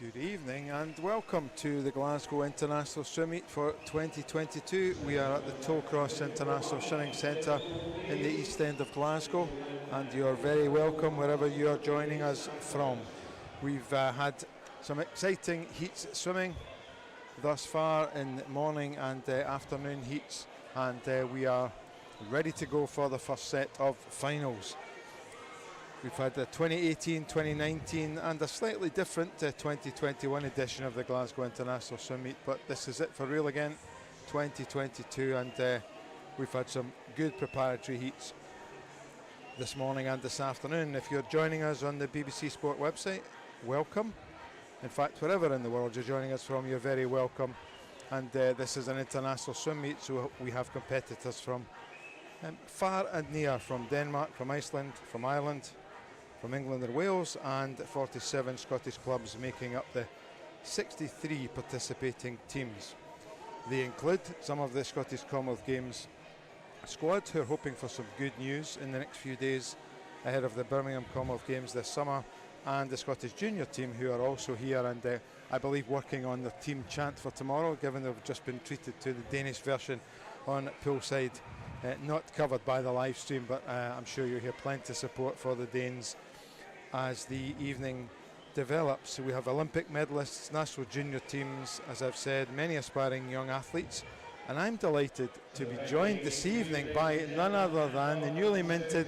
Good evening and welcome to the Glasgow International Swim Meet for 2022. We are at the Tollcross International Swimming Centre in the east end of Glasgow, and you are very welcome wherever you are joining us from. We've had some exciting heats swimming thus far in the morning and afternoon heats, and we are ready to go for the first set of finals. We've had the 2018, 2019 and a slightly different 2021 edition of the Glasgow International Swim Meet, but this is it for real again, 2022, and we've had some good preparatory heats this morning and this afternoon. If you're joining us on the BBC Sport website, welcome. In fact, wherever in the world you're joining us from, you're very welcome. And this is an international swim meet, so we have competitors from far and near, from Denmark, from Iceland, from Ireland, from England and Wales, and 47 Scottish clubs making up the 63 participating teams. They include some of the Scottish Commonwealth Games squad who are hoping for some good news in the next few days ahead of the Birmingham Commonwealth Games this summer, and the Scottish junior team who are also here and I believe working on their team chant for tomorrow, given they've just been treated to the Danish version on poolside. Not covered by the live stream, but I'm sure you'll hear plenty of support for the Danes as the evening develops. So we have Olympic medalists, national junior teams, as I've said, many aspiring young athletes, and I'm delighted to be joined this evening by none other than the newly minted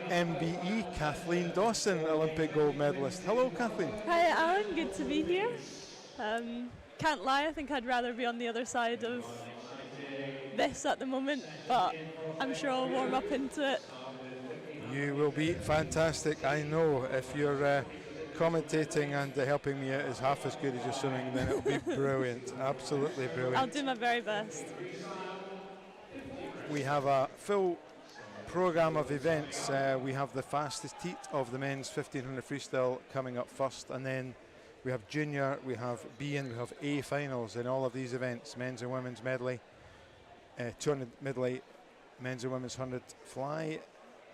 MBE Kathleen Dawson, Olympic gold medalist. Hello, Kathleen. Hi Alan, good to be here. Can't lie, I think I'd rather be on the other side of this at the moment, but I'm sure I'll warm up into it. You will be fantastic, I know. If you're commentating and helping me out is half as good as your swimming, then it'll be brilliant, absolutely brilliant. I'll do my very best. We have a full programme of events. We have the fastest heat of the men's 1500 freestyle coming up first, and then we have junior, we have B and we have A finals in all of these events, men's and women's medley, 200 medley, men's and women's 100 fly,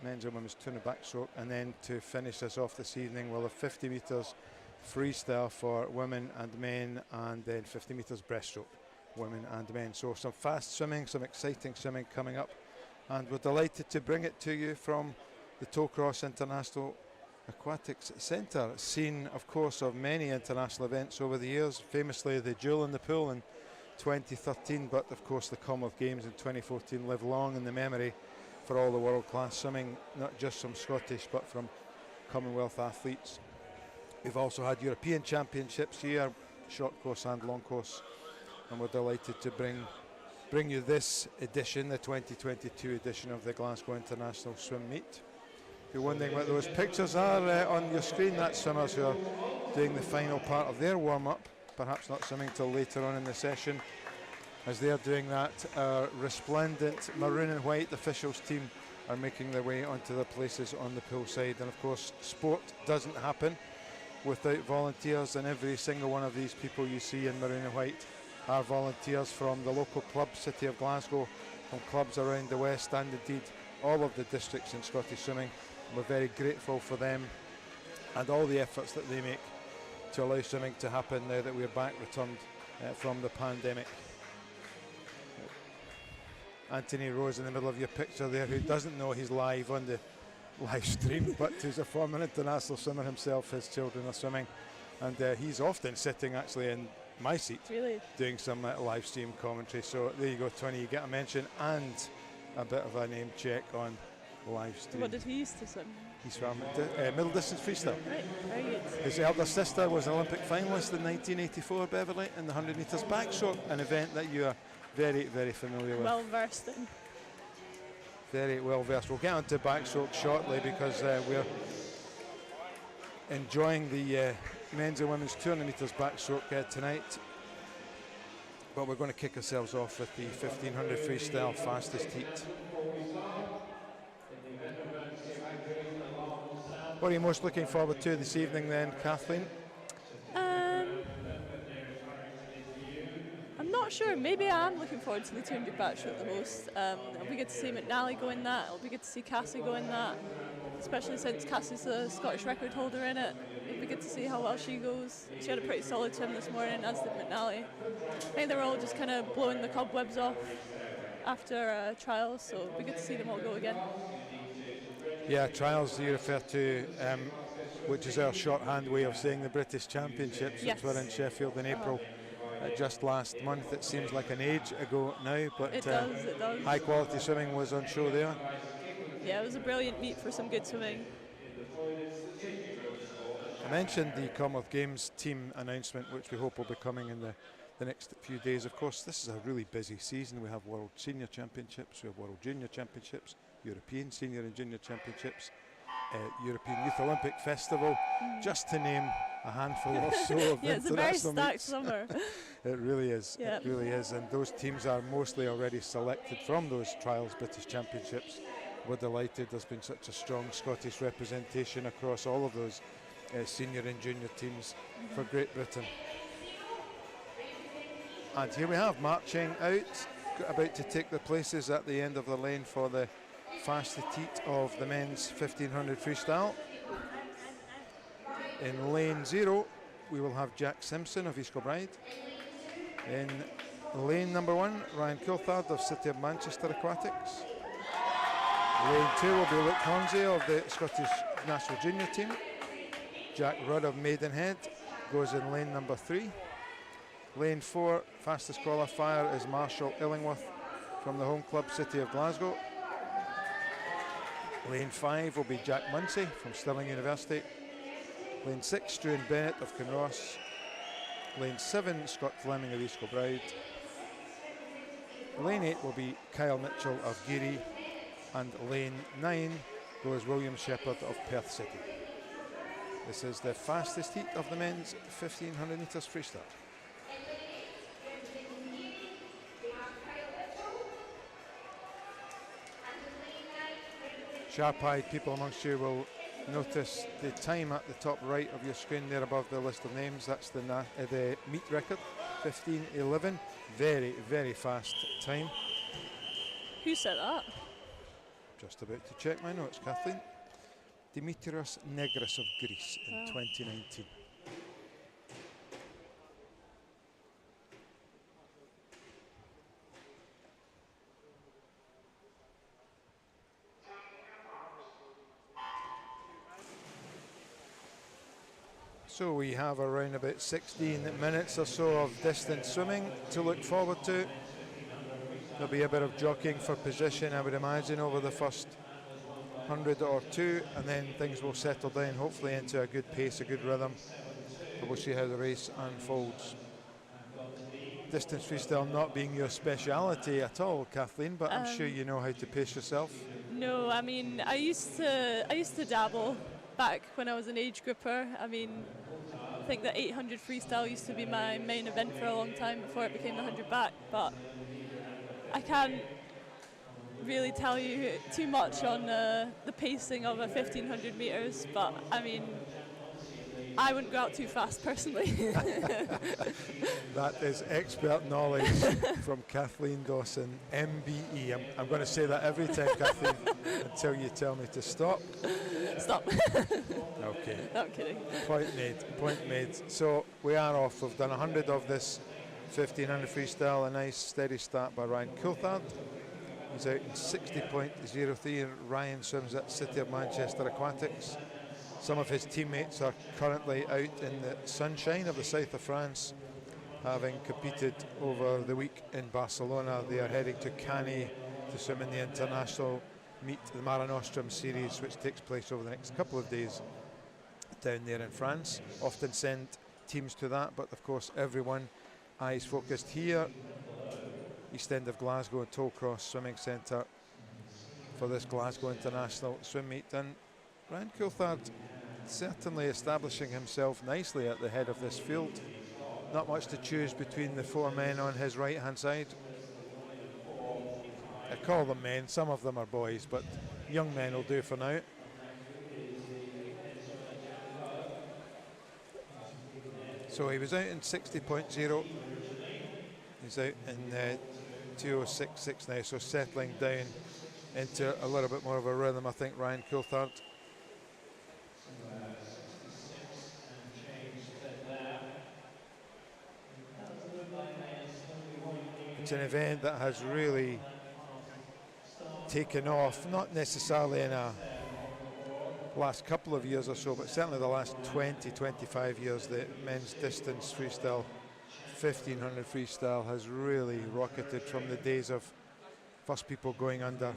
men's and women's 200 backstroke, and then to finish us off this evening we'll have 50 metres freestyle for women and men, and then 50 metres breaststroke, women and men. So some fast swimming, some exciting swimming coming up, and we're delighted to bring it to you from the Tollcross International Aquatics Centre, scene of course of many international events over the years, famously the Jewel in the Pool in 2013, but of course the Commonwealth Games in 2014 live long in the memory for all the world-class swimming, not just from Scottish but from Commonwealth athletes. We've also had European Championships here, short course and long course, and we're delighted to bring you this edition, the 2022 edition of the Glasgow International Swim Meet. If you're wondering what those pictures are on your screen, that's swimmers who are doing the final part of their warm-up, perhaps not swimming till later on in the session. As they're doing that, our resplendent maroon and white officials team are making their way onto their places on the poolside. And of course, sport doesn't happen without volunteers, and every single one of these people you see in maroon and white are volunteers from the local club, City of Glasgow, from clubs around the west, and indeed all of the districts in Scottish swimming. We're very grateful for them and all the efforts that they make to allow swimming to happen now that we're back returned from the pandemic. Anthony Rose in the middle of your picture there, who doesn't know he's live on the live stream, but who's a former international swimmer himself. His children are swimming, and he's often sitting actually in my seat, really, doing some live stream commentary. So there you go, Tony, you get a mention and a bit of a name check on live stream. What did he used to swim? He's from middle distance freestyle. Right, very good. His elder sister was an Olympic finalist in 1984, Beverly, in the 100 metres backstroke, an event that you are very, very familiar with. Well versed in. Very well versed. We'll get on to backstroke shortly because we're enjoying the men's and women's 200 metres backstroke tonight. But we're going to kick ourselves off with the 1500 freestyle fastest heat. What are you most looking forward to this evening then, Kathleen? I'm not sure. Maybe I am looking forward to the 200 backstroke the most. It'll be good to see McNally go in that. It'll be good to see Cassie go in that. especially since Cassie's the Scottish record holder in it. It'd be good to see how well she goes. She had a pretty solid swim this morning, as did McNally. I think they were all just kind of blowing the cobwebs off after trials, so it'd be good to see them all go again. Yeah, trials you refer to, which is our shorthand way of saying the British Championships, Yes. which were in Sheffield in April. Just last month. It seems like an age ago now, but it does. high quality swimming was on show there. Yeah, it was a brilliant meet for some good swimming. I mentioned the Commonwealth Games team announcement, which we hope will be coming in the next few days. Of course, this is a really busy season. We have World Senior Championships, we have World Junior Championships, European Senior and Junior Championships, European Youth Olympic Festival, just to name a handful or so of yeah, it's a very international stacked meets. summer. It really is. Yeah. It really is. And those teams are mostly already selected from those trials British Championships. We're delighted there's been such a strong Scottish representation across all of those senior and junior teams for Great Britain. And here we have marching out, about to take their places at the end of the lane for the fastest heat of the men's 1500 freestyle. In lane 0, we will have Jack Simpson of East Kilbride. In lane number 1, Ryan Coulthard of City of Manchester Aquatics. Lane 2 will be Luke Hornsey of the Scottish National Junior Team. Jack Rudd of Maidenhead goes in lane number 3. Lane 4, fastest qualifier is Marshall Illingworth from the home club City of Glasgow. Lane 5 will be Jack Munsey from Stirling University. Lane 6, Struan Bennett of Kinross. Lane 7, Scott Fleming of East Kilbride. Lane 8 will be Kyle Mitchell of Geary. And lane 9 goes William Shepherd of Perth City. This is the fastest heat of the men's 1500 metres freestyle. Sharp-eyed people amongst you will notice the time at the top right of your screen there above the list of names. That's the meet record, 15:11. Very, very fast time. Who said that? Just about to check my notes, Kathleen. Dimitrios Negris of Greece in 2019. So we have around about 16 minutes or so of distance swimming to look forward to. There'll be a bit of jockeying for position, I would imagine, over the first 100 or two, and then things will settle down, hopefully into a good pace, a good rhythm. But we'll see how the race unfolds. Distance freestyle not being your speciality at all, Kathleen, but I'm sure you know how to pace yourself. No, I mean, I used to dabble back when I was an age grouper. I mean, I think the 800 freestyle used to be my main event for a long time before it became the 100 back, but I can't really tell you too much on the pacing of a 1500 metres, but I mean, I wouldn't go out too fast personally. That is expert knowledge from Kathleen Dawson, MBE. I'm going to say that every time, Kathleen, until you tell me to stop. Stop. Okay. No, I'm kidding. Point made. So we are off. We've done 100 of this 1500 freestyle. A nice steady start by Ryan Coulthard. He's out in 60.03, and Ryan swims at City of Manchester Aquatics. Some of his teammates are currently out in the sunshine of the south of France, having competed over the week in Barcelona. They are heading to Cannes to swim in the international meet, the Mare Nostrum series, which takes place over the next couple of days down there in France. Often send teams to that, but of course everyone eyes focused here, east end of Glasgow, Tollcross Swimming Centre, for this Glasgow International Swim Meet. And Ryan Coulthard certainly establishing himself nicely at the head of this field. Not much to choose between the four men on his right hand side. I call them men, some of them are boys, but young men will do for now. So he was out in 60.0. He's out in 206.6 now, so settling down into a little bit more of a rhythm, I think, Ryan Coulthard. it's an event that has really taken off, not necessarily in a last couple of years or so, but certainly the last 20, 25 years. The men's distance freestyle, 1500 freestyle, has really rocketed from the days of first people going under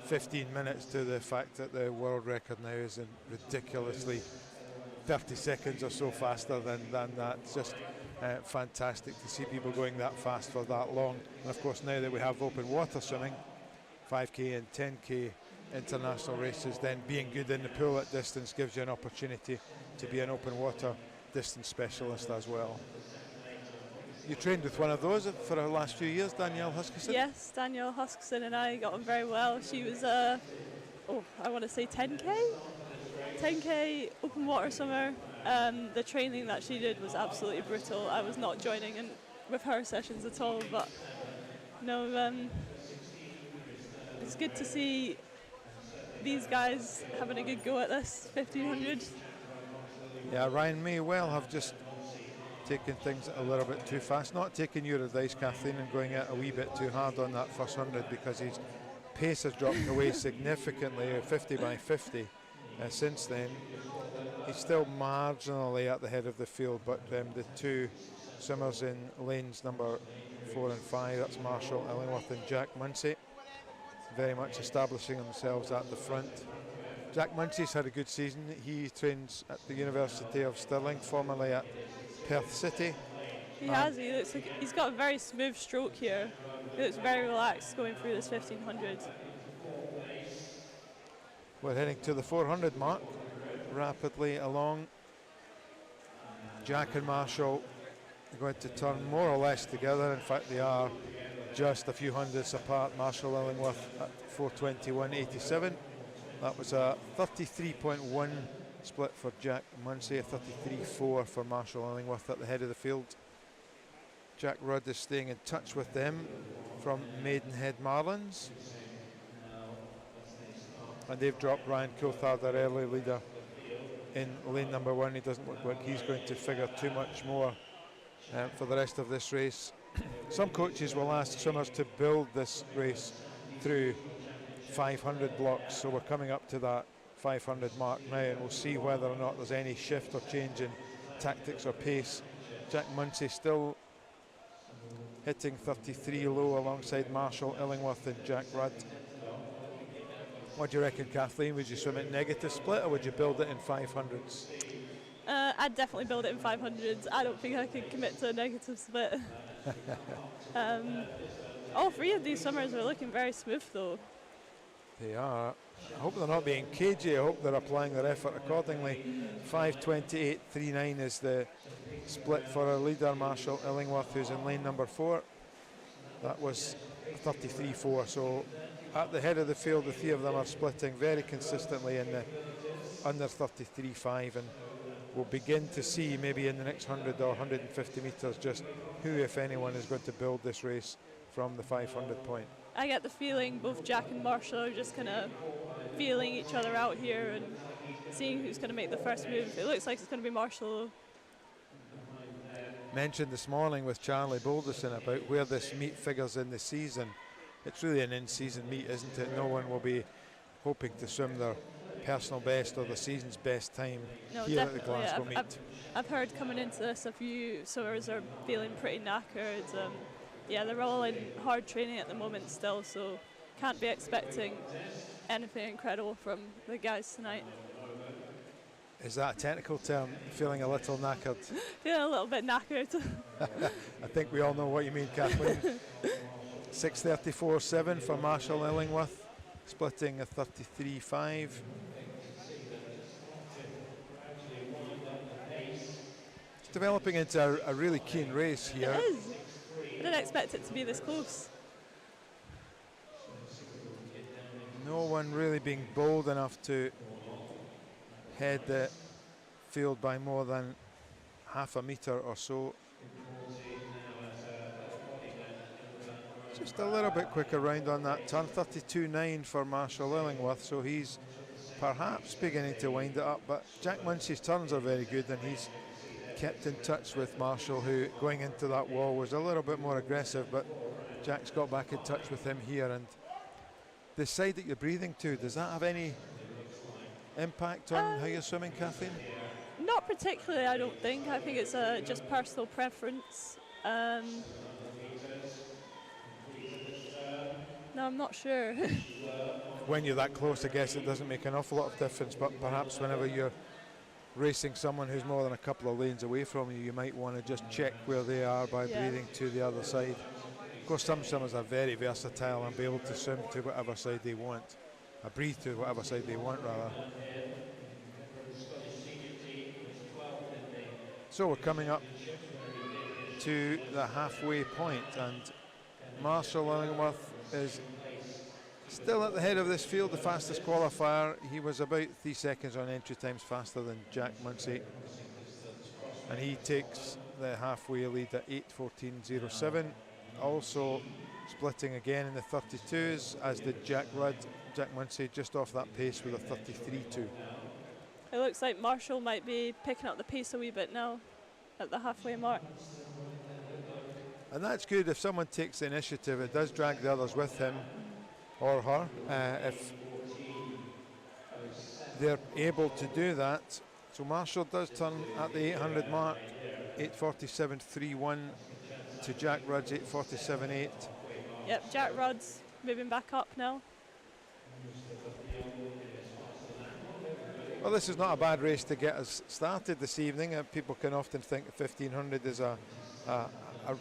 15 minutes to the fact that the world record now is in ridiculously 30 seconds or so faster than that. It's just fantastic to see people going that fast for that long. And of course, now that we have open water swimming, 5k and 10k international races, then being good in the pool at distance gives you an opportunity to be an open water distance specialist as well. You trained with one of those for the last few years, Danielle Huskisson? Yes, Danielle Huskisson and I got on very well. She was I want to say 10k open water swimmer. The training that she did was absolutely brutal. I was not joining in with her sessions at all, but no, it's good to see these guys having a good go at this 1500. Yeah, Ryan may well have just taken things a little bit too fast. Not taking your advice, Kathleen, and going out a wee bit too hard on that first 100, because his pace has dropped away significantly, 50 by 50. Since then, he's still marginally at the head of the field, but the two swimmers in lanes number 4 and 5, that's Marshall Illingworth and Jack Munsey, very much establishing themselves at the front. Jack Munsey's had a good season. He trains at the University of Stirling, formerly at Perth City. He has. He looks like he's got a very smooth stroke here. He looks very relaxed going through this 1500. We're heading to the 400 mark, rapidly along. Jack and Marshall are going to turn more or less together. In fact, they are just a few hundredths apart. Marshall Illingworth at 4:21.87. That was a 33.1 split for Jack Munsey, a 33.4 for Marshall Illingworth at the head of the field. Jack Rudd is staying in touch with them from Maidenhead Marlins. And they've dropped Ryan Coulthard, their early leader, in lane number 1. He doesn't look like he's going to figure too much more for the rest of this race. Some coaches will ask swimmers to build this race through 500 blocks, so we're coming up to that 500 mark now, and we'll see whether or not there's any shift or change in tactics or pace. Jack Munsey still hitting 33 low alongside Marshall Illingworth and Jack Rudd. What do you reckon, Kathleen? Would you swim it negative split, or would you build it in 500s? I'd definitely build it in 500s. I don't think I could commit to a negative split. All three of these swimmers are looking very smooth, though. They are. I hope they're not being cagey. I hope they're applying their effort accordingly. 5:28.39 is the split for our leader, Marshall Illingworth, who's in lane number 4. That was 33.4. So at the head of the field, the three of them are splitting very consistently in the under 33.5, and we'll begin to see maybe in the next 100 or 150 metres just who, if anyone, is going to build this race from the 500 point. I get the feeling both Jack and Marshall are just kind of feeling each other out here and seeing who's going to make the first move. It looks like it's going to be Marshall. Mentioned this morning with Charlie Boulderson about where this meet figures in the season. It's really an in-season meet, isn't it? No one will be hoping to swim their personal best or the season's best time here at the Glasgow meet. I've heard coming into this a few swimmers are feeling pretty knackered. Yeah, they're all in hard training at the moment still, so can't be expecting anything incredible from the guys tonight. Is that a technical term, feeling a little knackered? Feeling a little bit knackered. I think we all know what you mean, Kathleen. 6:34.7 for Marshall Illingworth, splitting a 33.5. It's developing into a really keen race here. It is. I didn't expect it to be this close. No one really being bold enough to head the field by more than half a metre or so. Just a little bit quicker round on that turn, 32.9 for Marshall Illingworth, so he's perhaps beginning to wind it up, but Jack Munsey's turns are very good, and he's kept in touch with Marshall, who going into that wall was a little bit more aggressive, but Jack's got back in touch with him here, and the side that you're breathing to, does that have any impact on how you're swimming, Kathleen? Not particularly, I don't think. I think it's just personal preference. No, I'm not sure. When you're that close, I guess it doesn't make an awful lot of difference, but perhaps whenever you're racing someone who's more than a couple of lanes away from you, you might want to just check where they are by breathing to the other side. Of course, some swimmers are very versatile and be able to swim to whatever side they want, or breathe to whatever side they want, rather. So we're coming up to the halfway point, and Marshall Illingworth is still at the head of this field, the fastest qualifier. He was about 3 seconds on entry times faster than Jack Munsey, and he takes the halfway lead at 8:14.07. Also splitting again in the 32s, as did Jack Rudd. Jack Munsey just off that pace with a 33.2. It looks like Marshall might be picking up the pace a wee bit now at the halfway mark. And that's good. If someone takes the initiative, it does drag the others with him or her. If they're able to do that. So Marshall does turn at the 800 mark, 8:47.31 to Jack Rudd's 8:47.8. Yep, Jack Rudd's moving back up now. Well, this is not a bad race to get us started this evening. People can often think 1500 is a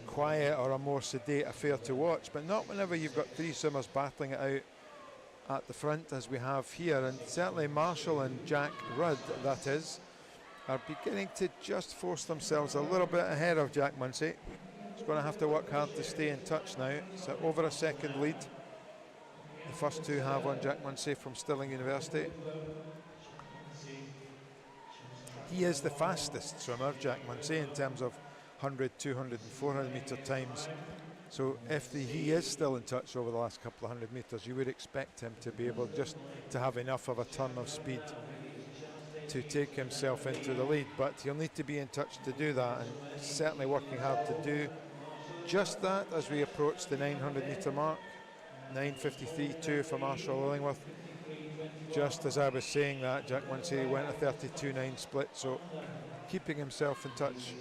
quiet or a more sedate affair to watch, but not whenever you've got three swimmers battling it out at the front as we have here. And certainly Marshall and Jack Rudd, that is, are beginning to just force themselves a little bit ahead of Jack Munsey. He's going to have to work hard to stay in touch now. So over a second lead. The first two have on Jack Munsey from Stirling University. He is the fastest swimmer, Jack Munsey, in terms of 100, 200 and 400 metre times. So if he is still in touch over the last couple of 100 metres, you would expect him to be able just to have enough of a turn of speed to take himself into the lead. But he'll need to be in touch to do that, and certainly working hard to do just that as we approach the 900 metre mark. 9:53.2 for Marshall Illingworth. Just as I was saying that, Jack Munsey went a 32.9 split, so keeping himself in touch.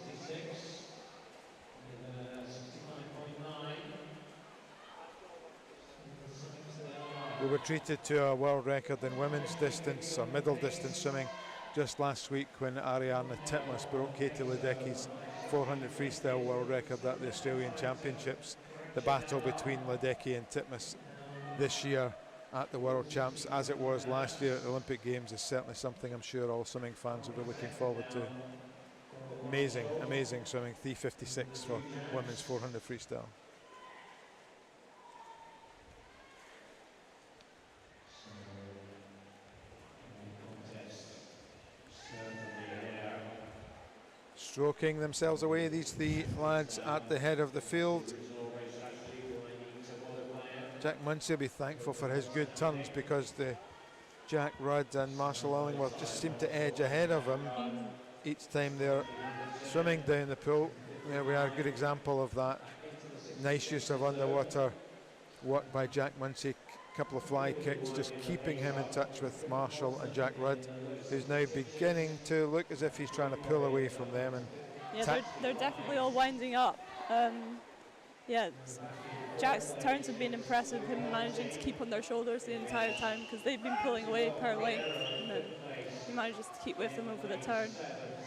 We were treated to a world record in women's distance, or middle distance swimming, just last week when Ariarne Titmus broke Katie Ledecky's 400 freestyle world record at the Australian Championships. The battle between Ledecky and Titmus this year at the World Champs, as it was last year at the Olympic Games, is certainly something I'm sure all swimming fans will be looking forward to. Amazing, amazing swimming. 3:56 for women's 400 freestyle. Stroking themselves away, these three lads at the head of the field. Jack Munsey will be thankful for his good turns, because the Jack Rudd and Marshall Illingworth just seem to edge ahead of him each time they're swimming down the pool. There we are, a good example of that. Nice use of underwater work by Jack Munsey. A couple of fly kicks, just keeping him in touch with Marshall and Jack Rudd, who's now beginning to look as if he's trying to pull away from them. And yeah, they're definitely all winding up. Yeah, Jack's turns have been impressive, him managing to keep on their shoulders the entire time, because they've been pulling away per length, and then he manages to keep with them over the turn.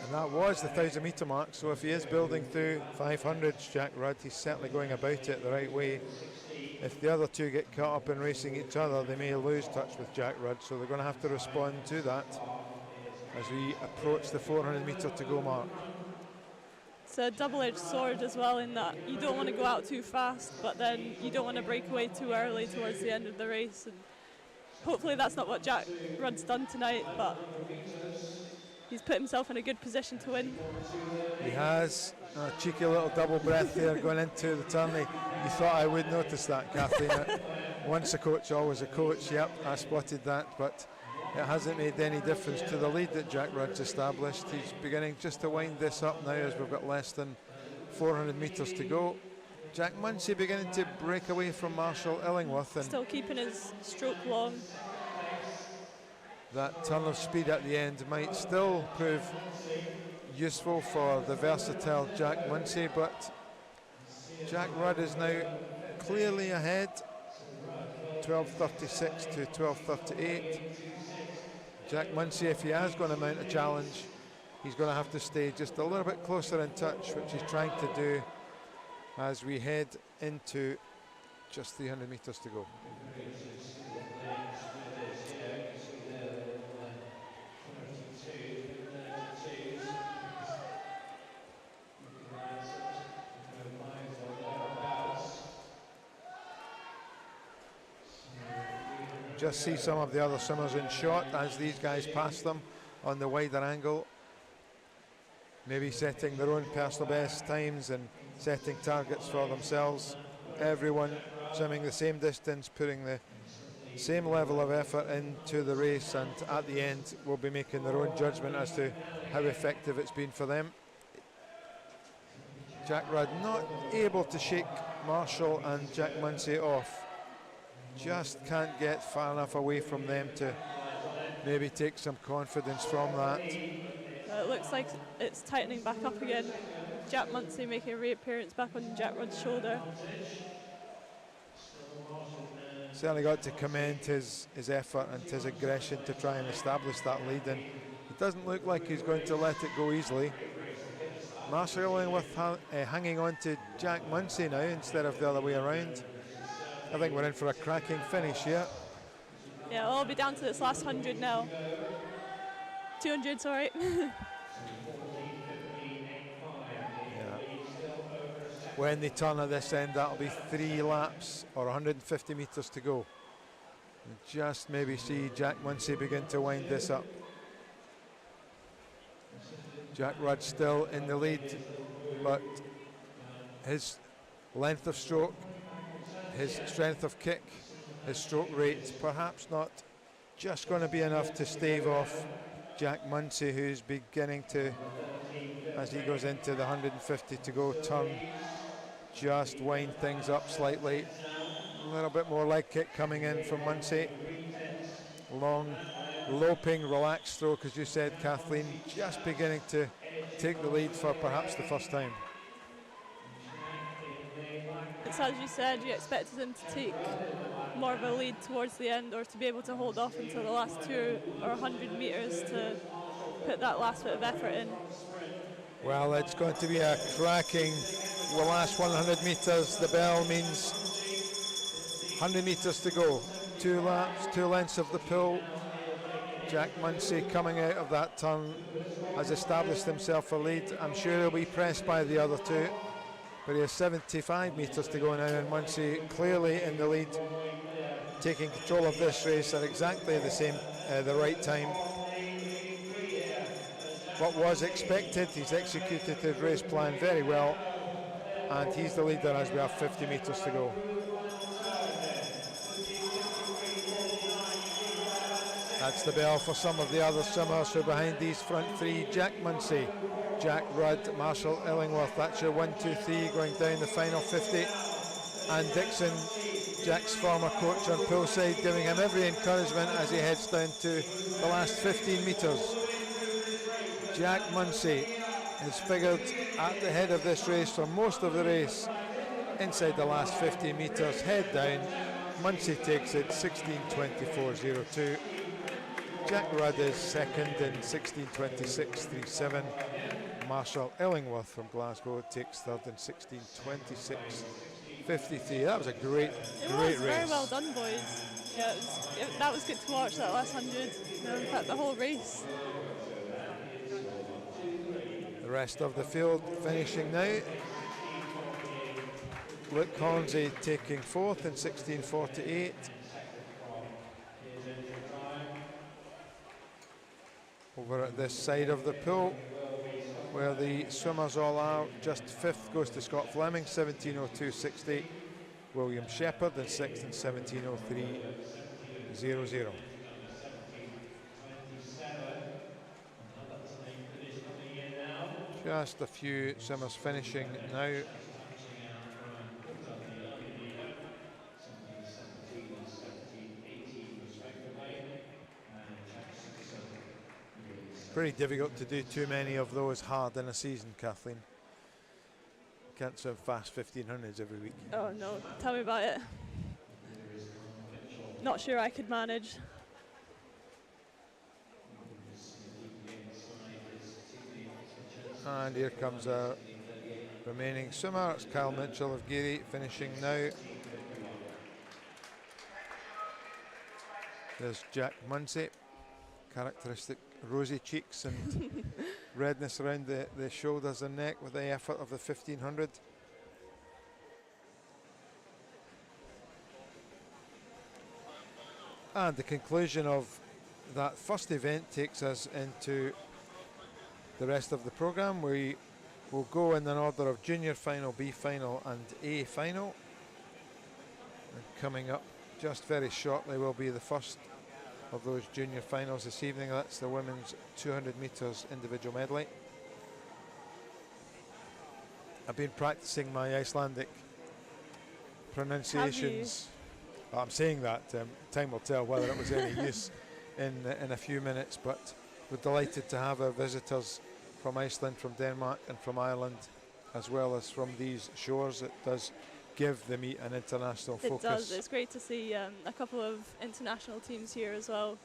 And that was the 1,000 metre mark, so if he is building through 500s, Jack Rudd, he's certainly going about it the right way. If the other two get caught up in racing each other, they may lose touch with Jack Rudd, so they're going to have to respond to that as we approach the 400 metre to go mark. It's a double-edged sword as well, in that you don't want to go out too fast, but then you don't want to break away too early towards the end of the race. And hopefully that's not what Jack Rudd's done tonight, but he's put himself in a good position to win. He has. A cheeky little double breath there going into the turn. You thought I would notice that, Kathleen. Once a coach, always a coach. Yep, I spotted that, but it hasn't made any difference to the lead that Jack Rudd's established. He's beginning just to wind this up now, as we've got less than 400 metres to go. Jack Munsey beginning to break away from Marshall Illingworth, and Still keeping his stroke long. that turn of speed at the end might still prove useful for the versatile Jack Munsey, but Jack Rudd is now clearly ahead, 12:36 to 12:38. Jack Munsey, if he is going to mount a challenge, he's going to have to stay just a little bit closer in touch, which he's trying to do as we head into just 300 metres to go. Just see some of the other swimmers in shot as these guys pass them on the wider angle, maybe setting their own personal best times and setting targets for themselves. Everyone swimming the same distance, putting the same level of effort into the race, and at the end will be making their own judgment as to how effective it's been for them. Jack Rudd not able to shake Marshall and Jack Munsey off. Just can't get far enough away from them to maybe take some confidence from that. It looks like it's tightening back up again. Jack Munsey making a reappearance back on Jack Rudd's shoulder. Certainly got to commend his effort and his aggression to try and establish that lead, and it doesn't look like he's going to let it go easily. Marshall Illingworth hanging on to Jack Munsey now instead of the other way around. I think we're in for a cracking finish here. Yeah, it'll all be down to this last 100 now. 200, sorry. Yeah. When they turn at this end, that'll be 3 laps or 150 metres to go. And just maybe see Jack Munsey begin to wind this up. Jack Rudd still in the lead, but his length of stroke, his strength of kick, his stroke rate, perhaps not just going to be enough to stave off Jack Munsey, who's beginning to, as he goes into the 150 to go turn, just wind things up slightly. A little bit more leg kick coming in from Munsey. Long, loping, relaxed stroke, as you said, Kathleen, just beginning to take the lead for perhaps the first time. It's as you said, you expected him to take more of a lead towards the end, or to be able to hold off until the last 2 or 100 metres to put that last bit of effort in. Well, it's going to be a cracking, the last 100 metres. The bell means 100 metres to go. 2 laps, 2 lengths of the pool. Jack Munsey coming out of that turn has established himself a lead. I'm sure he'll be pressed by the other two, but he has 75 metres to go now, and Munsey clearly in the lead, taking control of this race at exactly the right time. What was expected, he's executed his race plan very well, and he's the leader as we have 50 metres to go. That's the bell for some of the other swimmers who are behind these front 3. Jack Munsey, Jack Rudd, Marshall Illingworth. That's your 1, 2, 3 going down the final 50. And Dixon, Jack's former coach on poolside, giving him every encouragement as he heads down to the last 15 metres. Jack Munsey is figured at the head of this race for most of the race. Inside the last 50 metres, head down. Munsey takes it 16:24.02. Jack Rudd is second in 16:26.37. Marshall Illingworth from Glasgow takes third in 16:26.53. That was a great race. Very well done, boys. Yeah, that was good to watch, that last 100. In fact, the whole race. The rest of the field finishing now. Luke Hornsey taking fourth in 16:48. Over at this side of the pool, where the swimmers all are, just fifth goes to Scott Fleming, 17:02.60. William Shepherd in sixth in 17:03.00. Just a few swimmers finishing now. Pretty difficult to do too many of those hard in a season, Kathleen. Can't swim fast 1500s every week. Oh no, tell me about it. Not sure I could manage. And here comes our remaining swimmer. It's Kyle Mitchell of Geary finishing now. There's Jack Munsey, characteristic rosy cheeks and redness around the shoulders and neck with the effort of the 1500. And the conclusion of that first event takes us into the rest of the programme. We will go in an order of junior final, B final and A final. And coming up just very shortly will be the first of those junior finals this evening. That's the women's 200 metres individual medley. I've been practicing my Icelandic pronunciations. Oh, I'm saying that. Time will tell whether it was any use in a few minutes, but we're delighted to have our visitors from Iceland, from Denmark and from Ireland, as well as from these shores. It does give the meet an international focus. It does. It's great to see a couple of international teams here as well.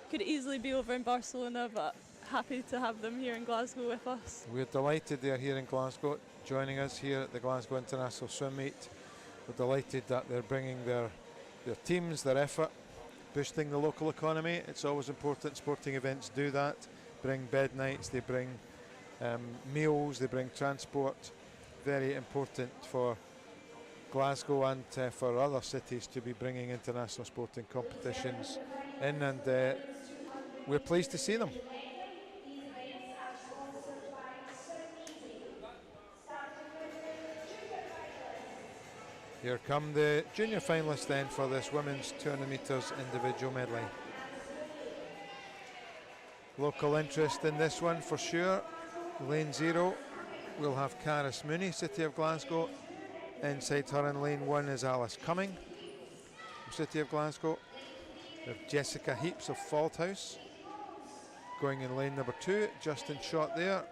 Could easily be over in Barcelona, but happy to have them here in Glasgow with us. We're delighted they're here in Glasgow, joining us here at the Glasgow International Swim Meet. We're delighted that they're bringing their teams, their effort, boosting the local economy. It's always important sporting events do that. Bring bed nights, they bring meals, they bring transport. Very important for Glasgow and for other cities to be bringing international sporting competitions in, and we're pleased to see them. Here come the junior finalists then for this women's 200 metres individual medley. Local interest in this one for sure. Lane 0 will have Caris Mooney, City of Glasgow. Inside her in lane 1 is Alice Cumming from City of Glasgow. We have Jessica Heaps of Falthouse going in lane number 2, just in shot there.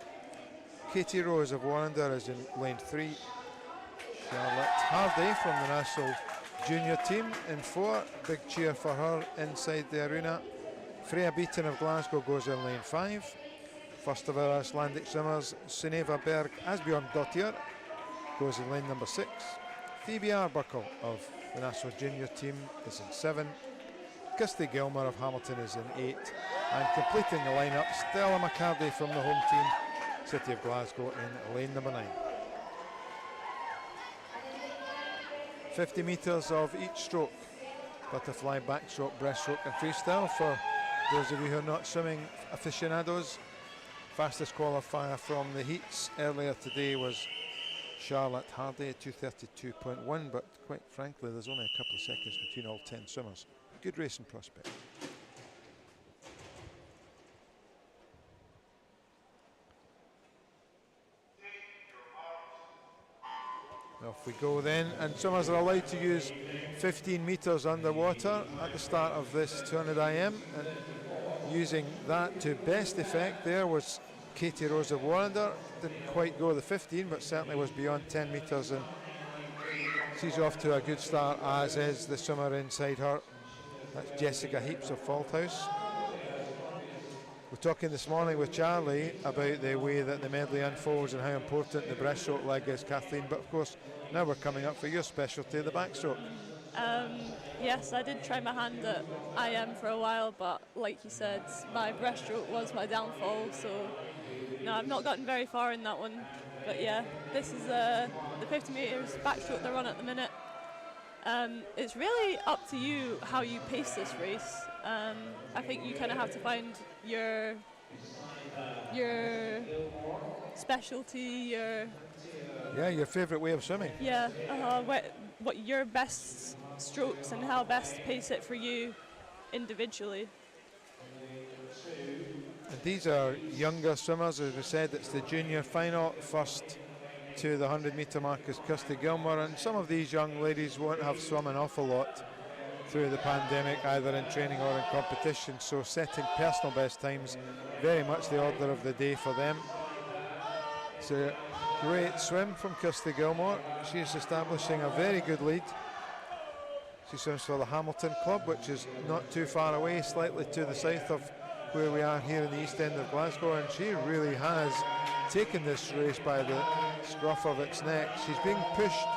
Katie Rose of Warrender is in lane 3. Charlotte Hardy from the national junior team in 4. Big cheer for her inside the arena. Freya Beaton of Glasgow goes in lane 5. First of our Icelandic swimmers, Suneva Berg Asbjornsdottir, goes in lane number 6. Phoebe Arbuckle of the national junior team is in 7. Kirsty Gilmer of Hamilton is in 8. And completing the lineup, Stella McCarthy from the home team, City of Glasgow, in lane number 9. 50 metres of each stroke, butterfly, backstroke, breaststroke and freestyle for those of you who are not swimming aficionados. Fastest qualifier from the heats earlier today was Charlotte Hardy at 2:32.1, but quite frankly there's only a couple of seconds between all 10 swimmers. Good racing prospect. Off we go then, and swimmers are allowed to use 15 metres underwater at the start of this 200 IM, and using that to best effect there was Katie Rose of Warrender. Didn't quite go the 15, but certainly was beyond 10 metres, and she's off to a good start, as is the swimmer inside her. That's Jessica Heaps of Falthouse. We're talking this morning with Charlie about the way that the medley unfolds and how important the breaststroke leg is, Kathleen, but of course now we're coming up for your specialty, the backstroke. Yes, I did try my hand at IM for a while, but like you said, my breaststroke was my downfall, so no, I've not gotten very far in that one. But yeah, this is the 50 metres backstroke they're on at the minute. It's really up to you how you pace this race. I think you kind of have to find your specialty, your favourite way of swimming. Yeah, what your best strokes and how best to pace it for you individually. And these are younger swimmers, as we said. It's the junior final. First to the 100 metre mark is Kirsty Gilmore, and some of these young ladies won't have swum an awful lot through the pandemic, either in training or in competition. So setting personal best times, very much the order of the day for them. It's a great swim from Kirsty Gilmore. She's establishing a very good lead. She swims for the Hamilton Club, which is not too far away, slightly to the south of where we are here in the east end of Glasgow, and she really has taken this race by the scruff of its neck. She's being pushed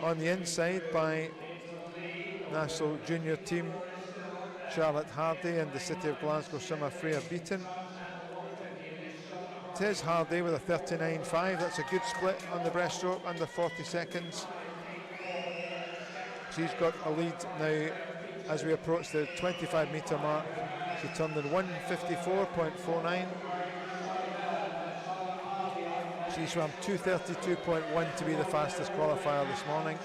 on the inside by National Junior Team Charlotte Hardy and the City of Glasgow swimmer Freya Beaton. Tez Hardy with a 39.5. That's a good split on the breaststroke, under 40 seconds. She's got a lead now as we approach the 25 metre mark. She turned in 1:54.49. She swam 2:32.1 to be the fastest qualifier this morning.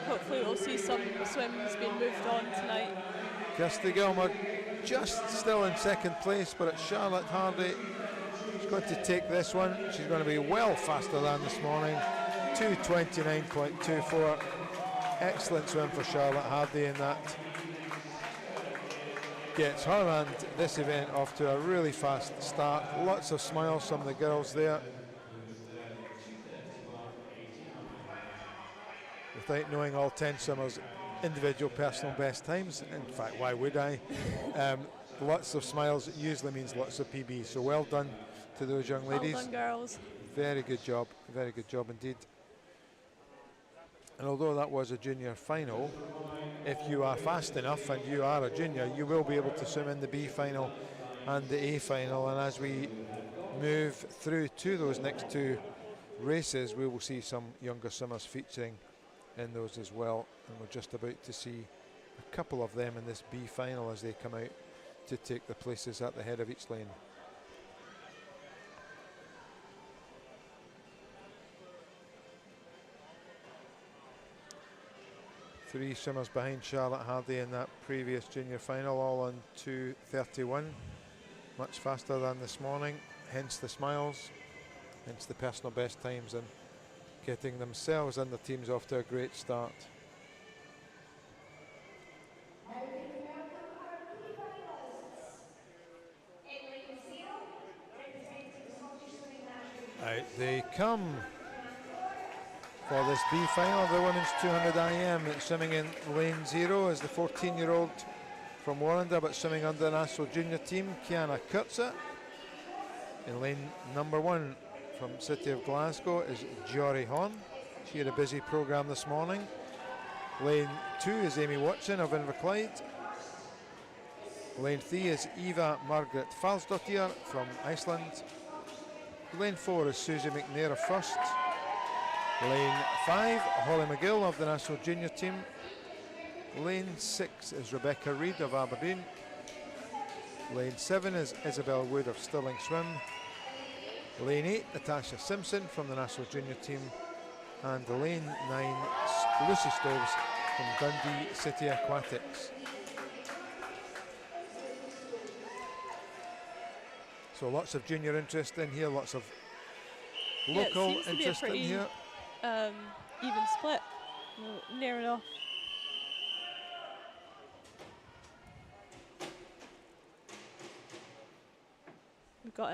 Hopefully we'll see some swims being moved on tonight. Kirsty Gilmore just still in second place, but it's Charlotte Hardy. She's going to take this one. She's going to be well faster than this morning. 2:29.24. Excellent swim for Charlotte Hardy, and that gets her and this event off to a really fast start. Lots of smiles from the girls there. Without knowing all 10 swimmers' individual personal best times, in fact, why would I? Lots of smiles usually means lots of PB, so well done to those young ladies. Well done, girls. Very good job indeed. And although that was a junior final, if you are fast enough and you are a junior, you will be able to swim in the B final and the A final. And as we move through to those next two races, we will see some younger swimmers featuring in those as well. And we're just about to see a couple of them in this B final as they come out to take the places at the head of each lane. Three swimmers behind Charlotte Hardy in that previous junior final, all on 2:31. Much faster than this morning, hence the smiles, hence the personal best times, and getting themselves and the teams off to a great start. Out they come for this B final of the women's 200 IM. It's swimming in lane 0 is the 14-year-old from Warrender, but swimming under the national junior team, Kiana Kurtza. In lane number 1 from City of Glasgow is Jory Horn. She had a busy programme this morning. Lane 2 is Amy Watson of Inverclyde. Lane 3 is Eva Margaret Falsdottir from Iceland. Lane 4 is Susie McNair of First. Lane 5, Holly McGill of the national junior team. Lane 6 is Rebecca Reid of Aberdeen. Lane 7 is Isabel Wood of Stirling Swim. Lane 8, Natasha Simpson from the national junior team. And lane 9, Lucy Stoves from Dundee City Aquatics. So lots of junior interest in here, lots of local interest in here. Even split, near enough. We've got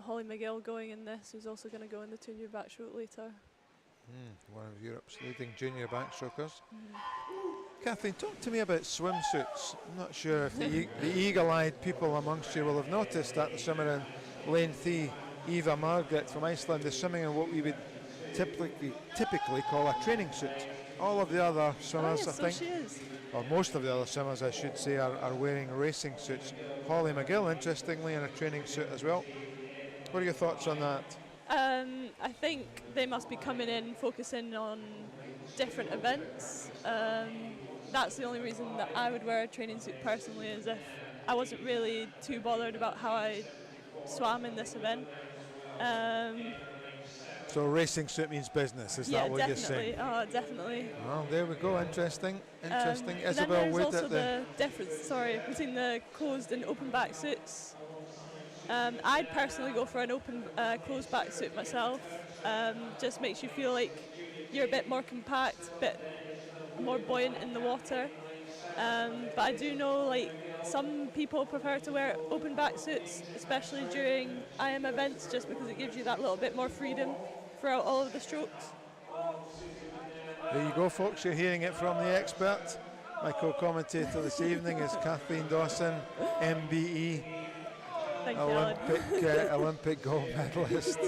Holly McGill going in this, who's also going to go in the 2 new backstroke later. One of Europe's leading junior backstrokers. Kathleen, talk to me about swimsuits. I'm not sure if the eagle-eyed people amongst you will have noticed that the swimmer in lane 3, Eva Margaret from Iceland, is swimming in what we would typically call a training suit. All of the other swimmers, I think, she is. or most of the other swimmers, I should say, are wearing racing suits. Holly McGill, interestingly, in a training suit as well. What are your thoughts on that? I think they must be coming in focusing on different events. That's the only reason that I would wear a training suit personally, is if I wasn't really too bothered about how I swam in this event. So racing suit means business, is that what you're saying? Oh, definitely. Well, there we go, interesting. Isabel then there's Wood also at the difference, between the closed and open back suits. I'd personally go for an open closed back suit myself. Just makes you feel like you're a bit more compact, a bit more buoyant in the water. But I do know like some people prefer to wear open back suits, especially during IM events, just because it gives you that little bit more freedom throughout all of the strokes. There you go, folks. You're hearing it from the expert. My co-commentator this evening is Kathleen Dawson, MBE, Thank you, Alan. Olympic gold medalist.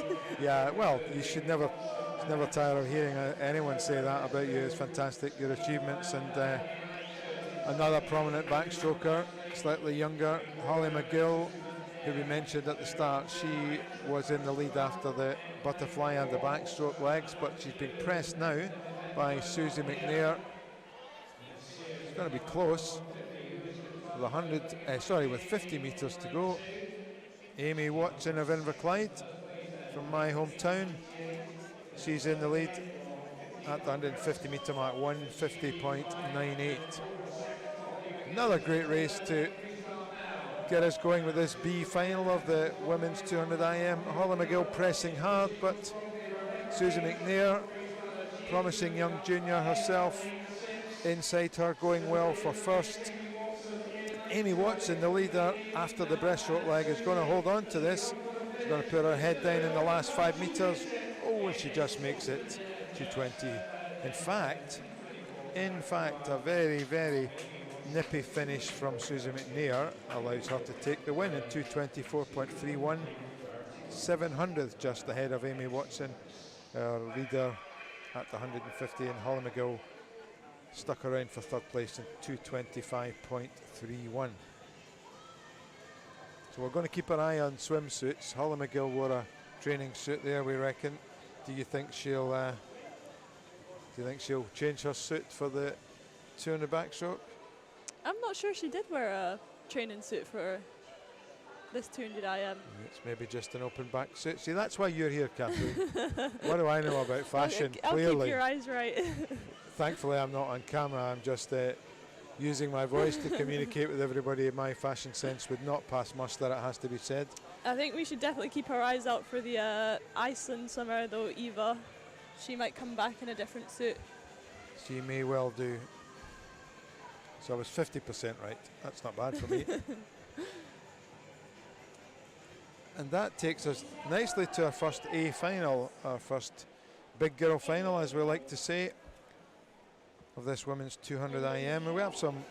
Yeah, well, you should never tire of hearing anyone say that about you. It's fantastic, your achievements. And another prominent backstroker, slightly younger, Holly McGill, who we mentioned at the start. She was in the lead after the butterfly and the backstroke legs, but she's been pressed now by Susie McNair. It's going to be close with 50 metres to go. Amy Watson of Inverclyde from my hometown. She's in the lead at the 150 metre mark, 150.98. Another great race to get us going with this B final of the women's 200 IM. Holly McGill pressing hard, but Susie McNair, promising young junior herself, inside her, going well for first. Amy Watson, the leader after the breaststroke leg, is going to hold on to this. She's going to put her head down in the last 5 metres. Oh, and she just makes it 220. In fact, a very, very nippy finish from Susie McNair allows her to take the win in 224.31, 700th just ahead of Amy Watson, her leader at the 150, and Holly McGill stuck around for third place in 225.31. So we're going to keep an eye on swimsuits. Holly McGill wore a training suit there, we reckon. Do you think she'll change her suit for the 200 backstroke? I'm not sure she did wear a training suit for this 200 IM. It's maybe just an open back suit. See, that's why you're here, Kathleen. What do I know about fashion? I'll Clearly. keep your eyes right. Thankfully, I'm not on camera. I'm just using my voice to communicate with everybody. My fashion sense would not pass muster, it has to be said. I think we should definitely keep our eyes out for the Iceland swimmer, though, Eva. She might come back in a different suit. She may well do. So I was 50% right. That's not bad for me. And that takes us nicely to our first A final, our first big girl final, as we like to say, of this women's 200 IM. And we have some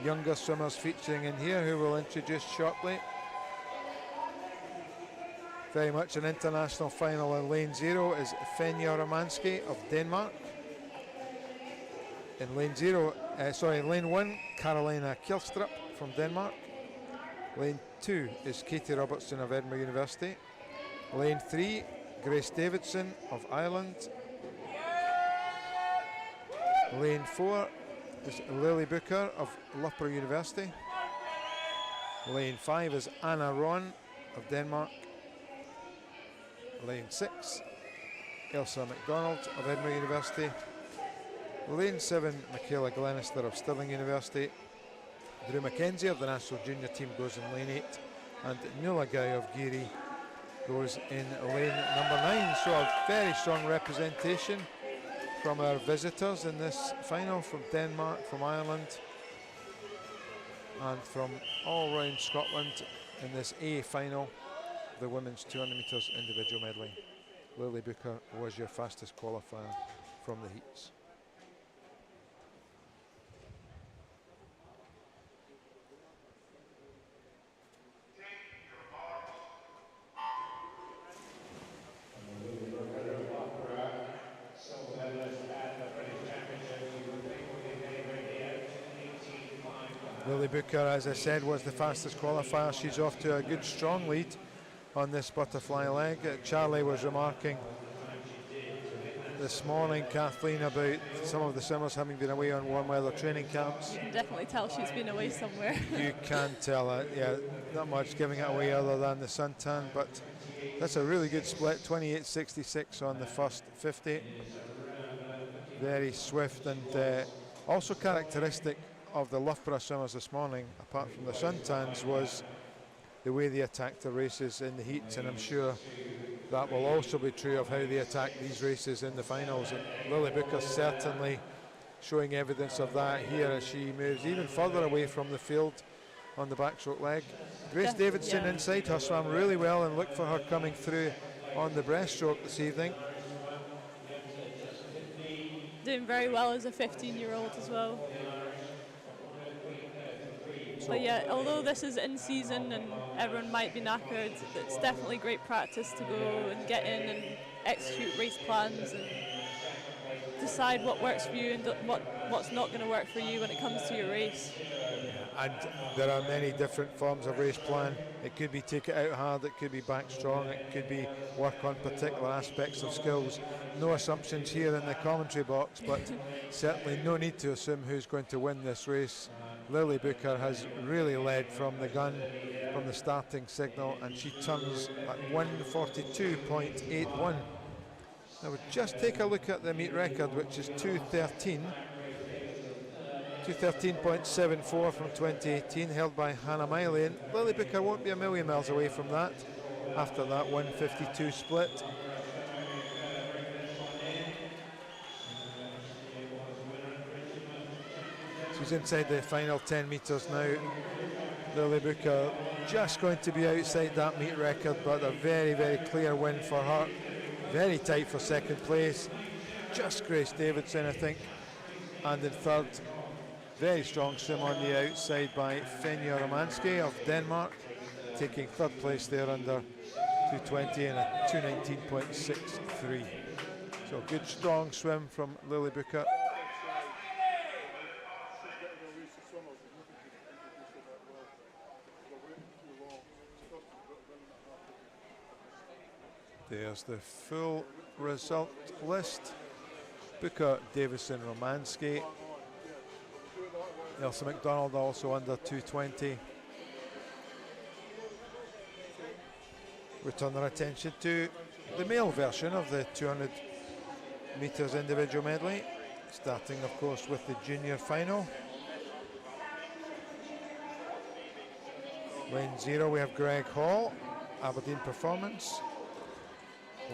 younger swimmers featuring in here who we'll introduce shortly. Very much an international final in lane 0 is Fenja Romanski of Denmark. In lane 1, Carolina Kjellstrup from Denmark. Lane 2 is Katie Robertson of Edinburgh University. Lane 3, Grace Davidson of Ireland. Lane 4 is Lily Booker of Loughborough University. Lane 5 is Anna Ron of Denmark. Lane 6, Elsa MacDonald of Edinburgh University. Lane 7, Michaela Glenister of Stirling University. Drew Mackenzie of the national junior team goes in lane 8, and Nuala Guy of Geary goes in lane number 9. So a very strong representation from our visitors in this final, from Denmark, from Ireland, and from all around Scotland in this A final, the women's 200 metres individual medley. Lily Booker was your fastest qualifier from the heats. Lily Booker, as I said, was the fastest qualifier. She's off to a good strong lead on this butterfly leg. Charlie was remarking this morning, Kathleen, about some of the swimmers having been away on warm weather training camps. You can definitely tell she's been away somewhere. You can tell it, yeah. Not much giving it away other than the suntan, but that's a really good split, 28.66 on the first 50. Very swift, and also characteristic of the Loughborough swimmers this morning, apart from the suntans, was the way they attacked the races in the heats, and I'm sure that will also be true of how they attack these races in the finals. And Lily Booker certainly showing evidence of that here as she moves even further away from the field on the backstroke leg. Grace Davidson inside her swam really well, and look for her coming through on the breaststroke this evening. Doing very well as a 15-year-old as well. But yeah, although this is in season and everyone might be knackered, it's definitely great practice to go and get in and execute race plans and decide what works for you and what's not going to work for you when it comes to your race. And there are many different forms of race plan. It could be take it out hard, it could be back strong, it could be work on particular aspects of skills. No assumptions here in the commentary box, but certainly no need to assume who's going to win this race. Lily Booker has really led from the gun, from the starting signal, and she turns at 1:42.81. Now we'll just take a look at the meet record, which is 2:13.74 from 2018, held by Hannah Miley, and Lily Booker won't be a million miles away from that after that 1:52 split. She's inside the final 10 metres now. Lily Booker just going to be outside that meet record, but a very, very clear win for her. Very tight for second place. Just Grace Davidson, I think. And in third, very strong swim on the outside by Fenja Romanski of Denmark, taking third place there under 2:20 and a 2:19.63. So good strong swim from Lily Booker. There's the full result list. Booker, Davison, Romanski. Elsa McDonald also under 2:20. We turn our attention to the male version of the 200 metres individual medley, starting of course with the junior final. Lane 0 we have Greg Hall, Aberdeen Performance.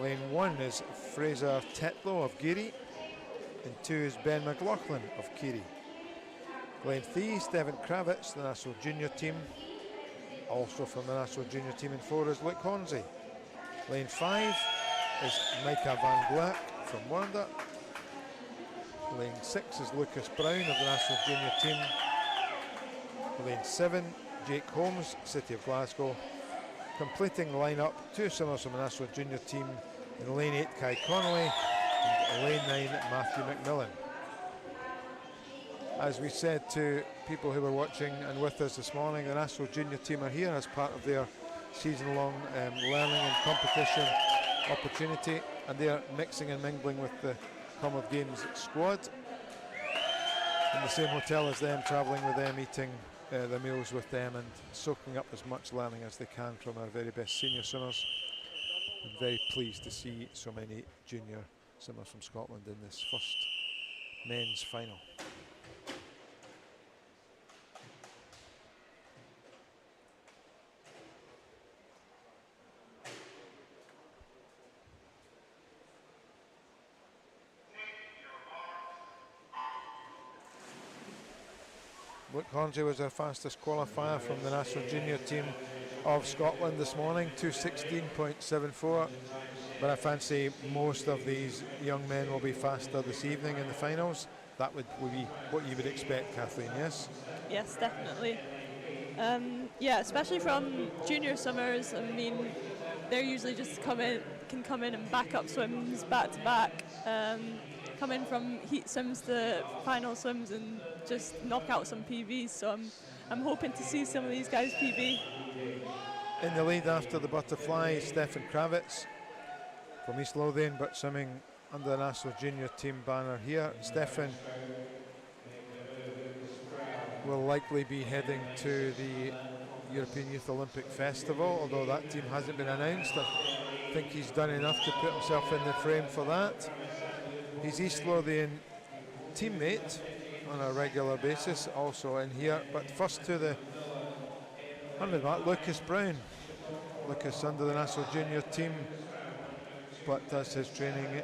Lane 1 is Fraser Tetlow of Geary, and 2 is Ben McLaughlin of Keary. Lane 3, Stephen Kravitz, the National Junior team. Also from the National Junior team in 4 is Luke Hornsey. Lane 5 is Micah Van Black from Warnder. Lane 6 is Lucas Brown of the National Junior team. Lane 7, Jake Holmes, City of Glasgow. Completing the lineup, 2 swimmers from the National Junior team. In lane 8, Kai Connolly, and lane 9, Matthew McMillan. As we said to people who were watching and with us this morning, the National Junior team are here as part of their season-long learning and competition opportunity, and they are mixing and mingling with the Commonwealth Games squad in the same hotel as them, travelling with them, eating their meals with them, and soaking up as much learning as they can from our very best senior swimmers. I'm very pleased to see so many junior swimmers from Scotland in this first men's final. Luke Hornsey was our fastest qualifier from the National Junior team of Scotland this morning, 2:16.74. But I fancy most of these young men will be faster this evening in the finals. That would be what you would expect, Kathleen, yes? Yes, definitely. Yeah, especially from junior swimmers. I mean, they're usually just can come in and back up swims back to back. Come in from heat swims to final swims and just knock out some PBs. So I'm hoping to see some of these guys PB. In the lead after the butterfly, Stefan Kravitz from East Lothian, but swimming under the National Junior team banner here. Stefan will likely be heading to the European Youth Olympic Festival, although that team hasn't been announced. I think he's done enough to put himself in the frame for that. His East Lothian teammate on a regular basis also in here, but first to the 100 mark, Lucas Brown. Lucas under the National Junior team, but does his training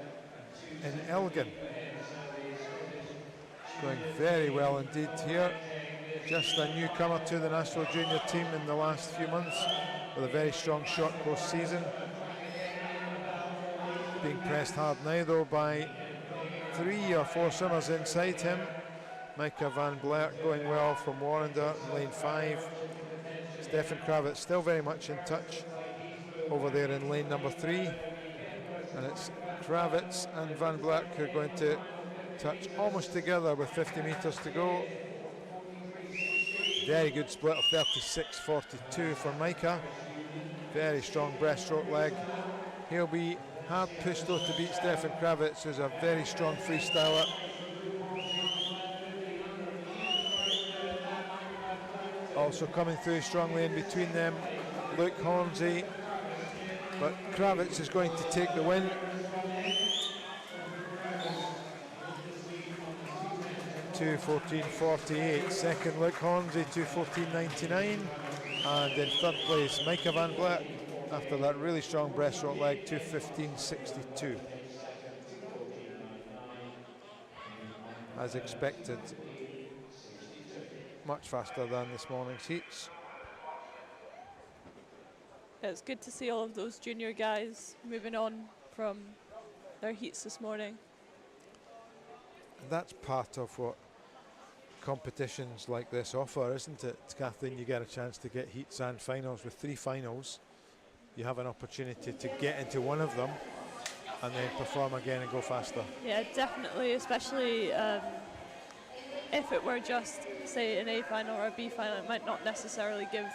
in Elgin. going very well indeed here. Just a newcomer to the national junior team in the last few months with a very strong short course season. Being pressed hard now though by 3 or 4 swimmers inside him. Micah Van Blert going well from Warrender in lane 5. Stefan Kravitz still very much in touch over there in lane number 3. And it's Kravitz and Van Blert who are going to touch almost together with 50 metres to go. Very good split of 36.42 for Micah. Very strong breaststroke leg. He'll be hard pushed though to beat Stefan Kravitz, who's a very strong freestyler. Also coming through strongly in between them, Luke Hornsey, but Kravitz is going to take the win. (2:14.48). Second, Luke Hornsey, 2:14.99, and in third place, Micah Van Blert, after that really strong breaststroke leg, 2:15.62. As expected, much faster than this morning's heats. It's good to see all of those junior guys moving on from their heats this morning. That's part of what competitions like this offer, isn't it, Kathleen? You get a chance to get heats and finals. With 3 finals, you have an opportunity to get into one of them and then perform again and go faster. Yeah, definitely, especially if it were just, say, an A final or a B final, it might not necessarily give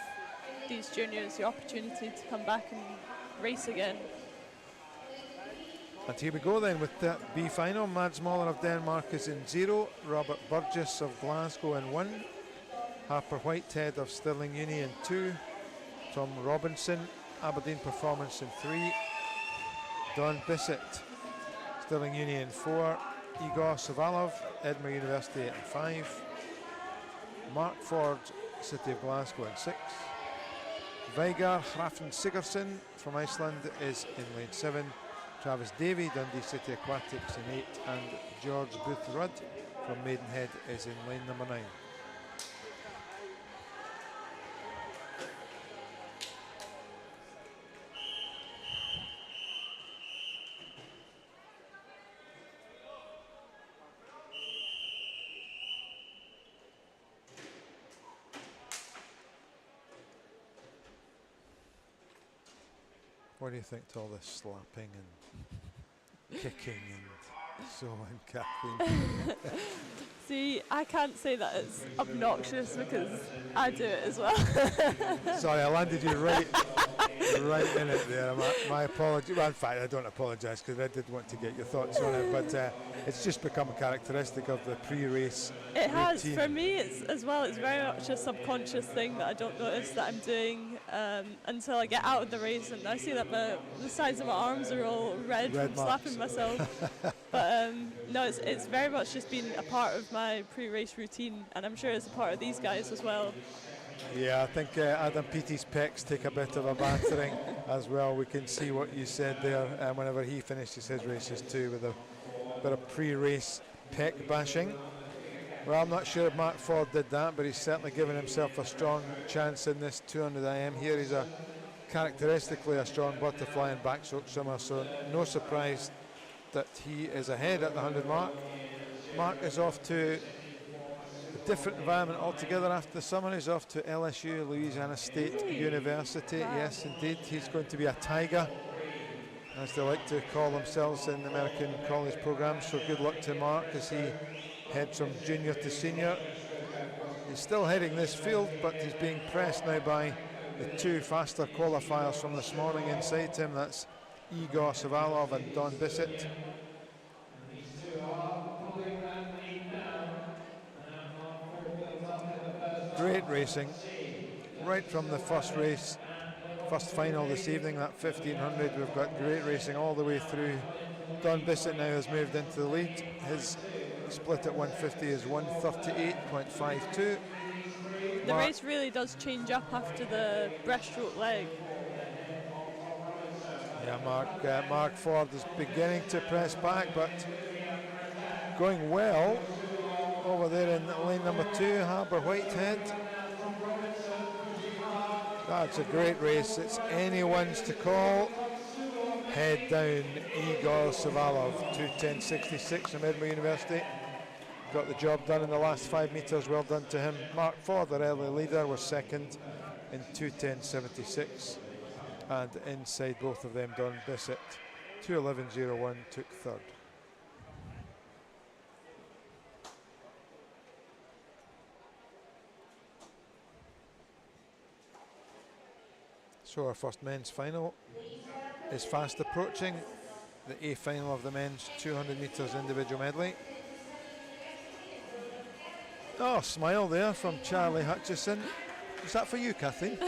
these juniors the opportunity to come back and race again. And here we go then with the B final. Mads Moller of Denmark is in 0, Robert Burgess of Glasgow in 1, Harper Whitehead of Stirling Uni in 2, Tom Robinson, Aberdeen Performance in 3, Don Bissett, Stirling Uni in 4, Igor Savalov, Edinburgh University in 5, Mark Ford, City of Glasgow in 6, Veigar Hrafn Sigurdsson from Iceland is in lane 7, Travis Davey, Dundee City Aquatics in 8, and George Booth Rudd from Maidenhead is in lane number 9. What do you think to all this slapping and kicking and so on, Kathleen? See, I can't say that it's obnoxious because I do it as well. Sorry, I landed you right in it there. My apology. Well, in fact, I don't apologise because I did want to get your thoughts on it, but it's just become a characteristic of the pre-race It routine. has. For me, it's very much a subconscious thing that I don't notice that I'm doing until I get out of the race and I see that the sides of my arms are all red from marks. slapping myself. But no, it's very much just been a part of my pre-race routine, and I'm sure it's a part of these guys as well. Yeah, I think Adam Peaty's pecs take a bit of a battering as well. We can see what you said there whenever he finishes his races too, with a bit of pre-race pec bashing. Well, I'm not sure if Mark Ford did that, but he's certainly given himself a strong chance in this 200 IM here. He's characteristically a strong butterfly and backstroke swimmer, so no surprise that he is ahead at the 100 mark. Mark is off to a different environment altogether after the summer. He's off to LSU, Louisiana State University. Wow. Yes, indeed. He's going to be a Tiger, as they like to call themselves in the American college programs. So good luck to Mark as he heads from junior to senior. He's still heading this field, but he's being pressed now by the 2 faster qualifiers from this morning inside him. That's Igor Savalov and Don Bissett. Great racing right from the first final this evening, that 1500. We've got great racing all the way through. Don Bissett now has moved into the lead. His split at 150 is 138.52. The race really does change up after the breaststroke leg. Yeah, Mark Ford is beginning to press back, but going well over there in lane number 2, Harbour Whitehead. That's a great race. It's anyone's to call. Head down, Igor Savalov, 2:10.66 from Edinburgh University. Got the job done in the last 5 metres. Well done to him. Mark Ford, the early leader, was second in 2:10.76. And inside both of them, Don Bissett, 2:11.01, took third. So our first men's final is fast approaching. The A final of the men's 200 metres individual medley. Oh, smile there from Charlie Hutchison. Was that for you, Kathleen?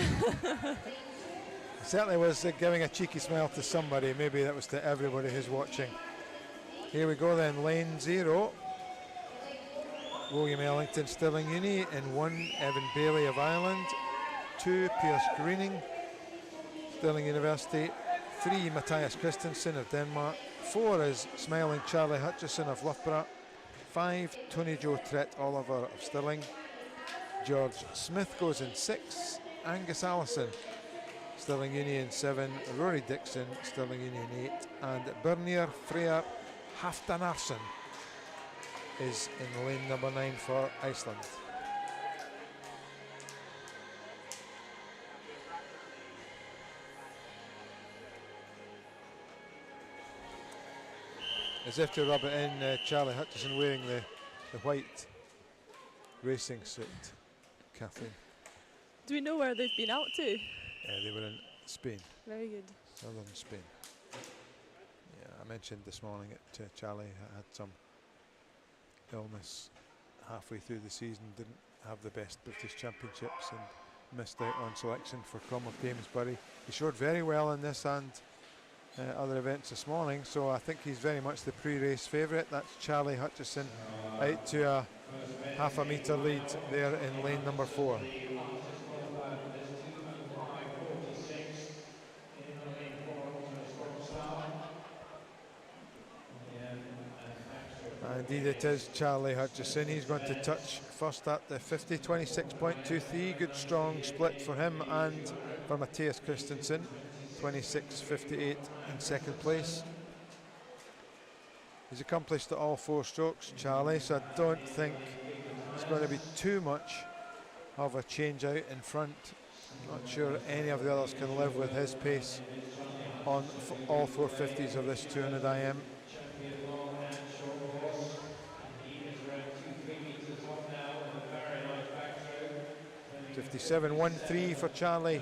Certainly was giving a cheeky smile to somebody. Maybe that was to everybody who's watching. Here we go then, lane 0. William Ellington, Stirling Uni. In 1, Evan Bailey of Ireland. 2, Piers Greening, Stirling University. 3, Matthias Christensen of Denmark. 4 is smiling Charlie Hutchison of Loughborough. 5, Tony Joe Trett Oliver of Stirling. George Smith goes in 6. Angus Allison, Stirling Uni in 7. Rory Dixon, Stirling Uni in 8. And Birnir Freyr Haftanarsson is in lane number 9 for Iceland. As if to rub it in, Charlie Hutchison wearing the white racing suit. Kathleen. Do we know where they've been out to? They were in Spain. Very good. Southern Spain. Yeah, I mentioned this morning that Charlie had some illness halfway through the season, didn't have the best British Championships and missed out on selection for Commonwealth Games, but he showed very well in this and other events this morning, so I think he's very much the pre-race favourite. That's Charlie Hutchison out to a half-a metre lead there in lane number 4. Indeed it is Charlie Hutchison. He's going to touch first at the 50, 26.23. Good strong split for him and for Matthias Christensen. 26.58 in second place. He's accomplished all 4 strokes, Charlie, so I don't think it's going to be too much of a change out in front. Not sure any of the others can live with his pace on all 450s of this 200 IM. 57.13 for Charlie,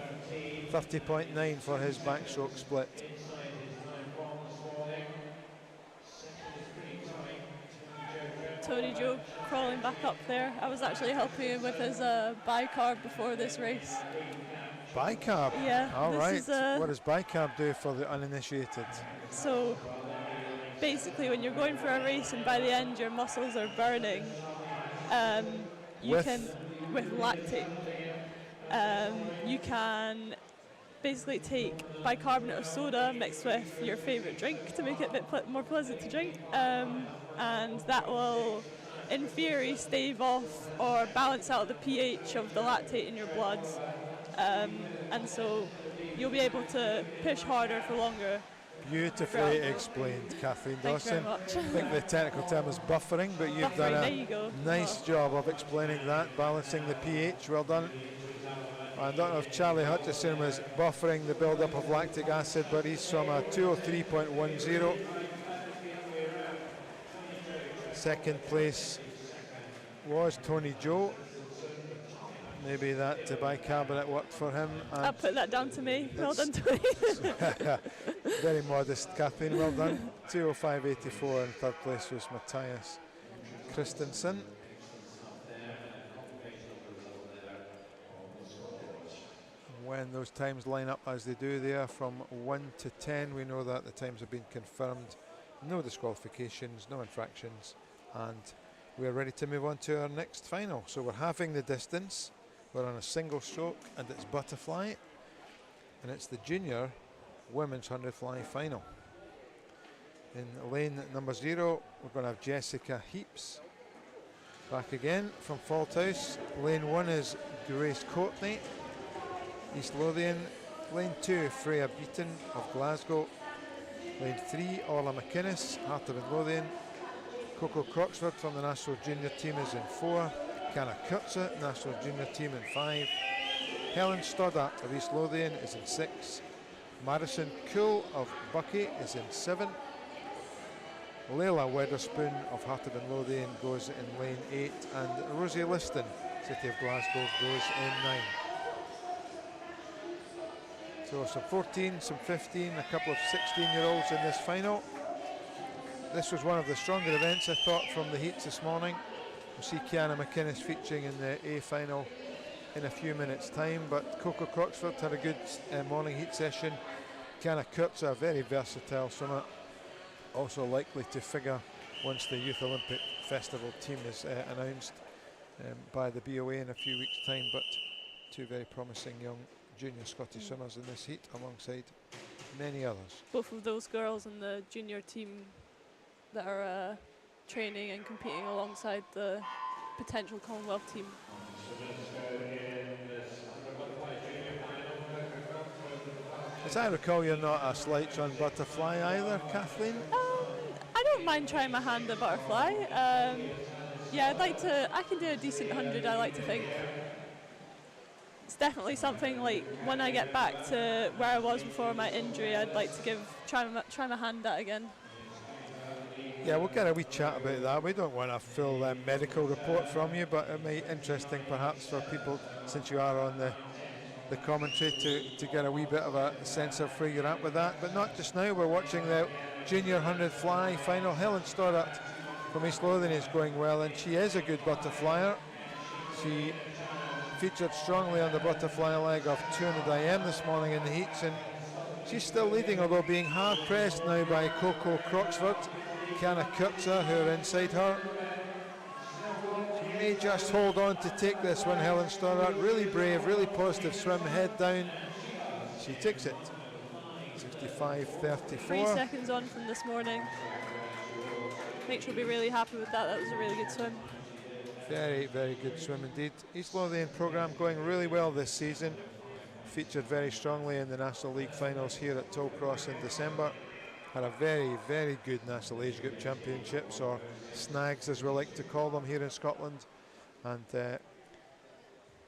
30.9 for his backstroke split. Tony Joe crawling back up there. I was actually helping him with his bicarb before this race. Bicarb? Yeah. All right. What does bicarb do for the uninitiated? So basically when you're going for a race and by the end your muscles are burning, with lactate, you can basically take bicarbonate of soda mixed with your favourite drink to make it a bit more pleasant to drink, and that will in theory stave off or balance out the pH of the lactate in your blood, and so you'll be able to push harder for longer. Beautifully explained, Kathleen Dawson. Thank you I think the technical term is buffering, but you've done a nice job of explaining that, balancing the pH. Well done. I don't know if Charlie Hutchison was buffering the build-up of lactic acid, but he's from a 203.10. Second place was Tony Joe. Maybe that bicarbonate worked for him. I'll put that down to me. Well done, Tony. Very modest, Kathleen. Well done. 205.84, and third place was Matthias Christensen. When those times line up as they do there from 1 to 10, we know that the times have been confirmed. No disqualifications, no infractions, and we're ready to move on to our next final. So we're halving the distance. We're on a single stroke, and it's butterfly, and it's the junior women's 100 fly final. In lane number 0, we're going to have Jessica Heaps. Back again from Faulthouse. Lane 1 is Grace Courtney, East Lothian. Lane 2, Freya Beaton of Glasgow. Lane 3, Orla McInnes, Heart of Midlothian. Coco Croxford from the National Junior team is in 4. Canna Kurtza, National Junior team in 5. Helen Stoddart of East Lothian is in 6. Madison Cool of Bucky is in 7. Layla Weatherspoon of Heart of Midlothian goes in lane 8. And Rosie Liston, City of Glasgow, goes in 9. So some 14, some 15, a couple of 16-year-olds in this final. This was one of the stronger events, I thought, from the heats this morning. We'll see Kiana McInnes featuring in the A final in a few minutes' time, but Coco Croxford had a good morning heat session. Kiana Kurtza, a very versatile swimmer, also likely to figure once the Youth Olympic Festival team is announced by the BOA in a few weeks' time, but two very promising young junior Scottish swimmers in this heat alongside many others. Both of those girls in the junior team that are training and competing alongside the potential Commonwealth team. As I recall, you're not a slight on butterfly either, Kathleen? I don't mind trying my hand at butterfly. Yeah, I can do a decent 100, I like to think. It's definitely something, like, when I get back to where I was before my injury, I'd like to try my hand at again. Yeah, we'll get a wee chat about that. We don't want a full medical report from you, but it may be interesting perhaps for people, since you are on the commentary, to get a wee bit of a sense of where you're at with that. But not just now, we're watching the junior 100 fly final. Helen Stoddart from East Lothian is going well, and she is a good butterflyer. She featured strongly on the butterfly leg of 200 IM this morning in the heats, and she's still leading, although being hard pressed now by Coco Croxford, Kiana Kurtza, who are inside her. She may just hold on to take this one, Helen Stoddart. Really brave, really positive swim, head down. She takes it. 65.34. 3 seconds on from this morning. I think she'll be really happy with that. That was a really good swim. Very, very good swim indeed. East Lothian programme going really well this season. Featured very strongly in the National League finals here at Tollcross in December. Had a very, very good National Age Group Championships, or snags as we like to call them here in Scotland. And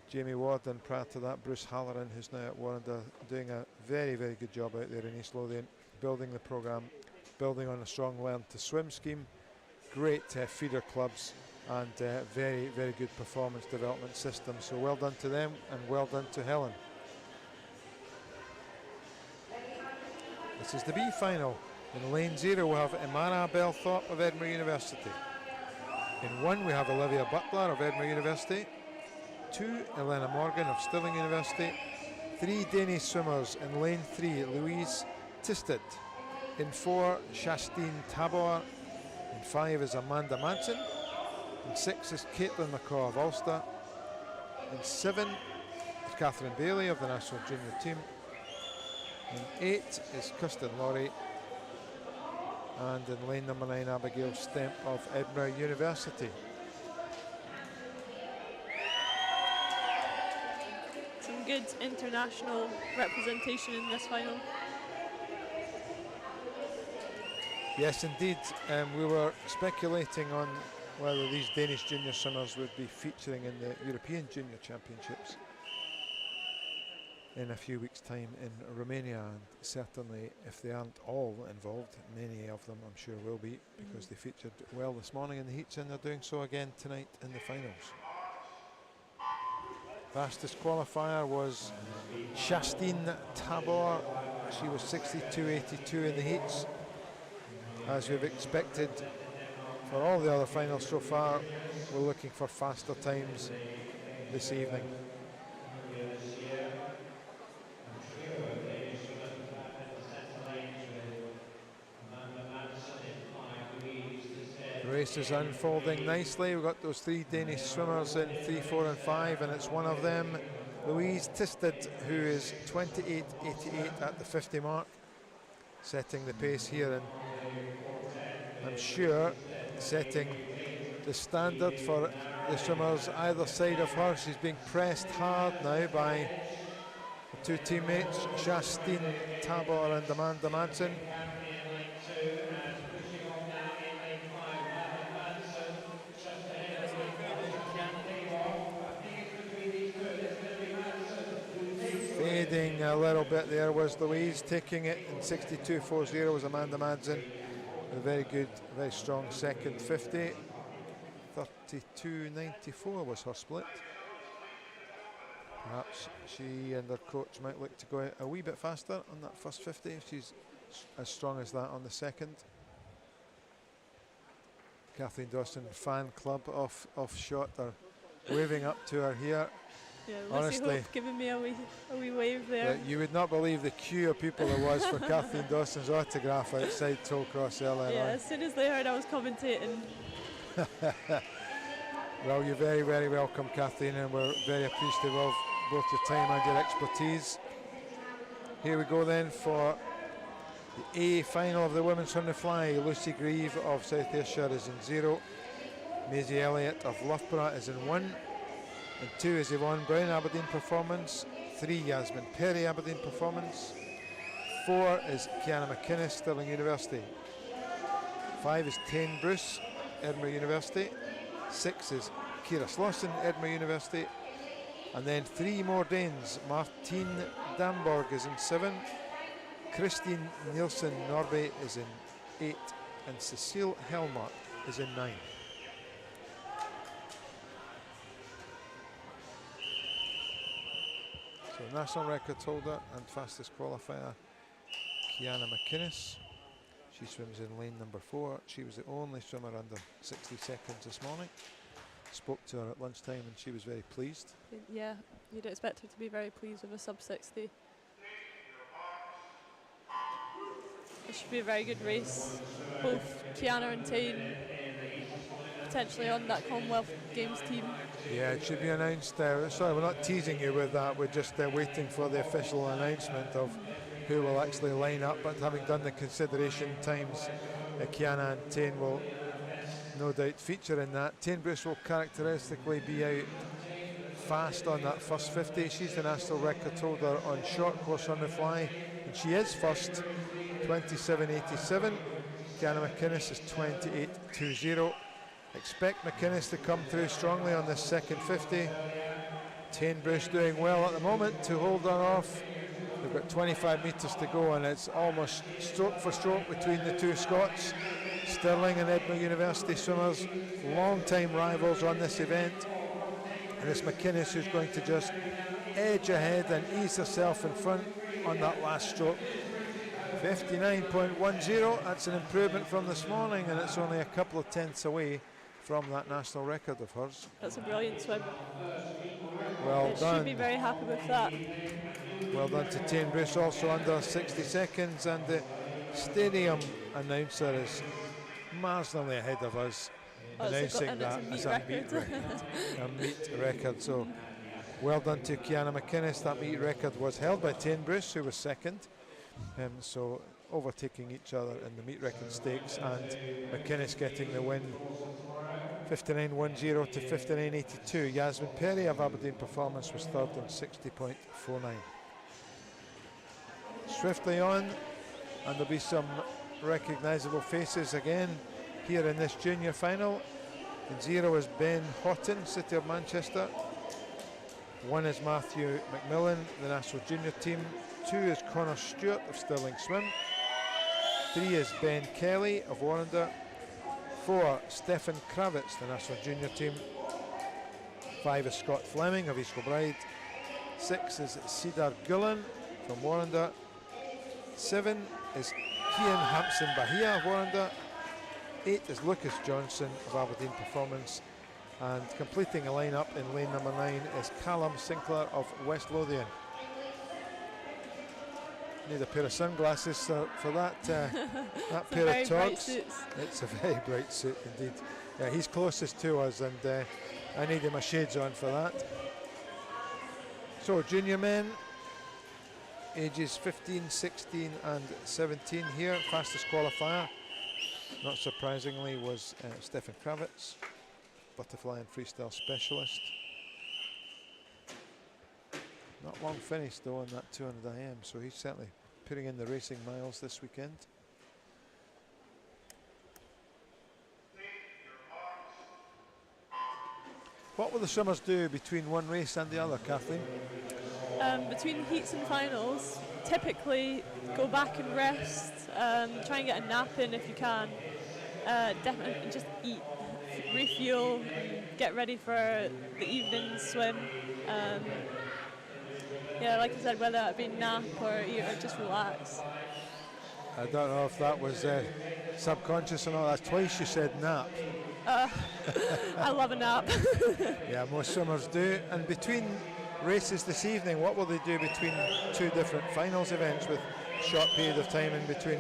Jamie Ward, and prior to that Bruce Halloran, who's now at Warrender, doing a very, very good job out there in East Lothian, building the programme, building on a strong learn to swim scheme, great feeder clubs, and very, very good performance development system. So well done to them, and well done to Helen. This is the B final. In lane 0 we have Imara Belthorpe of Edinburgh University. In 1 we have Olivia Butler of Edinburgh University. 2, Elena Morgan of Stirling University. 3 Danish swimmers in lane 3, Louise Tisted. In 4, Shastine Tabor. In 5 is Amanda Manson. In 6 is Caitlin McCaw of Ulster. In 7 is Catherine Bailey of the National Junior team. In 8 is Kirsten Laurie. And in lane number 9, Abigail Stemp of Edinburgh University. Some good international representation in this final. Yes, indeed. We were speculating on whether these Danish junior swimmers would be featuring in the European Junior Championships in a few weeks' time in Romania, and certainly if they aren't all involved, many of them I'm sure will be, because they featured well this morning in the heats, and they're doing so again tonight in the finals. Fastest qualifier was Shastine Tabor. She was 62.82 in the heats. As we've expected for all the other finals so far, we're looking for faster times this evening. The race is unfolding nicely. We've got those 3 Danish swimmers in 3, 4 and 5, and it's one of them, Louise Tisted, who is 28.88 at the 50 mark, setting the pace here, and I'm sure setting the standard for the swimmers either side of her. She's being pressed hard now by the two teammates, Justine Tabor and Amanda Madsen. Fading a little bit there was Louise. Taking it in 62.40 was Amanda Madsen. A very good, very strong second 50. 32.94 was her split. Perhaps she and her coach might look to go a wee bit faster on that first 50 if she's as strong as that on the second. Kathleen Dawson fan club off shot are waving up to her here. Yeah, honestly, Hope giving me a wee wave there. You would not believe the queue of people there was for Kathleen Dawson's autograph outside Tollcross earlier Yeah, on. as soon as they heard I was commentating. Well, you're very, very welcome, Kathleen, and we're very appreciative of both your time and your expertise. Here we go then for the A final of the women's on the fly. Lucy Grieve of South Ayrshire is in 0. Maisie Elliott of Loughborough is in 1. And 2 is Yvonne Brown, Aberdeen Performance. 3, Yasmin Perry, Aberdeen Performance. 4 is Kiana McInnes, Stirling University. 5 is Tane Bruce, Edinburgh University. 6 is Kira Slauson, Edinburgh University. And then 3 more Danes. Martine Damborg is in 7. Christine Nielsen Norby is in 8. And Cecile Helmer is in 9. So national record holder and fastest qualifier, Kiana McInnes. She swims in lane number 4. She was the only swimmer under 60 seconds this morning. Spoke to her at lunchtime and she was very pleased. Yeah, you'd expect her to be very pleased with a sub 60. It should be a very good race. Both Kiana and Tane potentially on that Commonwealth Games team. Yeah, it should be announced. Sorry, we're not teasing you with that. We're just waiting for the official announcement of who will actually line up. But having done the consideration times, Kiana and Tane will no doubt feature in that. Tane Bruce will characteristically be out fast on that first 50. She's the national record holder on short course on the fly, and she is first, 27.87. Kiana McInnes is 28.20. Expect McInnes to come through strongly on this second 50. Tane Bruce doing well at the moment to hold her off. They've got 25 metres to go and it's almost stroke for stroke between the two Scots. Stirling and Edinburgh University swimmers, long-time rivals on this event. And it's McInnes who's going to just edge ahead and ease herself in front on that last stroke. 59.10, that's an improvement from this morning, and it's only a couple of tenths away from that national record of hers. That's a brilliant swim. Well done. Should be very happy with that. Well done to Tane Bruce, also under 60 seconds, and the stadium announcer is marginally ahead of us, announcing that as a meet record. A meet record. So well done to Kiana McInnes. That meet record was held by Tane Bruce, who was second. So overtaking each other in the meet record stakes, and McInnes getting the win, 59.10 to 59.82. Yasmin Perry of Aberdeen Performance was third on 60.49. Swiftly on, and there'll be some recognisable faces again here in this junior final. In 0 is Ben Houghton, City of Manchester. 1 is Matthew McMillan, the national junior team. 2 is Connor Stewart of Stirling Swim. 3 is Ben Kelly of Warrender. 4, Stefan Kravitz, the national junior team. 5 is Scott Fleming of East Kilbride. 6 is Cedar Gullen from Warrender. 7 is Cian Hampson Bahia of Warrender. 8 is Lucas Johnson of Aberdeen Performance. And completing a line-up in lane number 9 is Callum Sinclair of West Lothian. Need a pair of sunglasses for that, that pair of togs. It's a very bright suit indeed. Yeah, he's closest to us, and I needed my shades on for that. So junior men, ages 15, 16 and 17 here. Fastest qualifier, not surprisingly, was Stefan Kravitz. butterfly and freestyle specialist. Not long finished though on that 200 IM, so he's certainly putting in the racing miles this weekend. What will the swimmers do between one race and the other, Kathleen? Between heats and finals, typically go back and rest, try and get a nap in if you can. Definitely just eat, refuel, and get ready for the evening swim. Yeah, like I said, whether it be nap or eat or just relax. I don't know if that was subconscious or not. That's twice you said nap. I love a nap. Yeah, most swimmers do. And between races this evening, what will they do between two different finals events with a short period of time in between?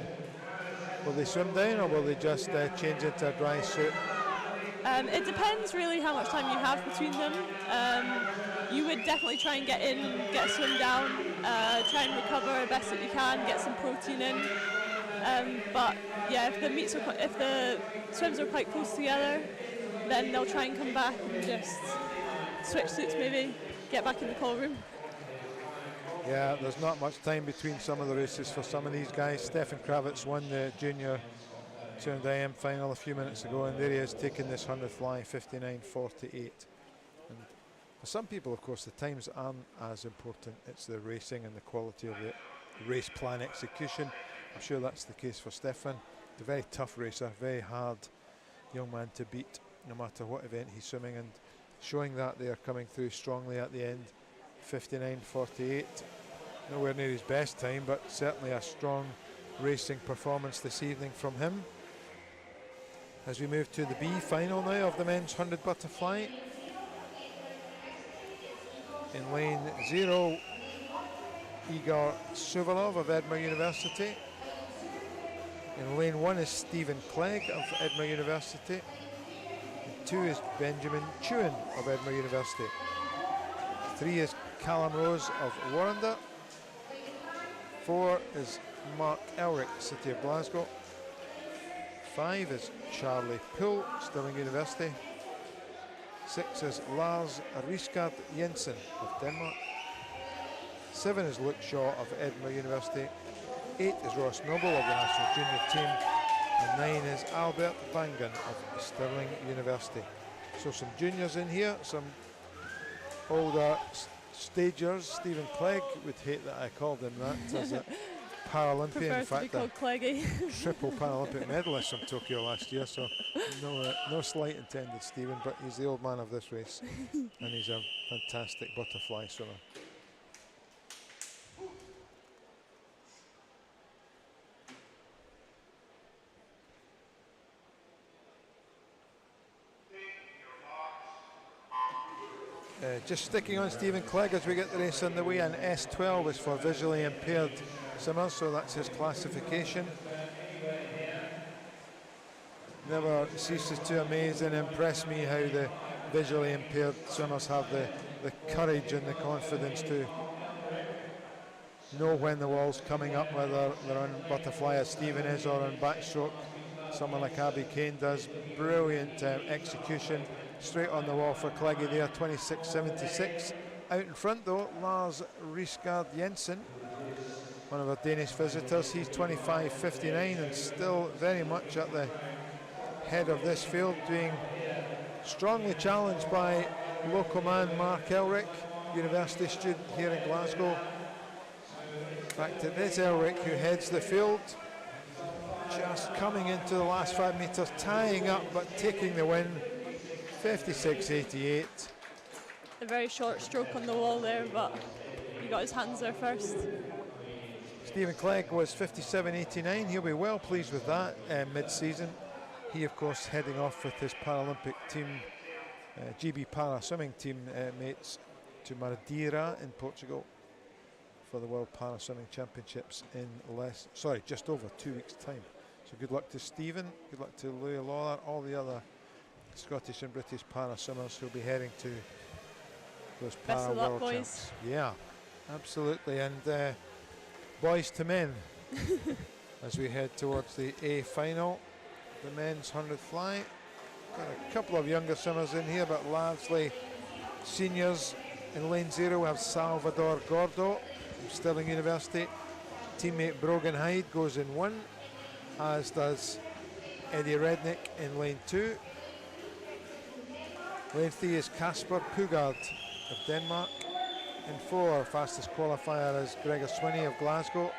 Will they swim down or will they just change into a dry suit? It depends really how much time you have between them. You would definitely try and get in, get a swim down, try and recover best that you can, get some protein in. But yeah, if the swims are quite close together, then they'll try and come back and just switch suits maybe, get back in the call room. Yeah, there's not much time between some of the races for some of these guys. Stefan Kravitz won the junior 200 IM final a few minutes ago, and there he is taking this 100 fly, 59.48. And for some people, of course, the times aren't as important. It's the racing and the quality of the race plan execution. I'm sure that's the case for Stefan. He's a very tough racer, very hard young man to beat, no matter what event he's swimming, and showing that they are coming through strongly at the end. 59.48, nowhere near his best time, but certainly a strong racing performance this evening from him. As we move to the B final now of the men's 100 butterfly. In lane 0, Igor Suvalov of Edinburgh University. In lane 1 is Stephen Clegg of Edinburgh University. And 2 is Benjamin Chewin of Edinburgh University. 3 is Callum Rose of Warrender. 4 is Mark Elric, City of Glasgow. 5 is Charlie Poole, Stirling University. 6 is Lars Riskard Jensen of Denmark. 7 is Luke Shaw of Edinburgh University. 8 is Ross Noble of the national junior team. And 9 is Albert Vangen of Stirling University. So some juniors in here, some older stagers. Stephen Clegg would hate that I called him that as a Paralympian. In fact, a triple Paralympic medalist from Tokyo last year, so no slight intended, Stephen, but he's the old man of this race and he's a fantastic butterfly swimmer. Just sticking on Stephen Clegg as we get the race underway, and S12 is for visually impaired swimmers, so that's his classification. Never ceases to amaze and impress me how the visually impaired swimmers have the courage and the confidence to know when the wall's coming up, whether they're on butterfly as Stephen is or on backstroke. Someone like Abby Kane does. Brilliant execution. Straight on the wall for Cleggy there, 26.76. Out in front though, Lars Riskard Jensen, one of our Danish visitors. He's 25.59 and still very much at the head of this field, being strongly challenged by local man Mark Elric, university student here in Glasgow. In fact, it is Elric who heads the field, just coming into the last 5 metres, tying up but taking the win. 56.88. A very short stroke on the wall there, but he got his hands there first. Stephen Clegg was 57.89. He'll be well pleased with that mid-season. He, of course, heading off with his Paralympic team, GB Para swimming team mates, to Madeira in Portugal for the World Para Swimming Championships in just over 2 weeks' time. So good luck to Stephen, good luck to Louis Lawler, all the other Scottish and British para swimmers who'll be heading to those para world champs. Yeah, absolutely. And boys to men as we head towards the A final, the men's 100 fly. Got a couple of younger swimmers in here, but largely seniors. In lane 0 we have Salvador Gordo from Stirling University. Teammate Brogan Hyde goes in 1, as does Eddie Rednick in lane 2. Lane 3 is Kasper Pugard of Denmark. In 4, fastest qualifier is Gregor Swinney of Glasgow.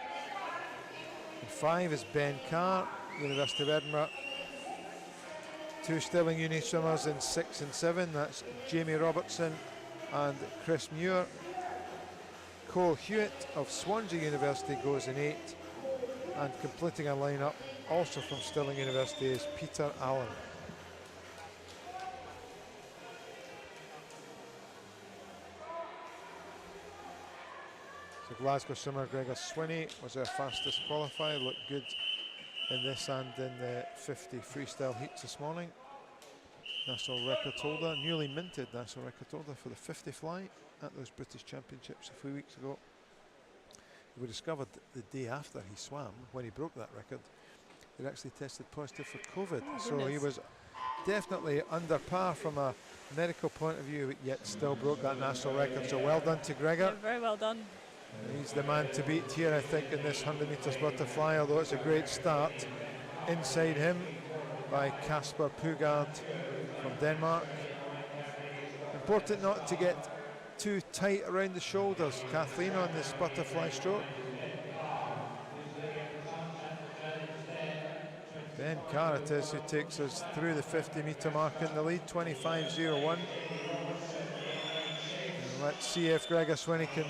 In 5 is Ben Carr, University of Edinburgh. 2 Stirling Uni swimmers in 6 and 7, that's Jamie Robertson and Chris Muir. Cole Hewitt of Swansea University goes in 8, and completing a lineup also from Stirling University is Peter Allen. So Glasgow swimmer Gregor Swinney was our fastest qualifier, looked good in this and in the 50 freestyle heats this morning. National record holder, newly minted national record holder for the 50 fly at those British Championships a few weeks ago. We discovered the day after he swam, when he broke that record, he actually tested positive for COVID. Oh, so he was definitely under par from a medical point of view, yet still broke that national record. So well done to Gregor. Yeah, very well done. He's the man to beat here, I think, in this 100 metres butterfly, although it's a great start. Inside him by Kasper Pugard from Denmark. Important not to get too tight around the shoulders, Kathleen, on this butterfly stroke. Ben Carr it is who takes us through the 50 metre mark in the lead, 25.01. Let's see if Gregor Swinney can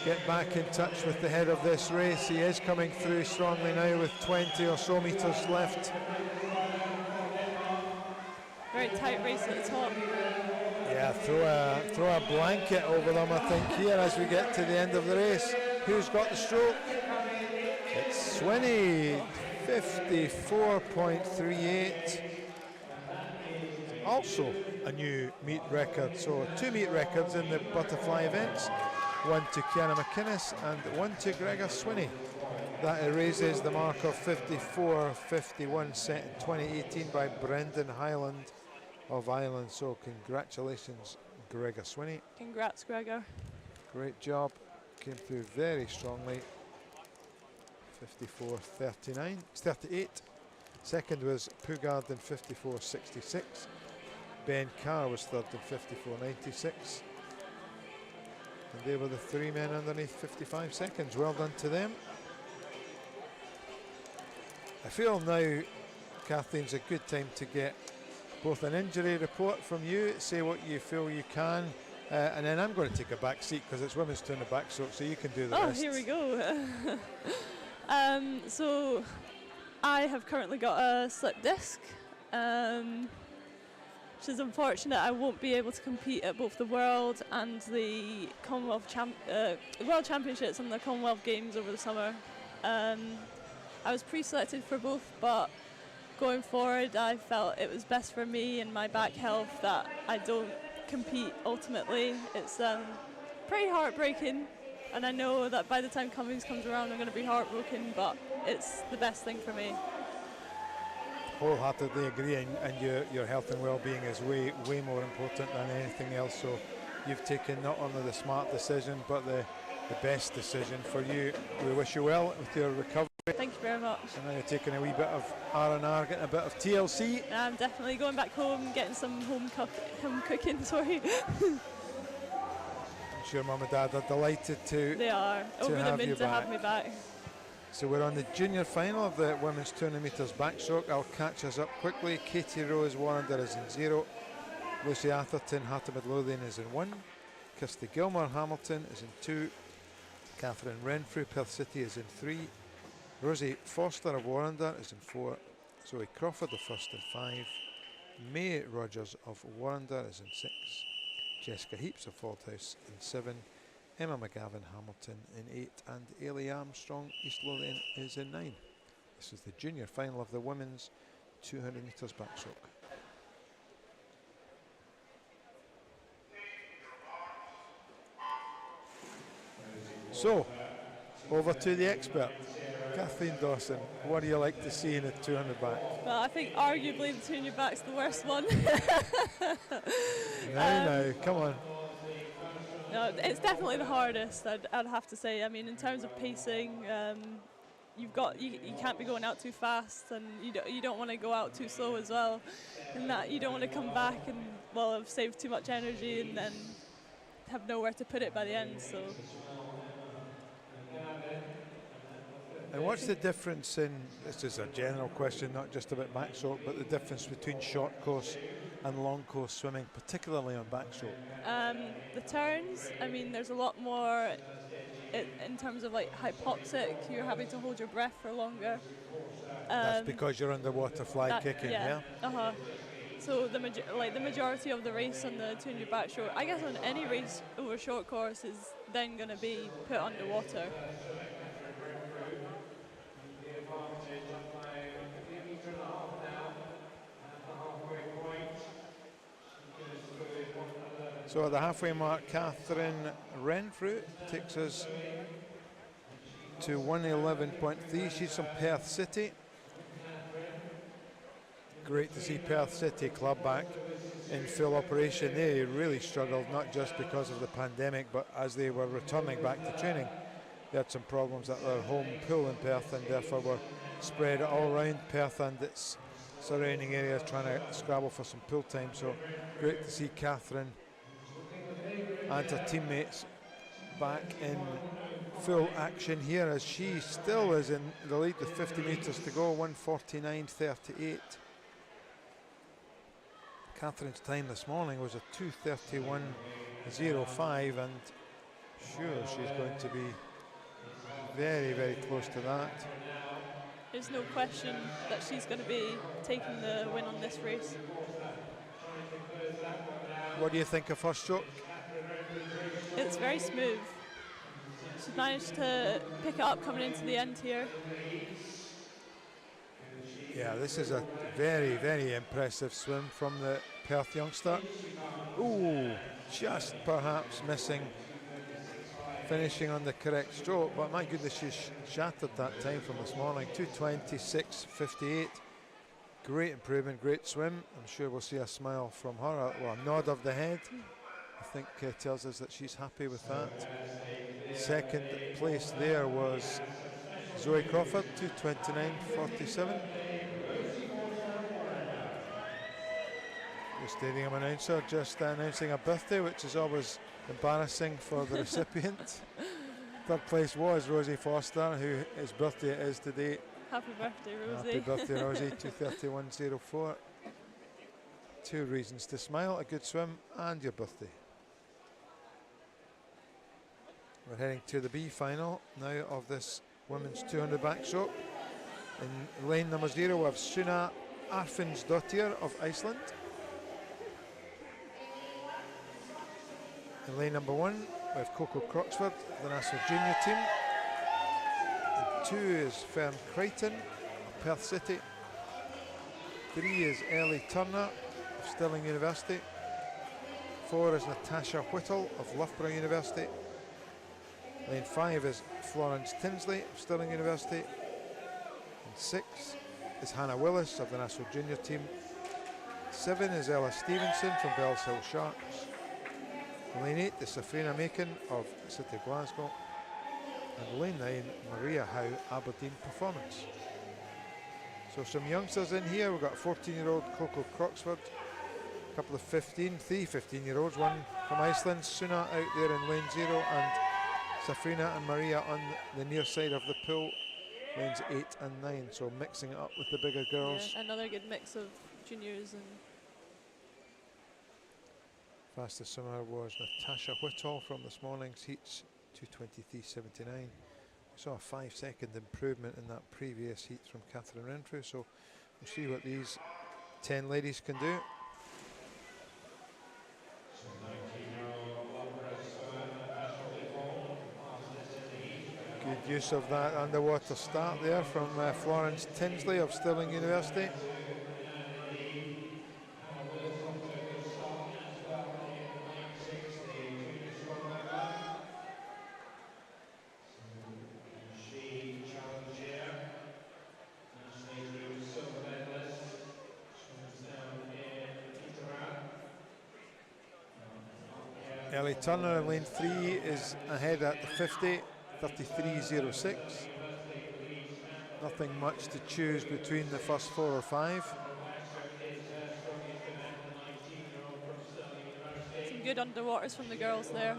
get back in touch with the head of this race. He is coming through strongly now with 20 or so metres left. Very tight race at the top. Yeah, throw a blanket over them, I think, here as we get to the end of the race. Who's got the stroke? It's Swinney, 54.38. Also a new meet record, so 2 meet records in the butterfly events. 1 to Kiana McInnes and 1 to Gregor Swinney. That erases the mark of 54.51 set in 2018 by Brendan Highland of Ireland. So congratulations, Gregor Swinney. Congrats, Gregor. Great job. Came through very strongly. 54.38. Second was Pugard in 54.66. Ben Carr was third in 54.96. And they were the 3 men underneath 55 seconds. Well done to them. I feel now, Kathleen's a good time to get both an injury report from you, say what you feel you can, and then I'm going to take a back seat because it's women's turn to backstroke, so you can do the rest. Oh, here we go. So I have currently got a slip disc, which is unfortunate. I won't be able to compete at both the World and the World Championships and the Commonwealth Games over the summer. I was pre-selected for both, but going forward I felt it was best for me and my back health that I don't compete ultimately. It's pretty heartbreaking, and I know that by the time Cummings comes around I'm going to be heartbroken, but it's the best thing for me. Wholeheartedly agree, and your health and well-being is way more important than anything else. So you've taken not only the smart decision but the best decision for you. We wish you well with your recovery. Thank you very much. And now you're taking a wee bit of R&R, getting a bit of TLC. I'm definitely going back home, getting some home cooking. Sorry. I'm sure Mum and Dad are delighted to. They are over the moon to have me back. So we're on the junior final of the women's 200 metres backstroke. I'll catch us up quickly. Katie Rose Warrender is in 0. Lucy Atherton, Hata Midlothian is in 1. Kirsty Gilmore Hamilton is in 2. Catherine Renfrew Perth City is in 3. Rosie Foster of Warrender is in 4. Zoe Crawford of First in 5. May Rogers of Warrender is in 6. Jessica Heaps of Faldhouse in 7. Emma McGavin Hamilton in 8, and Ailey Armstrong East Lothian is in 9. This is the junior final of the women's 200 metres backstroke. So, over to the expert. Kathleen Dawson, what do you like to see in a 200 back? Well, I think arguably the 200 back's the worst one. No, come on. No, it's definitely the hardest. I'd have to say. I mean, in terms of pacing, you can't be going out too fast, and you don't want to go out too slow as well. And that you don't want to come back and have saved too much energy and then have nowhere to put it by the end. So. And what's the difference in, this is a general question, not just about backstroke, but the difference between short course and long course swimming, particularly on backstroke? The turns, I mean, there's a lot more in terms of like hypoxic, you're having to hold your breath for longer. That's because you're underwater fly kicking, yeah? So the majority of the race on the 200 backstroke, I guess on any race over short course, is then going to be put underwater. So at the halfway mark, Catherine Renfrew takes us to 1:11.3. She's from Perth City. Great to see Perth City Club back in full operation. They really struggled, not just because of the pandemic, but as they were returning back to training. They had some problems at their home pool in Perth, and therefore were spread all around Perth and its surrounding areas trying to scrabble for some pool time. So great to see Catherine and her teammates back in full action here, as she still is in the lead with 50 metres to go, 1:49.38. Catherine's time this morning was a 2:31.05, and sure she's going to be very, very close to that. There's no question that she's going to be taking the win on this race. What do you think of her stroke? It's very smooth. She's managed to pick it up coming into the end here. Yeah, this is a very, very impressive swim from the Perth youngster. Ooh, just perhaps missing finishing on the correct stroke, but my goodness, she's shattered that time from this morning. 2:26.58. Great improvement, great swim. I'm sure we'll see a smile from her, well, a nod of the head. I think tells us that she's happy with that. Second place there was Zoe Crawford, 2:29.47. The stadium announcer just announcing a birthday, which is always embarrassing for the recipient. Third place was Rosie Foster, whose birthday it is today. Happy birthday, Rosie. Happy birthday, Rosie, 2:31.04. Two reasons to smile, a good swim and your birthday. We're heading to the B final now of this women's 200 backstroke. In lane number 0 we have Suna Arfinsdottir of Iceland. In lane number 1 we have Coco Croxford, the national junior team. In 2 is Fern Crichton of Perth City. 3 is Ellie Turner of Stirling University. 4 is Natasha Whittle of Loughborough University. Lane 5 is Florence Tinsley of Stirling University. And 6 is Hannah Willis of the national junior team. 7 is Ella Stevenson from Bells Hill Sharks. In lane 8 is Safrina Macon of City of Glasgow. And lane 9, Maria Howe, Aberdeen Performance. So some youngsters in here. We've got 14-year-old Coco Croxford, a couple of 3 15-year-olds, one from Iceland, Suna out there in lane 0, and Safrina and Maria on the near side of the pool, lanes 8 and 9, so mixing it up with the bigger girls. Yeah, another good mix of juniors. And fastest swimmer was Natasha Whittle from this morning's heats, 2:23.79. We saw a 5-second improvement in that previous heat from Catherine Renfrew, so we'll see what these 10 ladies can do. Good use of that underwater start there from Florence Tinsley of Stirling University. Ellie Turner in lane 3 is ahead at the 50, 33.06. Nothing much to choose between the first 4 or 5. Some good underwaters from the girls there.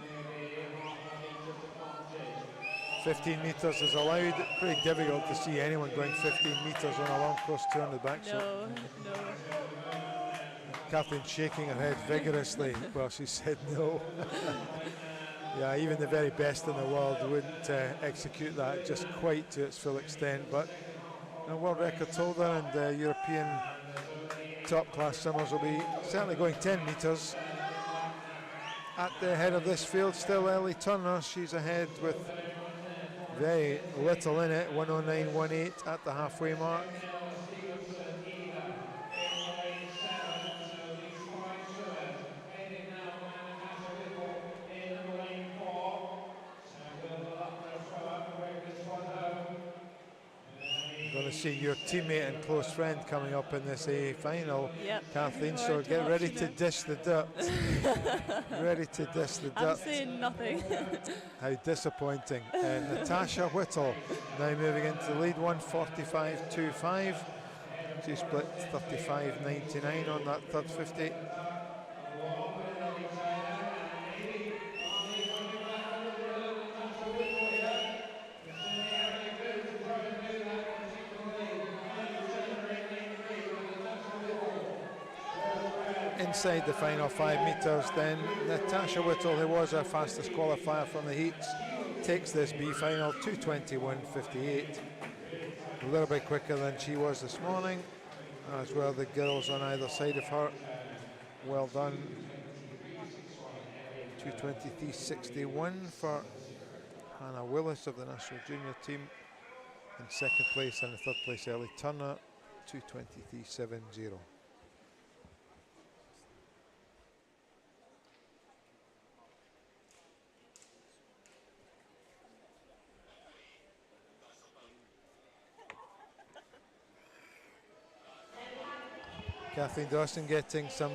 15 metres is allowed. Pretty difficult to see anyone going 15 metres on a long cross 200 backstroke. No. Kathleen shaking her head vigorously while she said no. Yeah, even the very best in the world wouldn't execute that just quite to its full extent. But world records holder and European top class swimmers will be certainly going 10 metres. At the head of this field, still Ellie Turner. She's ahead with very little in it, 109.18 at the halfway mark. Going to see your teammate and close friend coming up in this AA final, yep. Kathleen, so get ready to dish the dirt. Ready to dish the dirt. I'm saying nothing. How disappointing. Natasha Whittle now moving into the lead, 1:45.25. She split 35.99 on that third 50. Inside the final 5 metres then, Natasha Whittle, who was our fastest qualifier from the heats, takes this B final, 2:21.58. A little bit quicker than she was this morning, as well the girls on either side of her. Well done. 2:23.61 for Hannah Willis of the national junior team. In second place, and in third place Ellie Turner, 2:23.70. Kathleen Dawson getting some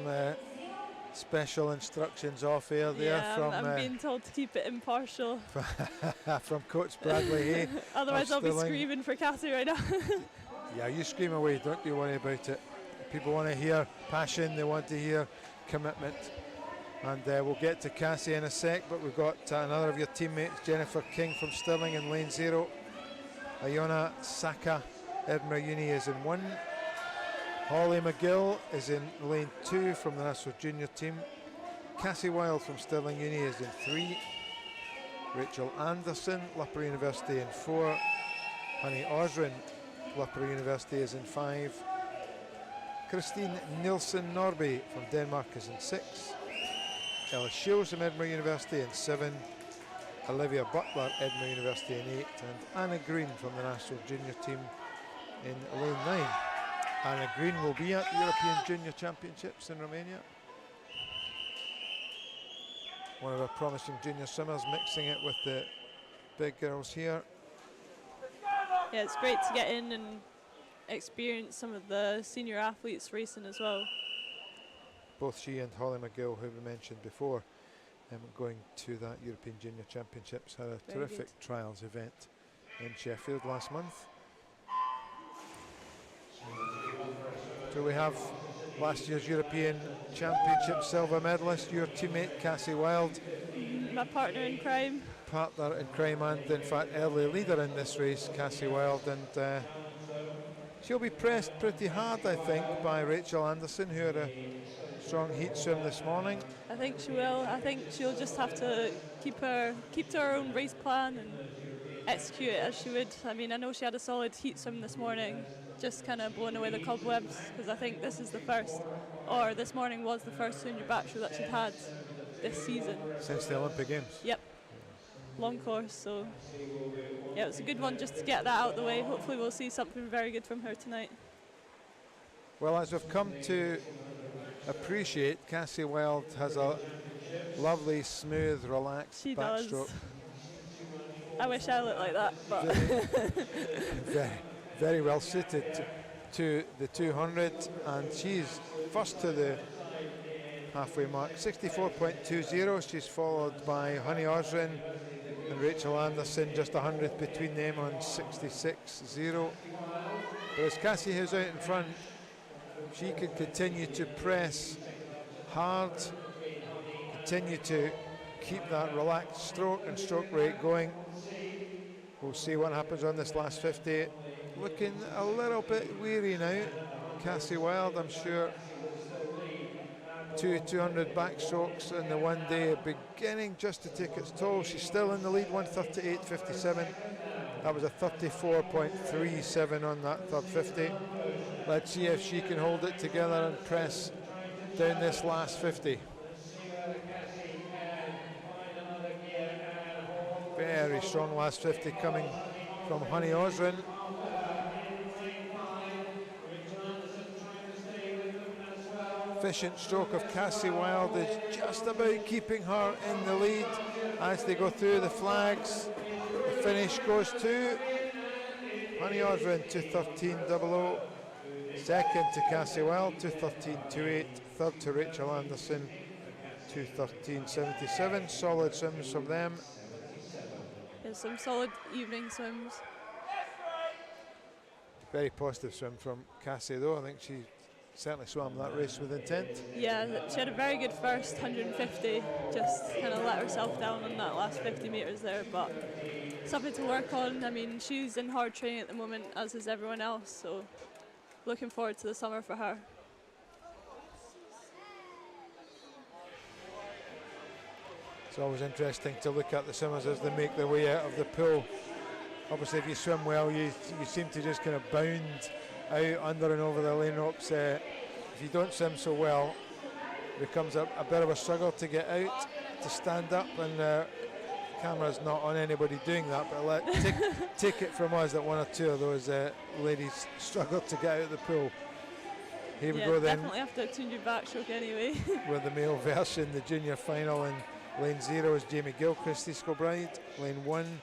special instructions off air there from I'm being told to keep it impartial. From Coach Bradley Hay. Otherwise I'll be screaming for Cassie right now. Yeah, you scream away, don't you worry about it. People want to hear passion, they want to hear commitment. And we'll get to Cassie in a sec, but we've got another of your teammates, Jennifer King from Stirling in lane 0. Iona Saka, Edinburgh Uni, is in 1. Holly McGill is in lane 2 from the national junior team. Cassie Wilde from Stirling Uni is in 3. Rachel Anderson, Loughborough University, in 4. Honey Osrin, Loughborough University, is in 5. Christine Nielsen Norby from Denmark is in 6. Ella Shields from Edinburgh University in 7. Olivia Butler, Edinburgh University, in 8. And Anna Green from the national junior team in lane 9. Anna Green will be at the European Junior Championships in Romania. One of our promising junior swimmers, mixing it with the big girls here. Yeah, it's great to get in and experience some of the senior athletes racing as well. Both she and Holly McGill, who we mentioned before, going to that European Junior Championships, had a terrific trials event in Sheffield last month. So we have last year's European Championship silver medalist, your teammate Cassie Wilde. My partner in crime. Partner in crime and in fact early leader in this race, Cassie Wilde, and she'll be pressed pretty hard, I think, by Rachel Anderson, who had a strong heat swim this morning. I think she will. I think she'll just have to keep to her own race plan and execute it as she would. I mean, I know she had a solid heat swim this morning, just kind of blowing away the cobwebs, because I think this is the first, or this morning was the first 200 backstroke that she'd had this season. Since the Olympic Games? Yep. Long course, so yeah, it was a good one just to get that out of the way. Hopefully we'll see something very good from her tonight. Well, as we've come to appreciate, Cassie Wilde has a lovely, smooth, relaxed backstroke. Does. I wish I looked like that, but very, very well suited to the 200, and she's first to the halfway mark. 64.20. She's followed by Honey Osrin and Rachel Anderson, just 100th between them on 66.0. But as Cassie is out in front, she can continue to press hard, continue to keep that relaxed stroke and stroke rate going. We'll see what happens on this last 50. Looking a little bit weary now. Cassie Wild, I'm sure. 200 backstrokes in the one day, beginning just to take its toll. She's still in the lead, 138.57. That was a 34.37 on that third 50. Let's see if she can hold it together and press down this last 50. Very strong last 50 coming from Honey Osrin. Efficient stroke of Cassie Wild is just about keeping her in the lead as they go through the flags. The finish goes to Honey Osrin, 2:13.00. Second to Cassie Wild, 2:13.28. Third to Rachel Anderson, 2:13.77. Solid swims from them. There's some solid evening swims. Very positive swim from Cassie though. I think she certainly swam that race with intent. Yeah, she had a very good first 150, just kind of let herself down on that last 50 metres there, but something to work on. I mean, she's in hard training at the moment, as is everyone else, so looking forward to the summer for her. It's always interesting to look at the swimmers as they make their way out of the pool. Obviously, if you swim well, you seem to just kind of bound out under and over the lane ropes. If you don't swim so well, it becomes a bit of a struggle to get out, to stand up, and camera's not on anybody doing that, but take it from us that one or two of those ladies struggled to get out of the pool. Here we go then. Definitely after a 200 backstroke anyway. With the male version, the junior final in lane 0 is Jamie Gilchrist, East Kilbride. Lane 1,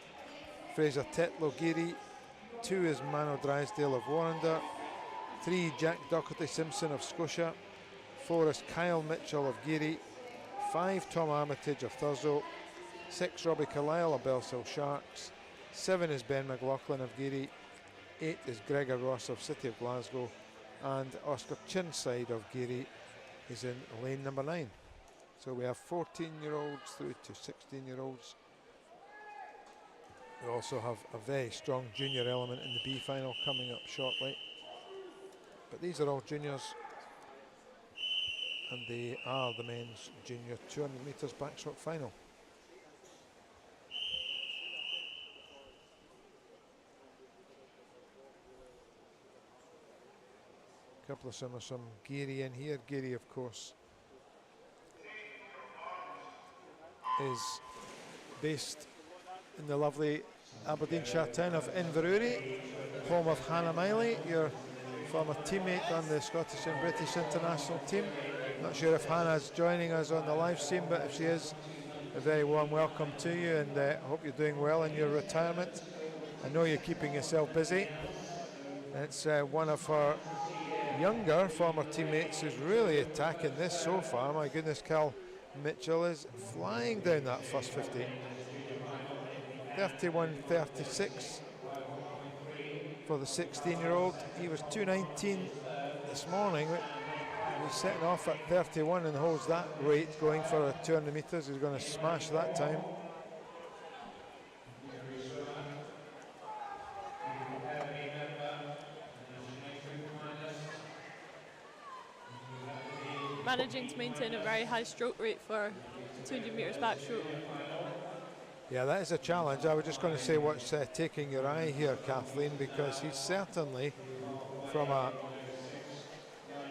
Fraser Tetlow, Geary. 2 is Mano Drysdale of Warrender. 3, Jack Doherty Simpson of Scotia. 4 is Kyle Mitchell of Geary. 5, Tom Armitage of Thurso. 6, Robbie Carlisle of Bellshill Sharks. 7 is Ben McLaughlin of Geary. 8 is Gregor Ross of City of Glasgow. And Oscar Chinside of Geary is in lane number 9. So we have 14-year-olds through to 16-year-olds. We also have a very strong junior element in the B final coming up shortly. But these are all juniors, and they are the men's junior 200 metres backstroke final. A couple of swimmers from Geary in here. Geary, of course, is based in the lovely Aberdeenshire town of Inverurie, home of Hannah Miley, your former teammate on the Scottish and British international team. Not sure if Hannah's joining us on the live stream, but if she is, a very warm welcome to you, and I hope you're doing well in your retirement. I know you're keeping yourself busy. It's one of her younger former teammates who's really attacking this so far. My goodness, Cal Mitchell is flying down that first 50. 31.36 for the 16-year-old. He was 2:19 this morning. He's setting off at 31 and holds that rate going for a 200 metres. He's going to smash that time. Managing to maintain a very high stroke rate for 200 metres backstroke. Yeah, that is a challenge. I was just going to say what's taking your eye here, Kathleen, because he's certainly, from a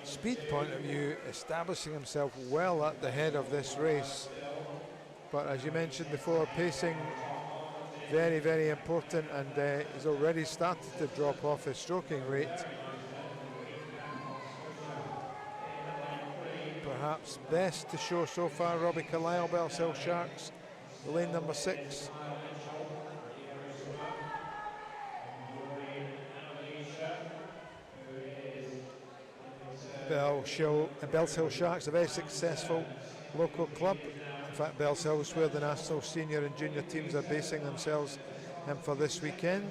speed point of view, establishing himself well at the head of this race. But as you mentioned before, pacing very, very important, and he's already started to drop off his stroking rate. Perhaps best to show so far, Robbie Carlisle, Bellshill Sharks, lane number 6. Bellshill Sharks, a very successful local club. In fact, Bellshill is where the national senior and junior teams are basing themselves for this weekend.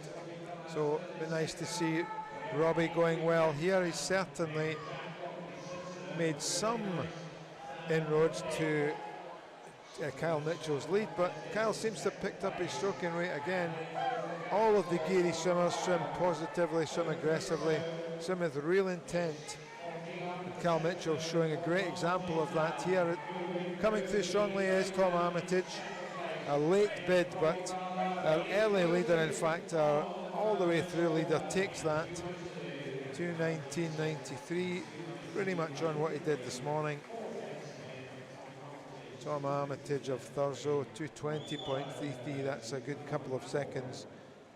So it'd be nice to see Robbie going well here. He's certainly made some inroads to Kyle Mitchell's lead, but Kyle seems to have picked up his stroking rate again. All of the geary swimmers swim positively, swim aggressively, swim with real intent. And Kyle Mitchell showing a great example of that here. Coming through strongly is Tom Armitage. A late bid, but our early leader, in fact, our all the way through leader takes that. 2:19.93, pretty much on what he did this morning. Tom Armitage of Thurso, 2:20.33. That's a good couple of seconds,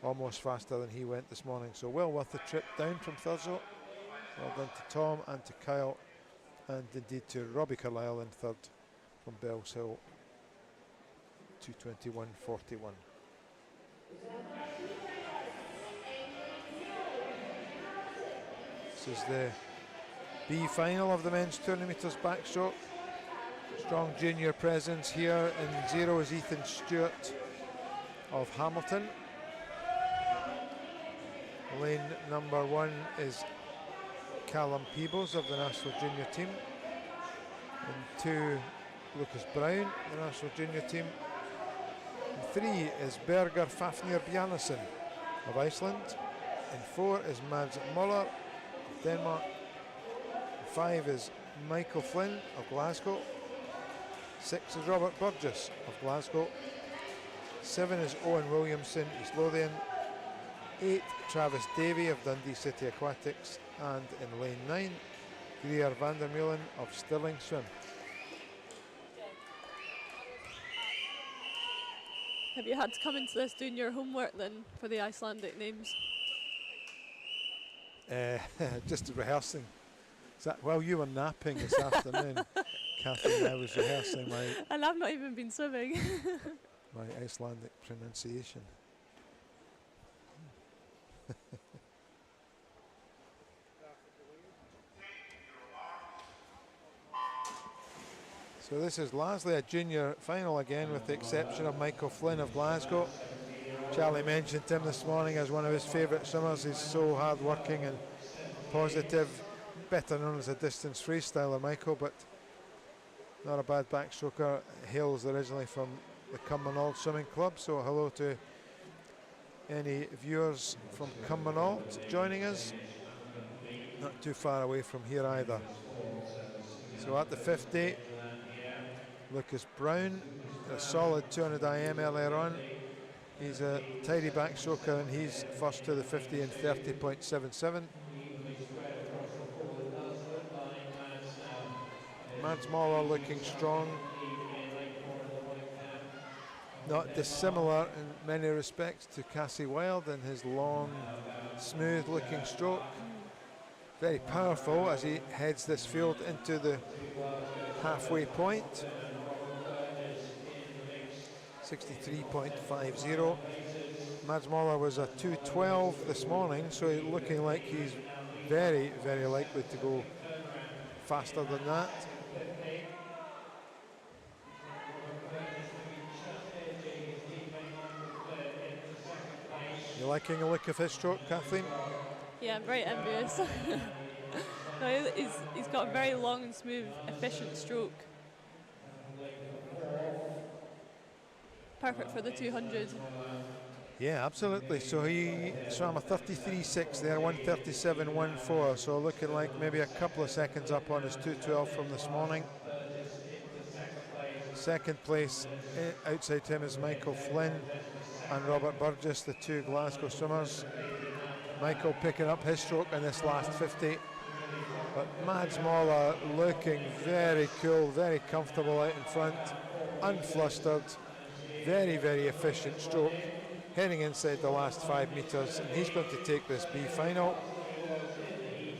almost faster than he went this morning. So well worth the trip down from Thurso. Well done to Tom and to Kyle, and indeed to Robbie Carlisle in third from Bellshill, 2:21.41. This is the B final of the men's 200 metres backstroke. Strong junior presence here. In zero is Ethan Stewart of Hamilton. Lane number 1 is Callum Peebles of the national junior team. In 2, Lucas Brown, the national junior team. In 3 is Berger Fafnir Bjarnason of Iceland. In 4 is Mads Moller of Denmark. In 5 is Michael Flynn of Glasgow. 6 is Robert Burgess of Glasgow. 7 is Owen Williamson, East Lothian. 8, Travis Davey of Dundee City Aquatics. And in lane 9, Greer Vandermeulen of Stirling Swim. Have you had to come into this doing your homework then for the Icelandic names? Just rehearsing. Is that while you were napping this afternoon? Kathy and I was rehearsing and I've not even been swimming. my Icelandic pronunciation. So this is largely a junior final again, with the exception of Michael Flynn of Glasgow. Charlie mentioned him this morning as one of his favourite swimmers. He's so hard working and positive, better known as a distance freestyler, Michael, but not a bad backstroker. Hails originally from the Cumbernauld Swimming Club, so hello to any viewers from Cumbernauld joining us. Not too far away from here either. So at the 50, Lucas Brown, a solid 200 IM earlier on. He's a tidy backstroker and he's first to the 50 in 30.77. Mads Moller looking strong. Not dissimilar in many respects to Cassie Wild in his long, smooth looking stroke. Very powerful as he heads this field into the halfway point. 63.50. Mads Moller was a 2:12 this morning, so he's looking like he's very, very likely to go faster than that. You liking the look of his stroke, Kathleen? Yeah, I'm very envious. No, he's got a very long and smooth, efficient stroke. Perfect for the 200. Yeah, absolutely. So he swam a 33.6 there, 137.14. So looking like maybe a couple of seconds up on his 2:12 from this morning. Second place outside him is Michael Flynn and Robert Burgess, the two Glasgow swimmers. Michael picking up his stroke in this last 50. But Mads Moller looking very cool, very comfortable out in front, unflustered, very, very efficient stroke, heading inside the last 5 metres, and he's going to take this B final.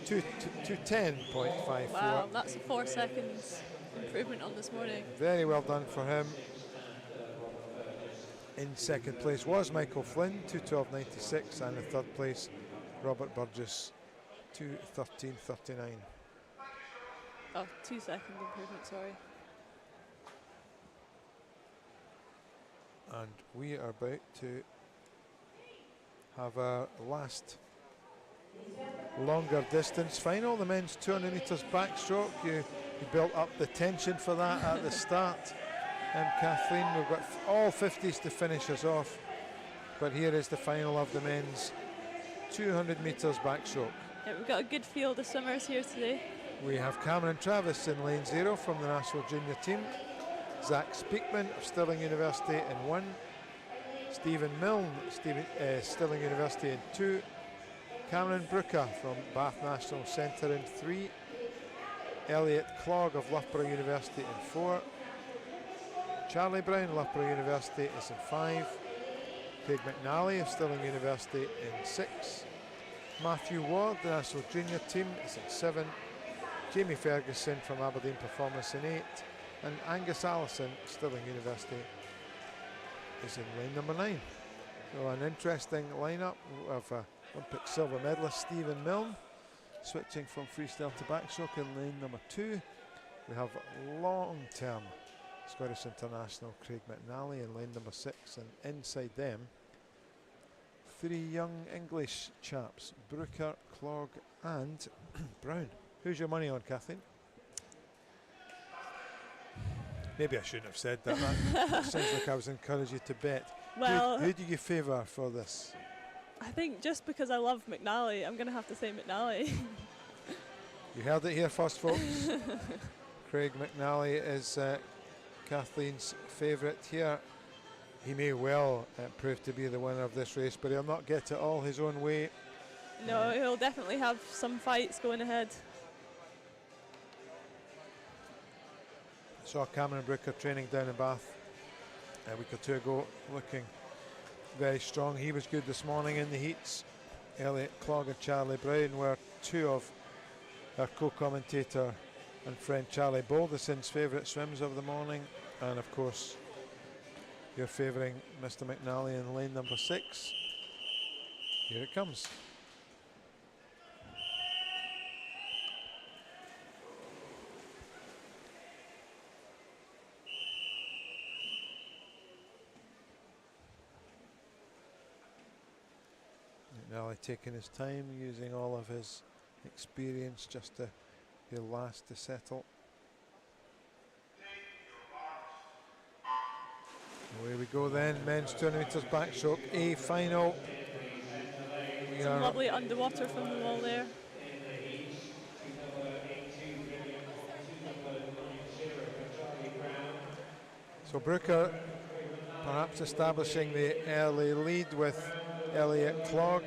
2:10.54. Wow, that's a 4 seconds improvement on this morning. Very well done for him. In second place was Michael Flynn, 2:12.96, and in third place, Robert Burgess, 2:13.39. Oh, 2-second improvement, sorry. And we are about to have our last longer distance final, the men's 200 metres backstroke. You built up the tension for that at the start. Kathleen, we've got all 50s to finish us off, but here is the final of the men's 200 metres backstroke. Yeah, we've got a good field of swimmers here today. We have Cameron Travis in lane 0 from the national junior team, Zach Speakman of Stirling University in 1, Stephen Milne, Stirling University in 2, Cameron Brooker from Bath National Centre in 3, Elliot Clogg of Loughborough University in 4, Charlie Brown, Loughborough University is in 5, Craig McNally of Stirling University in 6, Matthew Ward, the national junior team, is in 7, Jamie Ferguson from Aberdeen Performance in 8, and Angus Allison, Stirling University, is in lane number 9. So an interesting lineup of Olympic silver medalist Stephen Milne switching from freestyle to backstroke in lane number 2. We have long-term Scottish international Craig McNally in lane number 6, and inside them 3 young English chaps, Brooker, Clogg and Brown. Who's your money on, Kathleen? Maybe I shouldn't have said that. That sounds like I was encouraging you to bet. Well, who do you favour for this? I think just because I love McNally, I'm going to have to say McNally. You heard it here first, folks. Craig McNally is Kathleen's favourite here. He may well prove to be the winner of this race, but he'll not get it all his own way. No, he'll definitely have some fights going ahead. Saw Cameron Brooker training down in Bath a week or 2 ago, looking very strong. He was good this morning in the heats. Elliot Clogg and Charlie Brown were 2 of our co-commentator and friend Charlie Baldison's favourite swims of the morning, and of course you're favouring Mr. McNally in lane number 6. Here it comes. McNally taking his time, using all of his experience just to be last to settle. Away we go then, men's 200 metres backstroke A final. Some lovely underwater from the wall there. So Brooker perhaps establishing the early lead with Elliot Clogg.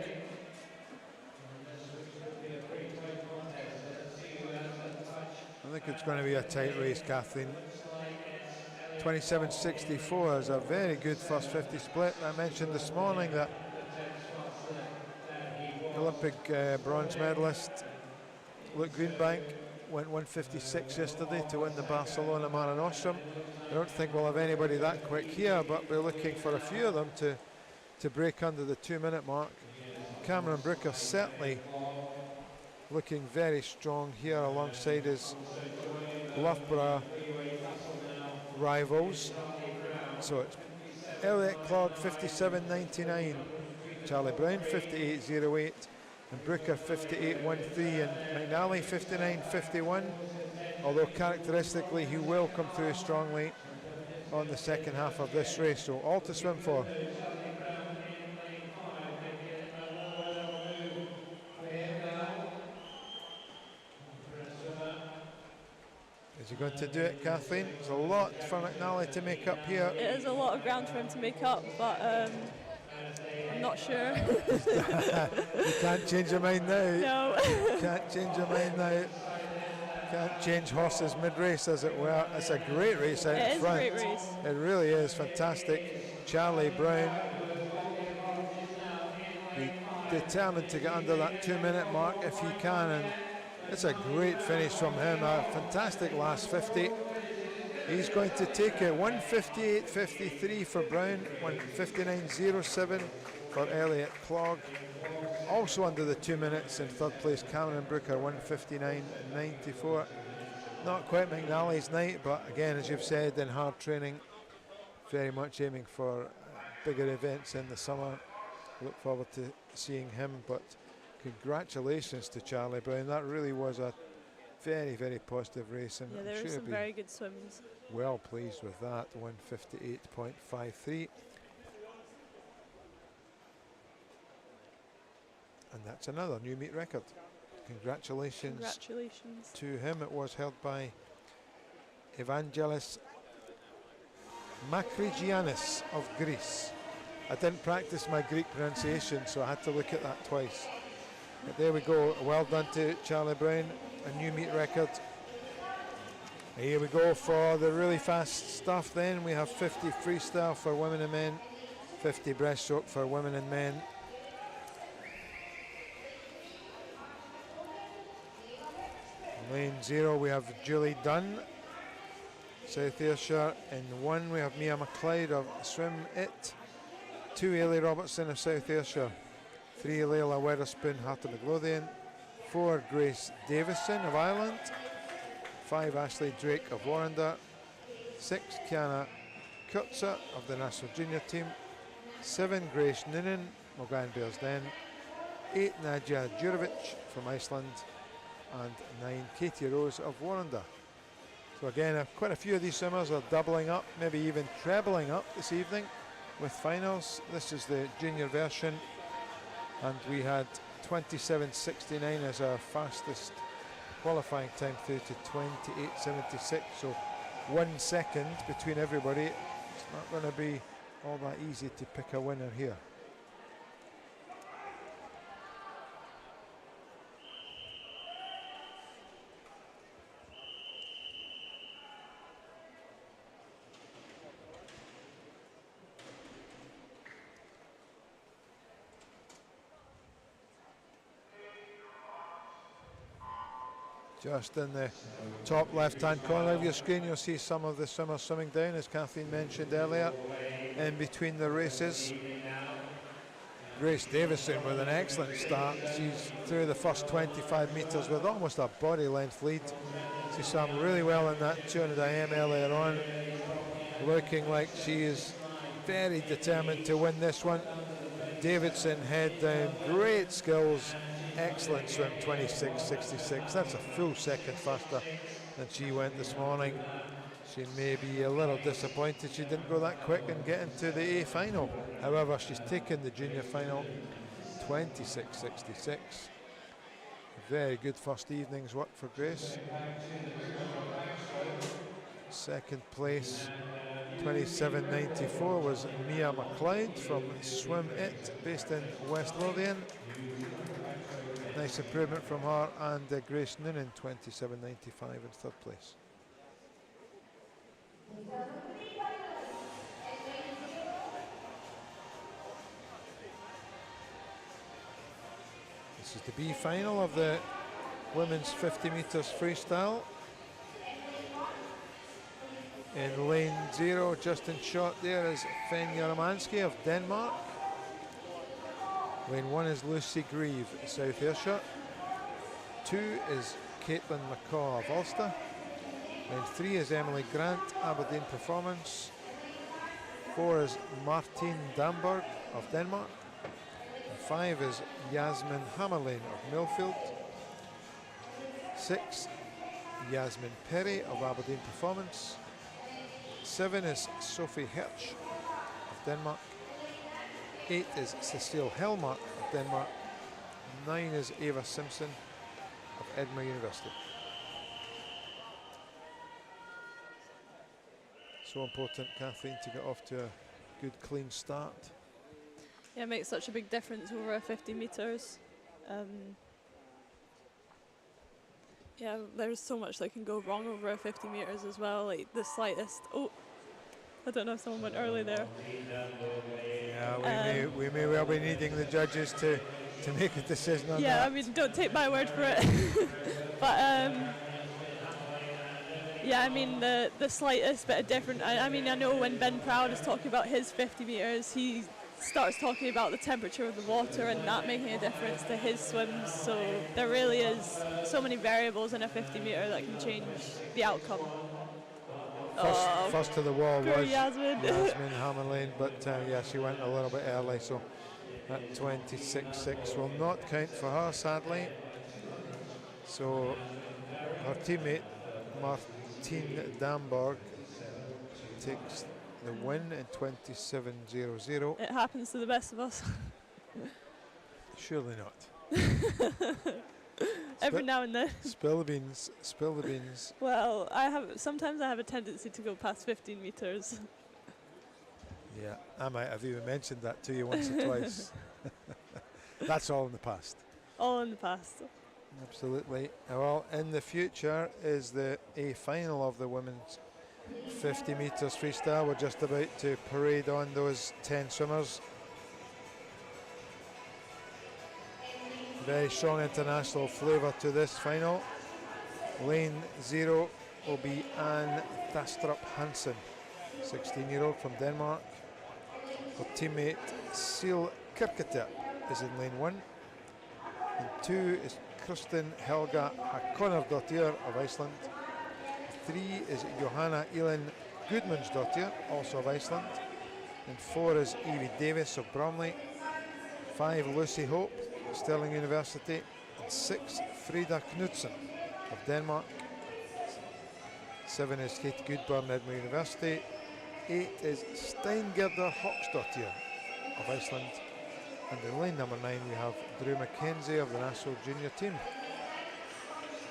I think it's going to be a tight race, Kathleen. 27.64 is a very good first 50 split. I mentioned this morning that Olympic bronze medalist Luke Greenbank went 156 yesterday to win the Barcelona Mare Nostrum. I don't think we'll have anybody that quick here, but we're looking for a few of them to break under the 2-minute mark. Cameron Brooker certainly looking very strong here alongside his Loughborough rivals. So it's Elliot Clogg 57.99, Charlie Brown 58.08, and Brooker 58.13, and McNally 59.51. Although characteristically he will come through strongly on the second half of this race. So all to swim for. Is he going to do it, Kathleen? There's a lot for McNally to make up here. It is a lot of ground for him to make up, but I'm not sure. You can't change your mind now. No. Can't change your mind now. Can't change horses mid-race, as it were. It's a great race out It is front. a great race. It really is fantastic. Charlie Brown, determined to get under that 2-minute mark if he can, and it's a great finish from him. A fantastic last 50. He's going to take it. 158.53 for Brown, 159.07 for Elliot Clogg. Also under the 2 minutes in third place, Cameron Brooker, 159.94. Not quite McNally's night, but again, as you've said, in hard training, very much aiming for bigger events in the summer. Look forward to seeing him, but congratulations to Charlie Brown. That really was a very, very positive race, and Yeah, I'm there sure were he'll some be very good swims. well pleased with that. 1:58.53. And that's another new meet record. Congratulations to him. It was held by Evangelos Makrigiannis of Greece. I didn't practice my Greek pronunciation, so I had to look at that twice. But there we go. Well done to Charlie Brown. A new meet record. Here we go for the really fast stuff then. We have 50 freestyle for women and men, 50 breaststroke for women and men. Lane 0, we have Julie Dunn, South Ayrshire. In 1, we have Mia McLeod of Swim It. 2, Ailey Robertson of South Ayrshire. 3, Layla Weatherspoon, Heart of Midlothian. 4, Grace Davison of Ireland. 5, Ashley Drake of Warrender. 6, Kiana Kurtzer of the National Junior Team. 7, Grace Noonan, Mulgrave Bearsden. 8, Nadia Djurovic from Iceland. And 9, Katie Rose of Warrender. So again, quite a few of these swimmers are doubling up, maybe even trebling up this evening with finals. This is the junior version, and we had 27.69 as our fastest qualifying time through to 28.76. So 1 second between everybody. It's not going to be all that easy to pick a winner here. Just in the top left-hand corner of your screen, you'll see some of the swimmers swimming down, as Kathleen mentioned earlier, in between the races. Grace Davison with an excellent start. She's through the first 25 metres with almost a body length lead. She swam really well in that 200 IM earlier on, looking like she is very determined to win this one. Davidson head down, great skills. Excellent swim, 26.66. That's a full second faster than she went this morning. She may be a little disappointed she didn't go that quick and get into the A final. However, she's taken the junior final, 26.66. Very good first evening's work for Grace. Second place, 27.94, was Mia McLeod from Swim It, based in West Lothian. Nice improvement from her, and Grace Noonan, 27.95 in third place. This is the B final of the women's 50 metres freestyle. In lane 0, just in shot there, is Fenja Romanski of Denmark. Lane 1 is Lucy Grieve, South Ayrshire. 2 is Caitlin McCaw of Ulster. Lane 3 is Emily Grant, Aberdeen Performance. 4 is Martine Damberg of Denmark. And 5 is Yasmin Hammerlane of Millfield. 6, Yasmin Perry of Aberdeen Performance. 7 is Sophie Hirsch of Denmark. 8 is Cecile Helmark of Denmark. 9 is Ava Simpson of Edinburgh University. So important, Kathleen, to get off to a good, clean start. Yeah, it makes such a big difference over 50 metres. Yeah, there's so much that can go wrong over 50 metres as well, like the slightest. Oh, I don't know if someone went early there. Yeah, we may well be needing the judges to make a decision on that. Yeah, I mean, don't take my word for it. But yeah, I mean, the slightest bit of different. I mean, I know when Ben Proud is talking about his 50 metres, he starts talking about the temperature of the water and that making a difference to his swims. So there really is so many variables in a 50 metre that can change the outcome. First to the wall Poor was Yasmin. Yasmin Hammerlane, but yeah, she went a little bit early, so that 26.6 will not count for her, sadly. So her teammate Martine Damborg takes the win in 27.00. It happens to the best of us. Surely not. Every now and then. Spill the beans. Spill the beans. Well, sometimes I have a tendency to go past 15 metres. Yeah, I might have even mentioned that to you once or twice. That's all in the past. All in the past. Absolutely. Well, in the future is the A final of the women's 50 metres freestyle. We're just about to parade on those 10 swimmers. Very strong international flavour to this final. Lane 0 will be Anne Thastrup Hansen, 16-year-old from Denmark. Her teammate Seal Kirketer is in lane 1. And 2 is Kristin Helga Hakonardottir of Iceland. 3 is Johanna Elin Gudmundsdottir, also of Iceland. And 4 is Evie Davis of Bromley. 5 Lucy Hope, Stirling University. And 6 Frida Knudsen of Denmark. 7 is Kate Goodburn, Edinburgh University. 8 is Steingerda Hoksdottir of Iceland. And in lane number 9 we have Drew McKenzie of the national junior team.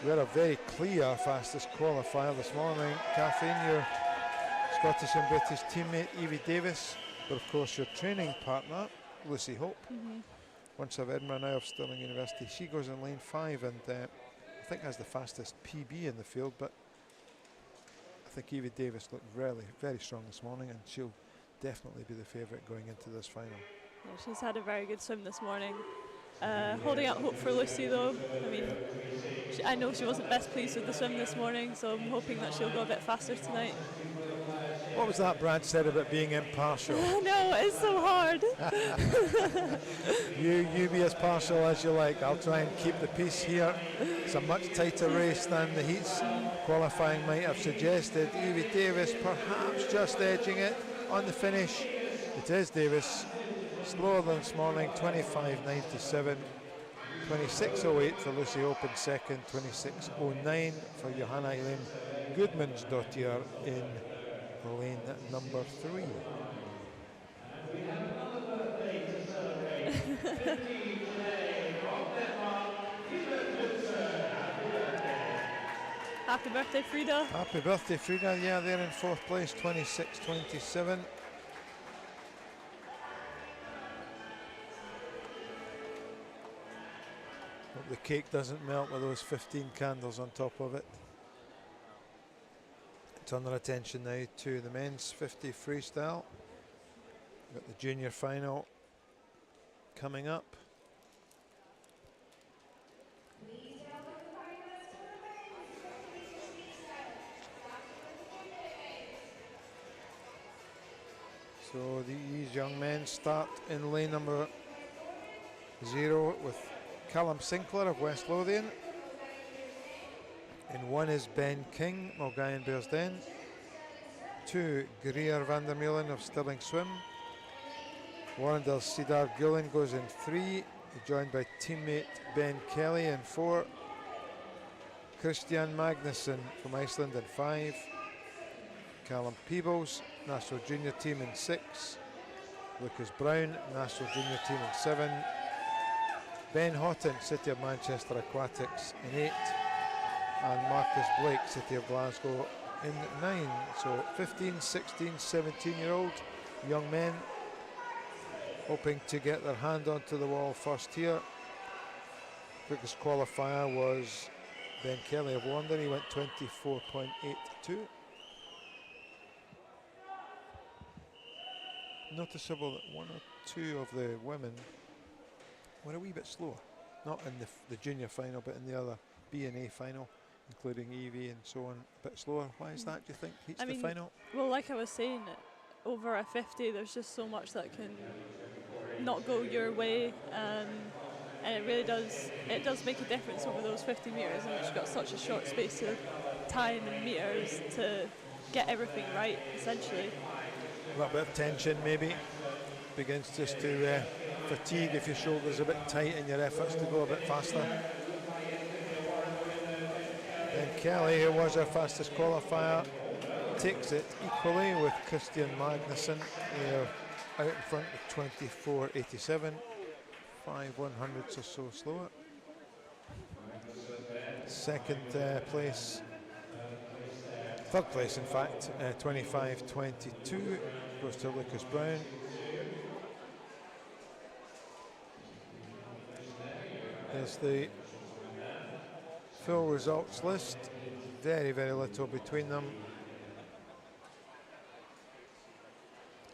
We had a very clear fastest qualifier this morning. Kathleen, your Scottish and British teammate Evie Davis, but of course your training partner Lucy Hope. Once of Edinburgh, now of Stirling University. She goes in lane 5 and I think has the fastest PB in the field, but I think Evie Davis looked really very strong this morning, and she'll definitely be the favourite going into this final. Yeah, she's had a very good swim this morning. Holding out hope for Lucy though. I mean, I know she wasn't best pleased with the swim this morning, so I'm hoping that she'll go a bit faster tonight. What was that Brad said about being impartial? I know, it's so hard. You be as partial as you like. I'll try and keep the peace here. It's a much tighter race than the heats qualifying might have suggested. Evie Davis perhaps just edging it on the finish. It is Davis. Slower than this morning, 25.97. 26.08 for Lucy Hope in second. 26.09 for Johanna Elin Gudmundsdottir in lane number 3. Happy birthday, Frida. Happy birthday, Frida. Yeah, they're in 4th place, 26.27. Hope the cake doesn't melt with those 15 candles on top of it. Turn our attention now to the men's 50 freestyle. We've got the junior final coming up. So these young men start in lane number 0 with Callum Sinclair of West Lothian. In 1 is Ben King, Mulgine Bearsden. 2, Greer van der Meulen of Stirling Swim. Warrender Sidar Gullen goes in 3, joined by teammate Ben Kelly in 4. Christian Magnusson from Iceland in 5. Callum Peebles, national junior team in 6. Lucas Brown, national junior team in 7. Ben Houghton, City of Manchester Aquatics in 8. And Marcus Blake, City of Glasgow in 9. So 15, 16, 17-year-old young men hoping to get their hand onto the wall first here. Quickest qualifier was Ben Kelly of London. He went 24.82. Noticeable that 1 or 2 of the women were a wee bit slower. Not in the junior final, but in the other B and A final, including Evie and so on, a bit slower. Why is that, do you think? Heats the final? Well, like I was saying, over a 50, there's just so much that can not go your way, and it really does. It does make a difference over those 50 metres, in which you've got such a short space of time and metres to get everything right, essentially. A little bit of tension maybe, begins just to fatigue if your shoulder's a bit tight in your efforts to go a bit faster. Then Kelly, who was our fastest qualifier, takes it equally with Christian Magnussen. They're out in front with 24.87, 5/100ths or so slower. Second place, third place in fact, 25.22 goes to Lucas Brown. There's the full results list, very little between them.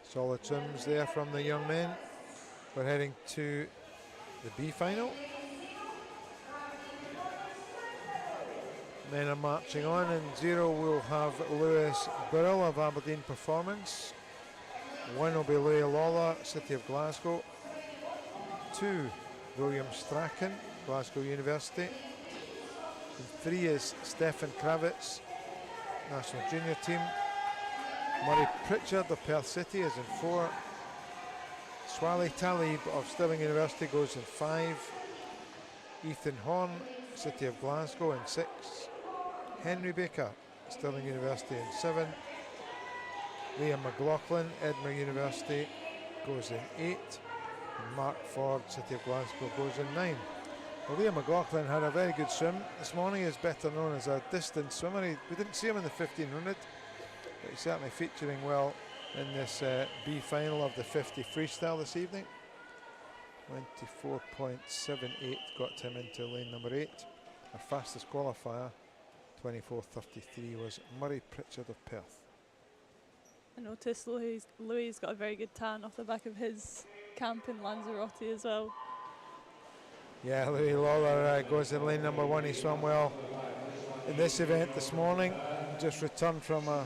Solid swims there from the young men. We're heading to the B final. Men are marching on. In 0 we'll have Lewis Burrell of Aberdeen Performance. 1 will be Louis Lawler, City of Glasgow. 2, William Strachan, Glasgow University. And 3 is Stefan Kravitz, National Junior Team. Murray Pritchard of Perth City is in 4. Swali Talib of Stirling University goes in 5. Ethan Horn, City of Glasgow in 6. Henry Baker, Stirling University in 7. Liam McLaughlin, Edinburgh University goes in 8. And Mark Ford, City of Glasgow goes in 9. Well, Liam McLaughlin had a very good swim this morning. He is better known as a distance swimmer. We didn't see him in the 1500, but he's certainly featuring well in this B final of the 50 freestyle this evening. 24.78 got him into lane number 8. Our fastest qualifier, 24.33, was Murray Pritchard of Perth. I noticed Louis got a very good tan off the back of his camp in Lanzarote as well. Yeah, Louis Lawler goes in lane number 1. He swam well in this event this morning. Just returned from a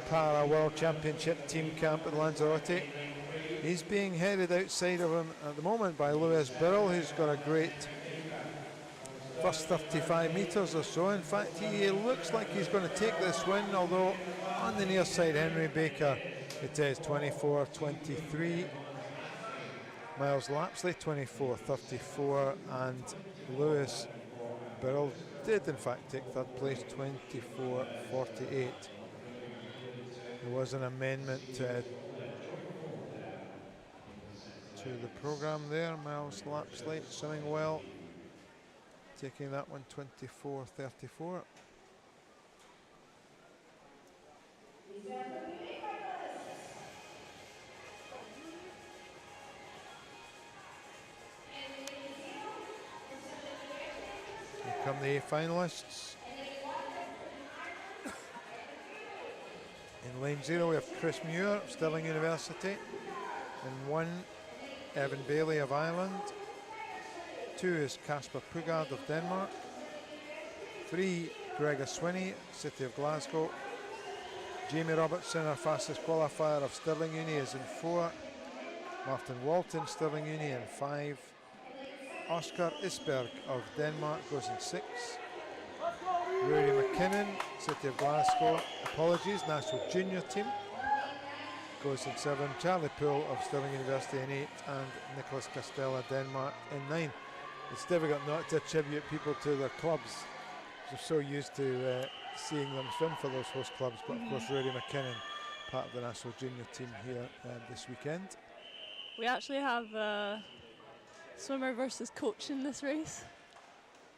Para World Championship team camp at Lanzarote. He's being headed outside of him at the moment by Lewis Burrell, who's got a great first 35 metres or so. In fact, he looks like he's going to take this win, although on the near side, Henry Baker, it is 24.23. Miles Lapsley 24.34, and Lewis Burrell did in fact take third place, 24.48. There was an amendment to the programme there. Miles Lapsley swimming well, taking that one 24.34. Come the finalists. In lane 0 we have Chris Muir of Stirling University. In 1, Evan Bailey of Ireland. 2 is Casper Pugard of Denmark. 3, Gregor Swinney, City of Glasgow. Jamie Robertson, our fastest qualifier of Stirling Uni, is in 4. Martin Walton, Stirling Uni, in 5. Oscar Isberg of Denmark goes in 6. Rory McKinnon, City of Glasgow, National Junior Team, goes in 7. Charlie Poole of Stirling University in 8, and Nicholas Castella, Denmark, in 9. It's difficult not to attribute people to their clubs. We're so used to seeing them swim for those host clubs, but of course Rory McKinnon, part of the National Junior Team here this weekend. We actually have swimmer versus coach in this race.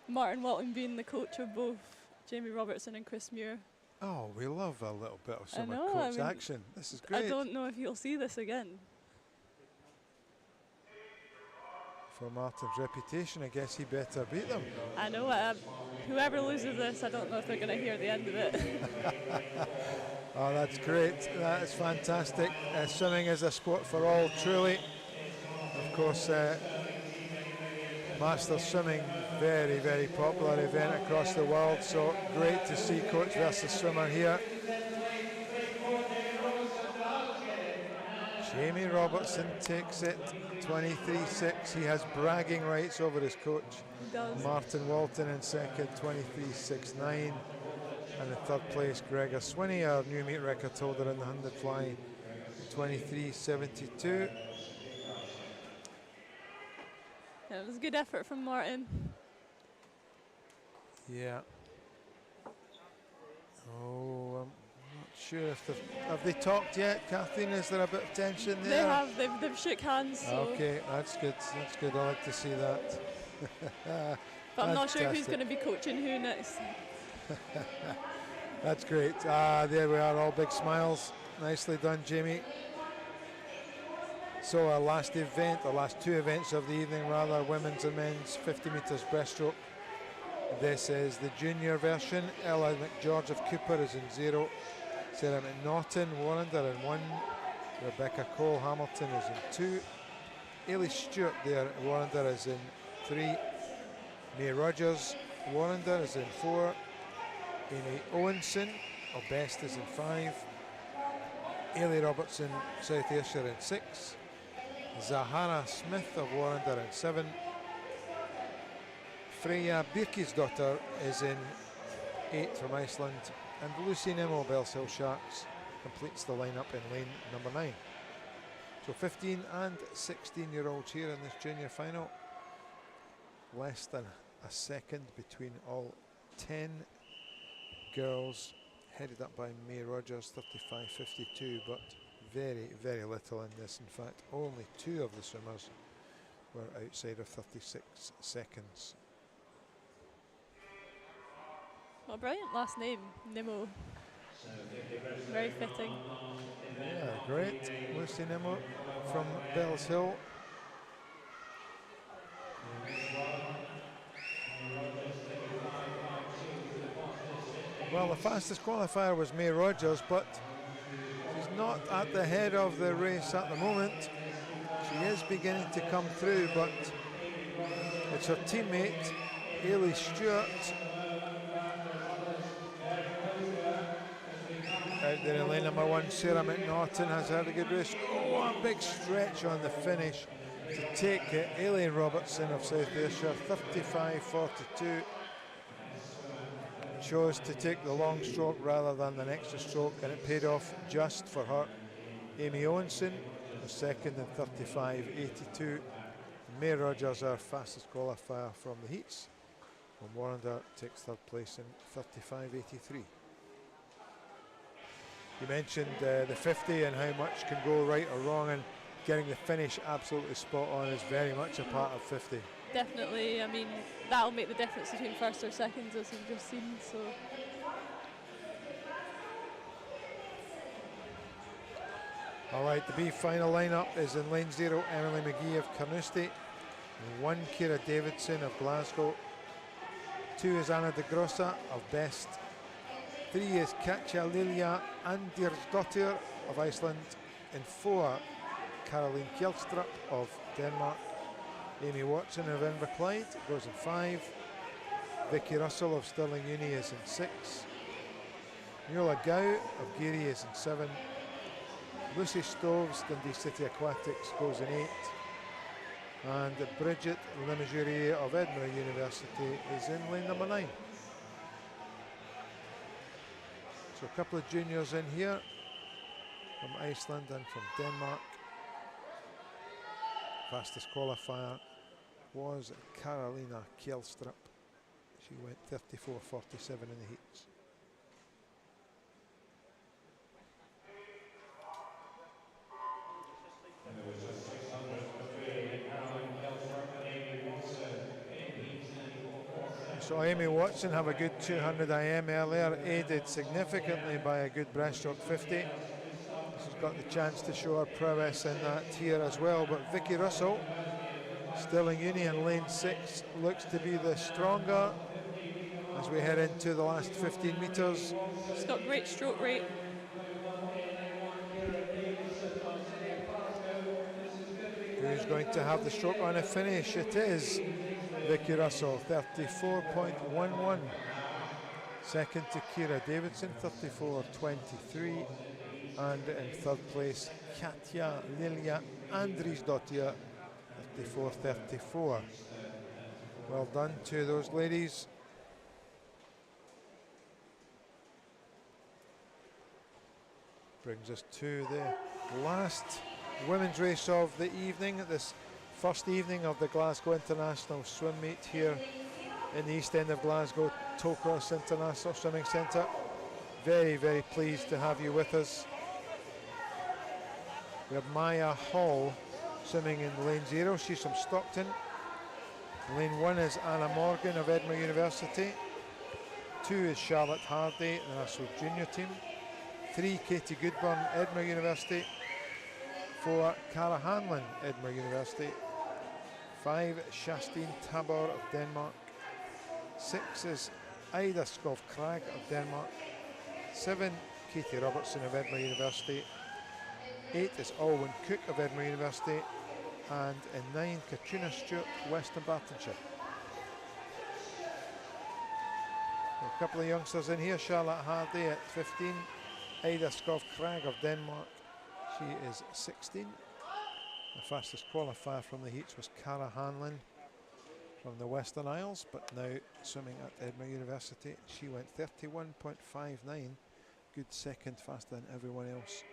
Martin Walton being the coach of both Jamie Robertson and Chris Muir. Oh, we love a little bit of swimmer coach action. This is great. I don't know if you'll see this again. For Martin's reputation, I guess he better beat them. I know. Whoever loses this, I don't know if they're going to hear the end of it. Oh, that's great. That is fantastic. Swimming is a sport for all, truly. Of course, Masters swimming, very popular event across the world, so great to see coach versus swimmer here. Jamie Robertson takes it 23.6. He has bragging rights over his coach. He does. Martin Walton in second, 23.69. And in third place, Gregor Swinney, our new meet record holder in the 100 fly, 23.72. Yeah, it was a good effort from Martin. Yeah. Oh, I'm not sure if have they talked yet, Kathleen? Is there a bit of tension there? They have. They've shook hands. So. Okay, that's good. That's good. I like to see that. But I'm not sure who's going to be coaching who next. That's great. There we are, all big smiles. Nicely done, Jamie. So our last two events of the evening rather, women's and men's 50 metres breaststroke. This is the junior version. Ella McGeorge of Cooper is in 0. Sarah McNaughton, Warrender in 1. Rebecca Cole Hamilton is in 2. Ailey Stewart there, Warrender is in 3. May Rogers, Warrender is in 4. Amy Owenson of Best is in 5. Ailey Robertson, South Ayrshire in 6. Zahara Smith of Warrender in 7. Freya Birkisdottir is in 8 from Iceland, and Lucy Nimmo, Bellshill Sharks, completes the lineup in lane number 9. So 15 and 16-year-olds here in this junior final. Less than a second between all 10 girls, headed up by May Rogers, 35.52, but very, very little in this. In fact, only 2 of the swimmers were outside of 36 seconds. What a brilliant last name, Nimmo. Very fitting. Yeah, great. Lucy Nimmo from Bellshill. Well, the fastest qualifier was May Rogers, but she's not at the head of the race at the moment. She is beginning to come through, but it's her teammate, Ailey Stewart, out there in lane number 1. Sarah McNaughton has had a good race. Oh, a big stretch on the finish to take it. Ailey Robertson of South Ayrshire, 35.42. Chose to take the long stroke rather than an extra stroke, and it paid off just for her. Amy Owenson was second in 35.82. May Rogers, our fastest qualifier from the heats, and Warrender takes third place in 35.83. You mentioned the 50 and how much can go right or wrong, and getting the finish absolutely spot on is very much a part of 50. Definitely, I mean, that'll make the difference between first or seconds, as we've just seen. So. All right, the B final lineup is in lane 0, Emily McGee of Carnoustie. 1, Ciara Davidson of Glasgow. 2 is Anna de Grossa of Best. 3 is Katja Lilja Andersdottir of Iceland. In 4, Caroline Kjelstrup of Denmark. Amy Watson of Inverclyde goes in 5. Vicky Russell of Stirling Uni is in 6. Nuala Gow of Geary is in 7. Lucy Stoves, Dundee City Aquatics, goes in 8. And Bridget Lemajurier of Edinburgh University is in lane number 9. So a couple of juniors in here from Iceland and from Denmark. Fastest qualifier was Carolina Kjelstrup. She went 34.47 in the heats. So Amy Watson have a good 200 IM earlier, aided significantly by a good breaststroke 50. She's got the chance to show her prowess in that here as well, but Vicky Russell, Stirling Uni in lane 6, looks to be the stronger as we head into the last 15 metres. She's got great stroke rate. Who's going to have the stroke on a finish? It is Vicky Russell, 34.11. Second to Ciara Davidson, 34.23. And in third place, Katja Lilja Andriesdottir, 34.34. Well done to those ladies. Brings us to the last women's race of the evening, this first evening of the Glasgow International Swim Meet here in the East End of Glasgow, Tollcross International Swimming Centre. Very, very pleased to have you with us. We have Maya Hall swimming in lane 0. She's from Stockton. Lane 1 is Anna Morgan of Edinburgh University. 2 is Charlotte Hardy, the National Junior team. 3, Katie Goodburn, Edinburgh University. 4, Cara Hanlon, Edinburgh University. 5, Shastin Tabor of Denmark. 6 is Ida Skov Krag of Denmark. 7, Katie Robertson of Edinburgh University. 8 is Alwyn Cook of Edinburgh University. And in 9, Katrina Stewart, Western Bartonshire. A couple of youngsters in here. Charlotte Hardy at 15. Ida Skov Krag of Denmark. She is 16. The fastest qualifier from the heats was Cara Hanlon from the Western Isles, but now swimming at Edinburgh University. She went 31.59. Good second, faster than everyone else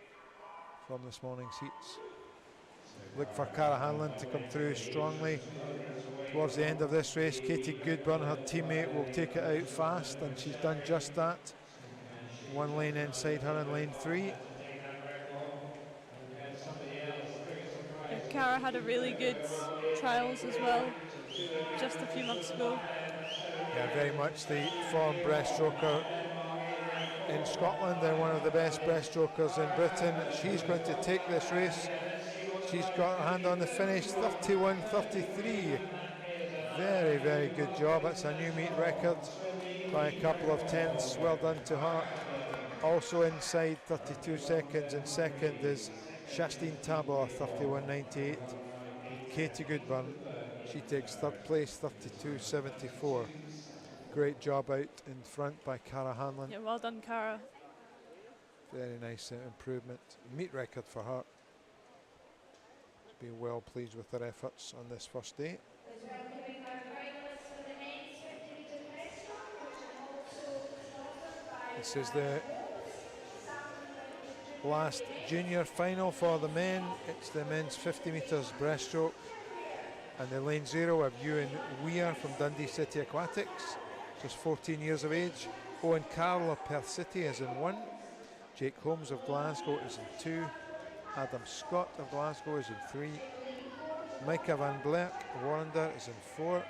from this morning's heats. Look for Cara Hanlon to come through strongly towards the end of this race. Katie Goodburn, her teammate, will take it out fast, and she's done just that. One lane inside her in lane 3. Cara had a really good trials as well, just a few months ago. Yeah, very much the form breaststroker in Scotland and one of the best breaststrokers in Britain. She's going to take this race. She's got her hand on the finish, 31.33. Very, very good job. It's a new meet record by a couple of tenths. Well done to her. Also inside 32 seconds in second is Shastin Tabor, 31.98. Katie Goodburn, she takes third place, 32.74. Great job out in front by Cara Hanlon. Yeah, well done, Cara. Very nice improvement. Meet record for her. Be well pleased with their efforts on this first day. This is the last junior final for the men. It's the men's 50 metres breaststroke. And the lane 0 have Ewan Weir from Dundee City Aquatics, just 14 years of age. Owen Carroll of Perth City is in 1. Jake Holmes of Glasgow is in 2. Adam Scott of Glasgow is in 3. Micah Van Blerk, Warrender, is in 4.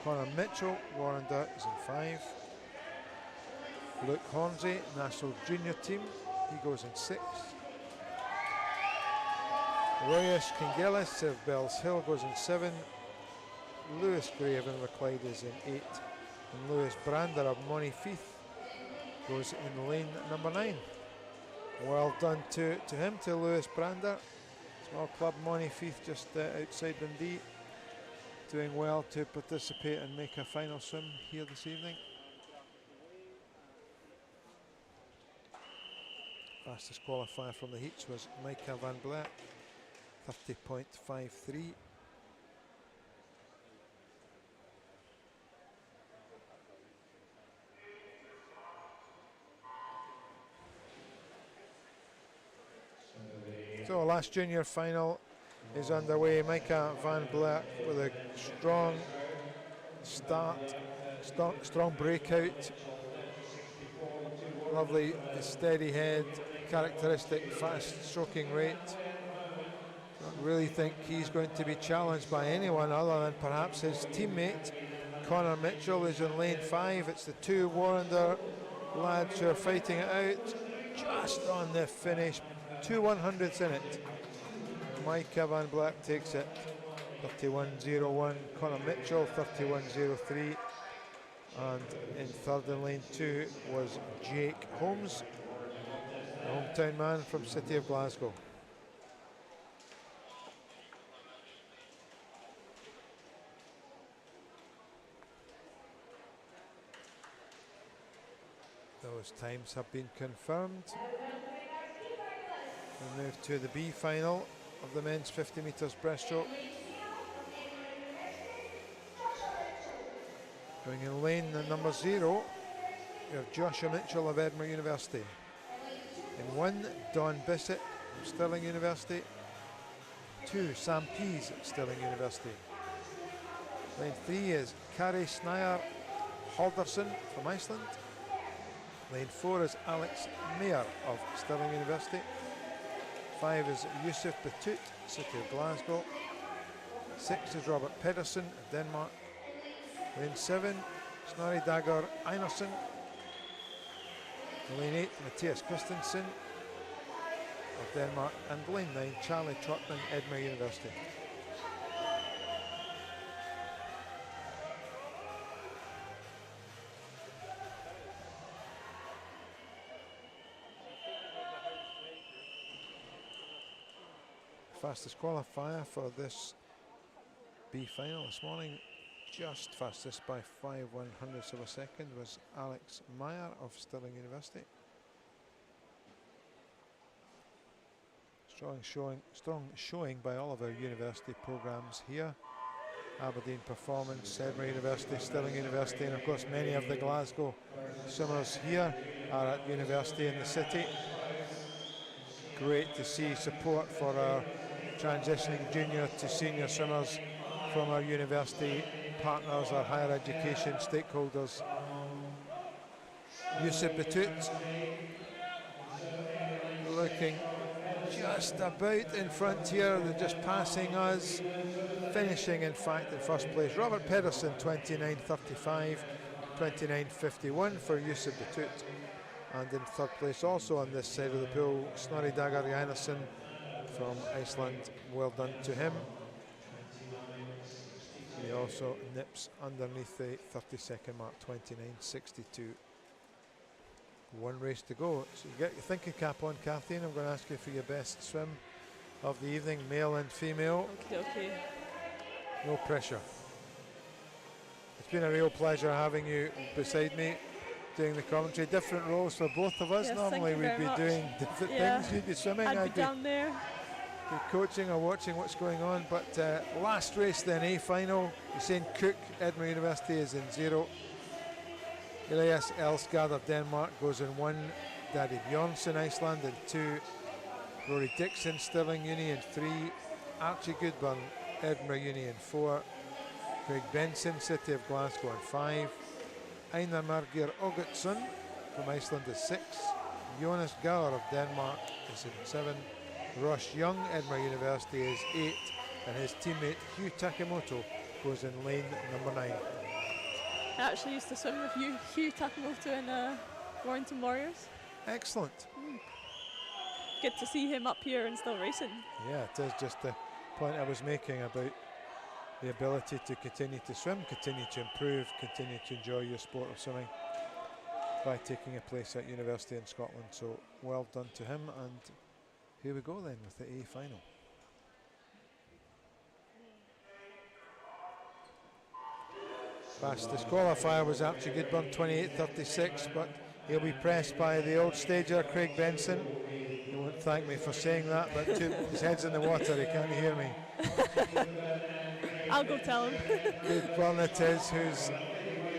Connor Mitchell, Warrender, is in 5. Luke Hornsey, National Junior team, he goes in 6. Royas Kingelis of Bells Hill goes in 7. Lewis Gray of Inverclyde is in 8. And Lewis Brander of Monifeith goes in lane number 9. Well done to him, to Lewis Brander. Small club Monifeith just outside Dundee. Doing well to participate and make a final swim here this evening. Fastest qualifier from the heats was Micah Van Blerk, 30.53. So last junior final is underway. Micah Van Blerk with a strong start, strong breakout. Lovely steady head, characteristic fast stroking rate. Don't really think he's going to be challenged by anyone other than perhaps his teammate Connor Mitchell, who's in lane 5. It's the 2 Warrender lads who are fighting it out just on the finish. 2 100s in it. Micah Van Blerk takes it, 31.01. Connor Mitchell, 31.03. And in third in lane 2 was Jake Holmes, the hometown man from City of Glasgow. Those times have been confirmed. We move to the B final of the men's 50 metres breaststroke. Going in lane number 0, you have Joshua Mitchell of Edinburgh University. In 1, Don Bissett from Stirling University. 2, Sam Pease at Stirling University. Lane 3 is Kari Snæjar Haldarsson from Iceland. Lane 4 is Alex Mayer of Stirling University. 5 is Yusuf Batut, City of Glasgow. 6 is Robert Pedersen of Denmark. Lane 7, Snorri Dagur Einarsson. Lane 8, Matthias Christensen of Denmark. And lane 9, Charlie Trotman, Edinburgh University. Fastest qualifier for this B final this morning, just fastest by 5/100ths of a second, was Alex Meyer of Stirling University. Strong showing by all of our university programs here. Aberdeen Performance, Edinburgh University, Stirling University, and of course many of the Glasgow swimmers here are at university in the city. Great to see support for our transitioning junior to senior swimmers from our university partners, our higher education stakeholders. Yusuf Batut looking just about in front here, they're just passing us, finishing in fact in first place. Robert Pedersen 29.35, 29.51 for Yusuf Batut, and in third place also on this side of the pool, Snorri Dagur Einarsson from Iceland. Well done to him. He also nips underneath the 30-second mark, 29.62. One race to go. So you get your thinking cap on, Kathleen. I'm going to ask you for your best swim of the evening, male and female. Okay. No pressure. It's been a real pleasure having you beside me doing the commentary. Different roles for both of us. Yes, normally we'd be doing different things. You'd be swimming, I'd be down there. Be coaching or watching what's going on. But last race then, A final. Usain Cook, Edinburgh University, is in 0. Elias Elskad of Denmark goes in 1. Daddy Bjornsson, Iceland, in 2. Rory Dixon, Stirling Uni, in 3. Archie Goodburn, Edinburgh Uni, in 4. Craig Benson, City of Glasgow, in 5. Einar Margeir Ogutsson from Iceland is 6. Jonas Gaur of Denmark is in 7. Ross Young, Edinburgh University, is 8. And his teammate Hugh Takamoto goes in lane number 9. I actually used to swim with Hugh Takamoto in Warrington Warriors. Excellent. Good to see him up here and still racing. Yeah, it is just the point I was making about the ability to continue to swim, continue to improve, continue to enjoy your sport of swimming by taking a place at university in Scotland. So well done to him, and here we go then with the A final. Fastest qualifier was Archie Goodburn, 28.36, but he'll be pressed by the old stager Craig Benson. He won't thank me for saying that, but his head's in the water, he can't hear me. I'll go tell him. Goodburn it is who's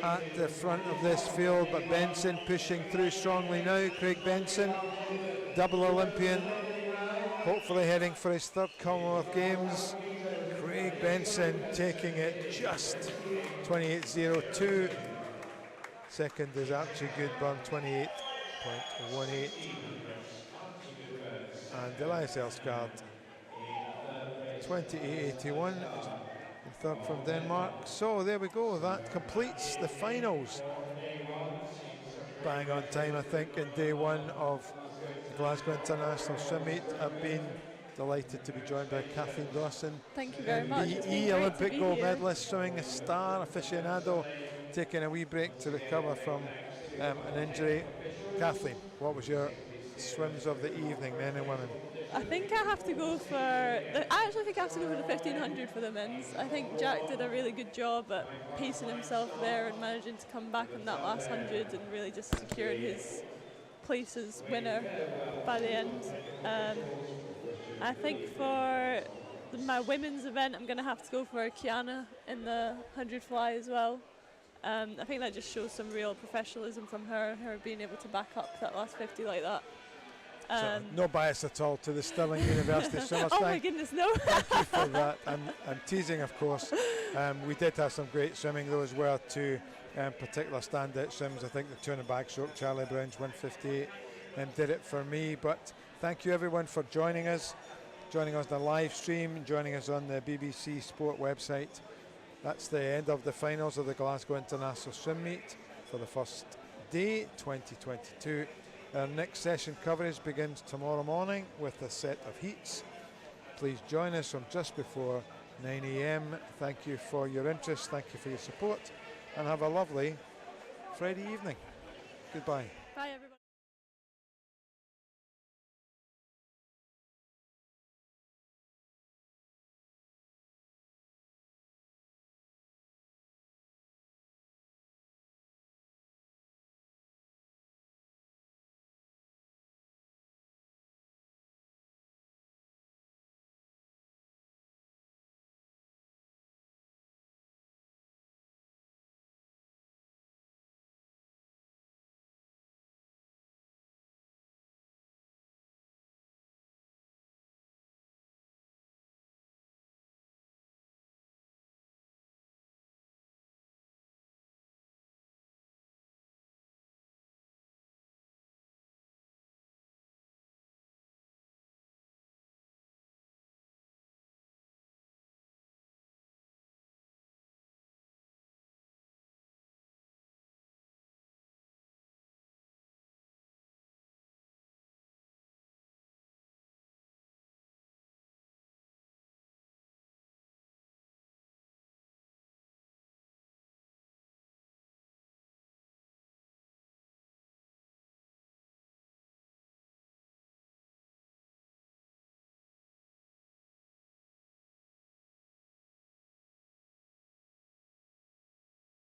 at the front of this field, but Benson pushing through strongly now. Craig Benson, double Olympian, hopefully heading for his third Commonwealth Games. Craig Benson taking it just 28.02. Second is Archie Goodburn, 28.18. And Elias Elskard, 28.81. Third from Denmark. So there we go, that completes the finals. Bang on time, I think, in day 1 of the Glasgow International Swim Meet. I've been delighted to be joined by Kathleen Dawson. Thank you very much. MBE Olympic gold medalist, swimming a star aficionado, taking a wee break to recover from an injury. Kathleen, what was your swims of the evening, men and women? I think I have to go for I actually think I have to go for the 1500 for the men's. I think Jack did a really good job at pacing himself there and managing to come back on that last 100 and really just securing his places winner by the end. I think for my women's event, I'm going to have to go for Kiana in the 100 fly as well. I think that just shows some real professionalism from her being able to back up that last 50 like that. So no bias at all to the Stirling University Swimmers. Oh my goodness, no. Thank you for that. I'm teasing, of course. We did have some great swimming though as well, two particular standout swims. I think the 200 backstroke, Charlie Brown's 158 did it for me. But thank you everyone for joining us on the live stream, joining us on the BBC Sport website. That's the end of the finals of the Glasgow International Swim Meet for the first day 2022. Our next session coverage begins tomorrow morning with a set of heats. Please join us from just before 9 a.m. Thank you for your interest, thank you for your support, and have a lovely Friday evening. Goodbye.